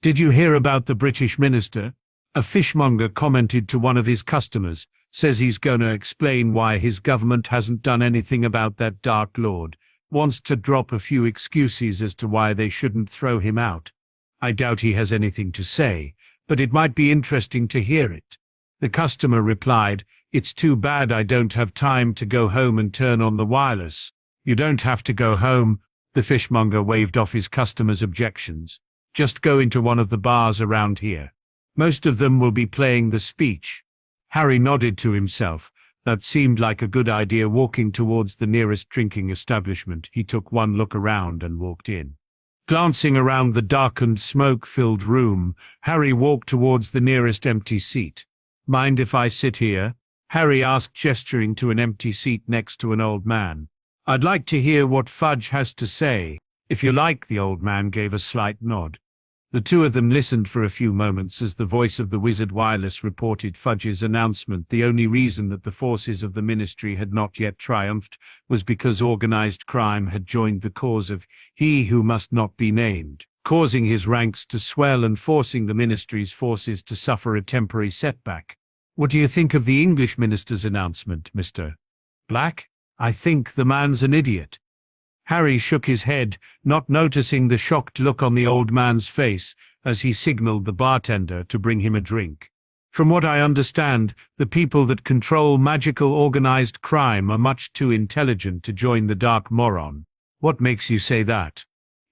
"Did you hear about the British minister?" A fishmonger commented to one of his customers. "Says he's gonna explain why his government hasn't done anything about that Dark Lord. Wants to drop a few excuses as to why they shouldn't throw him out. I doubt he has anything to say, but it might be interesting to hear it." The customer replied, "It's too bad I don't have time to go home and turn on the wireless." "You don't have to go home," the fishmonger waved off his customer's objections. "Just go into one of the bars around here. Most of them will be playing the speech." Harry nodded to himself. That seemed like a good idea. Walking towards the nearest drinking establishment, he took one look around and walked in. Glancing around the darkened, smoke-filled room, Harry walked towards the nearest empty seat. "Mind if I sit here?" Harry asked, gesturing to an empty seat next to an old man. "I'd like to hear what Fudge has to say." "If you like," the old man gave a slight nod. The two of them listened for a few moments as the voice of the Wizard Wireless reported Fudge's announcement. The only reason that the forces of the Ministry had not yet triumphed was because organized crime had joined the cause of He Who Must Not Be Named, causing his ranks to swell and forcing the Ministry's forces to suffer a temporary setback. "What do you think of the English minister's announcement, Mr. Black?" "I think the man's an idiot." Harry shook his head, not noticing the shocked look on the old man's face as he signaled the bartender to bring him a drink. "From what I understand, the people that control magical organized crime are much too intelligent to join the Dark Moron." "What makes you say that?"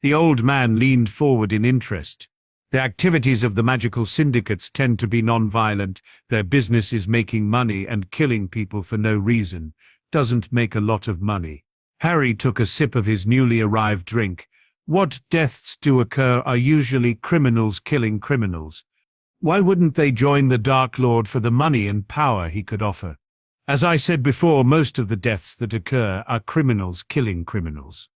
The old man leaned forward in interest. "The activities of the magical syndicates tend to be non-violent. Their business is making money, and killing people for no reason doesn't make a lot of money." Harry took a sip of his newly arrived drink. "What deaths do occur are usually criminals killing criminals. Why wouldn't they join the Dark Lord for the money and power he could offer? As I said before, most of the deaths that occur are criminals killing criminals.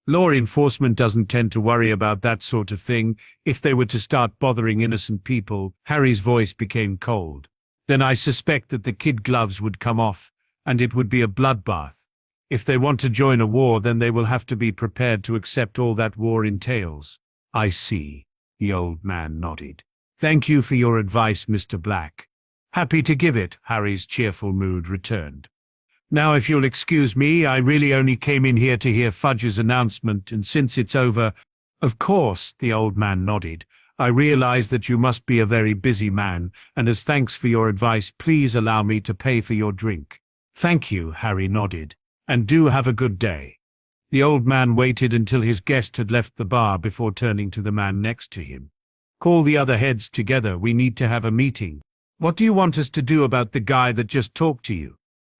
Law enforcement doesn't tend to worry about that sort of thing. If they were to start bothering innocent people," Harry's voice became cold, "then I suspect that the kid gloves would come off, and it would be a bloodbath. If they want to join a war, then they will have to be prepared to accept all that war entails." "I see," the old man nodded. "Thank you for your advice, Mr. Black." "Happy to give it," Harry's cheerful mood returned. "Now, if you'll excuse me, I really only came in here to hear Fudge's announcement, and since it's over—" "Of course," the old man nodded. "I realize that you must be a very busy man, and as thanks for your advice, please allow me to pay for your drink." "Thank you," Harry nodded. "And do have a good day." The old man waited until his guest had left the bar before turning to the man next to him. "Call the other heads together. We need to have a meeting. What do you want us to do about the guy that just talked to you?"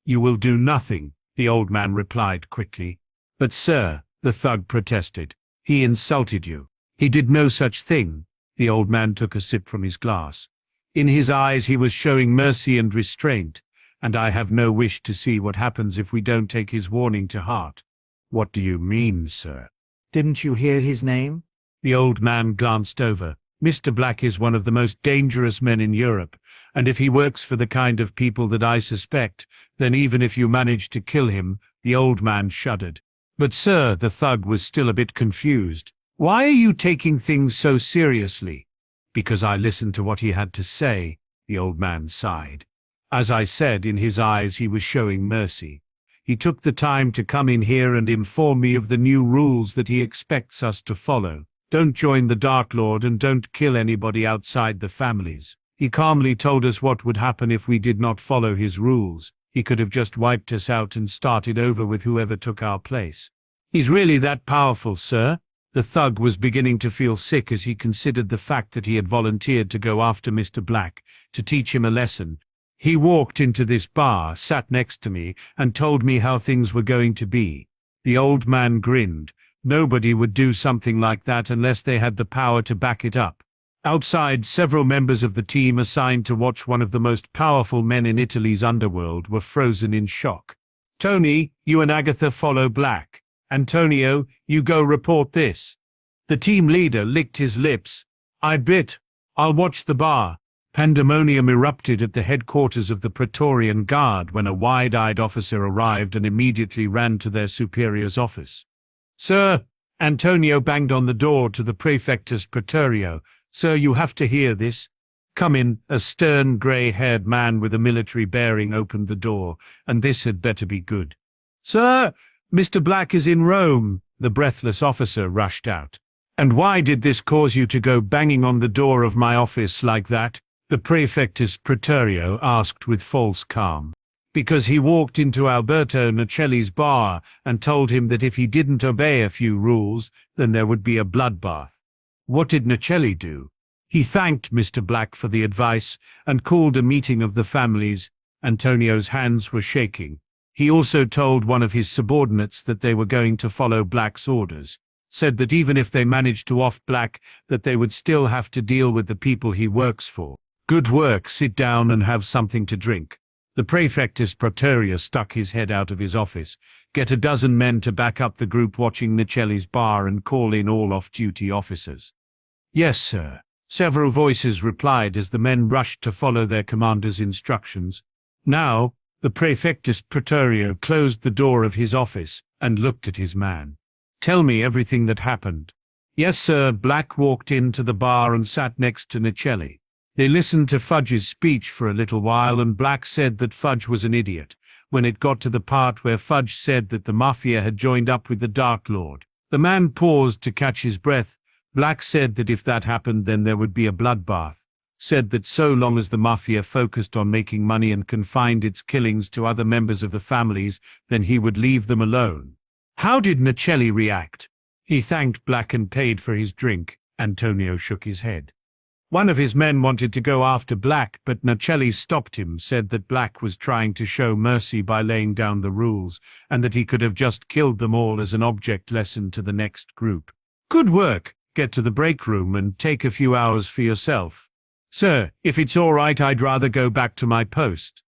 "You will do nothing," the old man replied quickly. "But sir," the thug protested, "he insulted you." "He did no such thing." The old man took a sip from his glass. In his eyes he was showing mercy and restraint. "And I have no wish to see what happens if we don't take his warning to heart." "What do you mean, sir?" Didn't you hear his name? The old man glanced over. "Mr. Black is one of the most dangerous men in Europe, and if he works for the kind of people that I suspect, then even if you manage to kill him," the old man shuddered. "But sir," the thug was still a bit confused, "why are you taking things so seriously?" "Because I listened to what he had to say," the old man sighed. "As I said, in his eyes he was showing mercy. He took the time to come in here and inform me of the new rules that he expects us to follow. Don't join the Dark Lord and don't kill anybody outside the families. He calmly told us what would happen if we did not follow his rules. He could have just wiped us out and started over with whoever took our place." "He's really that powerful, sir?" The thug was beginning to feel sick as he considered the fact that he had volunteered to go after Mr. Black, to teach him a lesson. "He walked into this bar, sat next to me, and told me how things were going to be." The old man grinned. "Nobody would do something like that unless they had the power to back it up." Outside, several members of the team assigned to watch one of the most powerful men in Italy's underworld were frozen in shock. Tony, you and Agatha follow Black. Antonio, you go report this. The team leader licked his lips. I'll watch the bar. Pandemonium erupted at the headquarters of the Praetorian Guard when a wide-eyed officer arrived and immediately ran to their superior's office. Sir, Antonio banged on the door to the Praefectus Praetorio. Sir, you have to hear this. Come in. A stern, grey-haired man with a military bearing opened the door, and this had better be good. Sir, Mr. Black is in Rome. The breathless officer rushed out. And why did this cause you to go banging on the door of my office like that? The Praefectus Praetorio asked with false calm. Because he walked into Alberto Nicelli's bar and told him that if he didn't obey a few rules, then there would be a bloodbath. What did Nicelli do? He thanked Mr. Black for the advice and called a meeting of the families. Antonio's hands were shaking. He also told one of his subordinates that they were going to follow Black's orders, said that even if they managed to off Black, that they would still have to deal with the people he works for. Good work, sit down and have something to drink. The Praefectus Praetorio stuck his head out of his office. Get a dozen men to back up the group watching Nicelli's bar and call in all off-duty officers. Yes, sir. Several voices replied as the men rushed to follow their commander's instructions. Now, the Praefectus Praetorio closed the door of his office and looked at his man. Tell me everything that happened. Yes, sir. Black walked into the bar and sat next to Nicelli. They listened to Fudge's speech for a little while, and Black said that Fudge was an idiot. When it got to the part where Fudge said that the Mafia had joined up with the Dark Lord, the man paused to catch his breath. Black said that if that happened, then there would be a bloodbath. Said that so long as the Mafia focused on making money and confined its killings to other members of the families, then he would leave them alone. How did Nicelli react? He thanked Black and paid for his drink. Antonio shook his head. One of his men wanted to go after Black, but Nicelli stopped him, said that Black was trying to show mercy by laying down the rules, and that he could have just killed them all as an object lesson to the next group. Good work. Get to the break room and take a few hours for yourself. Sir, if it's all right, I'd rather go back to my post.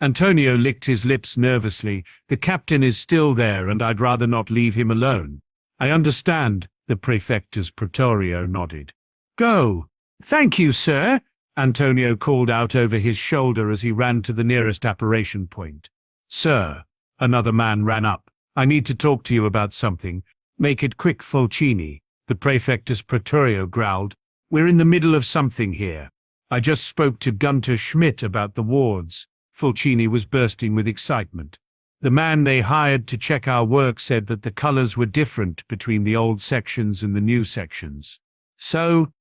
Antonio licked his lips nervously. The captain is still there, and I'd rather not leave him alone. I understand. The Praefectus Praetorio nodded. Go. Thank you, sir, Antonio called out over his shoulder as he ran to the nearest apparition point. Sir, another man ran up. I need to talk to you about something. Make it quick, Fulcini, the Praefectus Praetorio growled. We're in the middle of something here. I just spoke to Gunter Schmidt about the wards. Fulcini was bursting with excitement. The man they hired to check our work said that the colors were different between the old sections and the new sections. So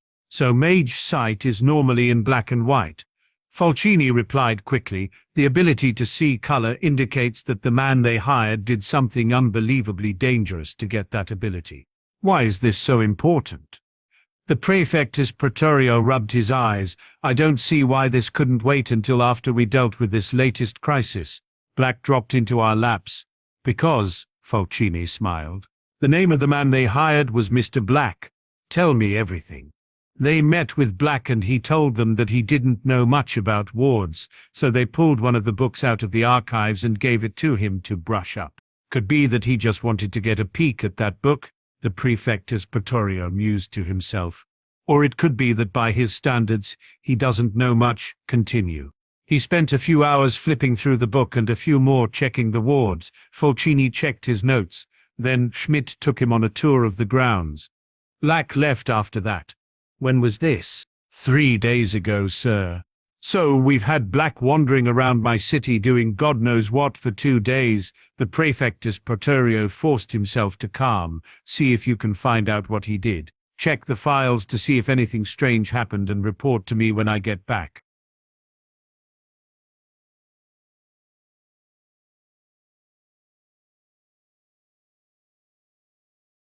Mage Sight is normally in black and white. Fulcini replied quickly. The ability to see color indicates that the man they hired did something unbelievably dangerous to get that ability. Why is this so important? The Praefectus Praetorio rubbed his eyes. I don't see why this couldn't wait until after we dealt with this latest crisis. Black dropped into our laps. Because, Fulcini smiled. The name of the man they hired was Mr. Black. Tell me everything. They met with Black and he told them that he didn't know much about wards, so they pulled one of the books out of the archives and gave it to him to brush up. Could be that he just wanted to get a peek at that book, the Praefectus Praetorio mused to himself. Or it could be that by his standards, he doesn't know much. Continue. He spent a few hours flipping through the book and a few more checking the wards. Fulcini checked his notes. Then Schmidt took him on a tour of the grounds. Black left after that. When was this? 3 days ago, sir. So we've had Black wandering around my city doing God knows what for 2 days. The Praefectus Praetorio forced himself to calm. See if you can find out what he did. Check the files to see if anything strange happened and report to me when I get back.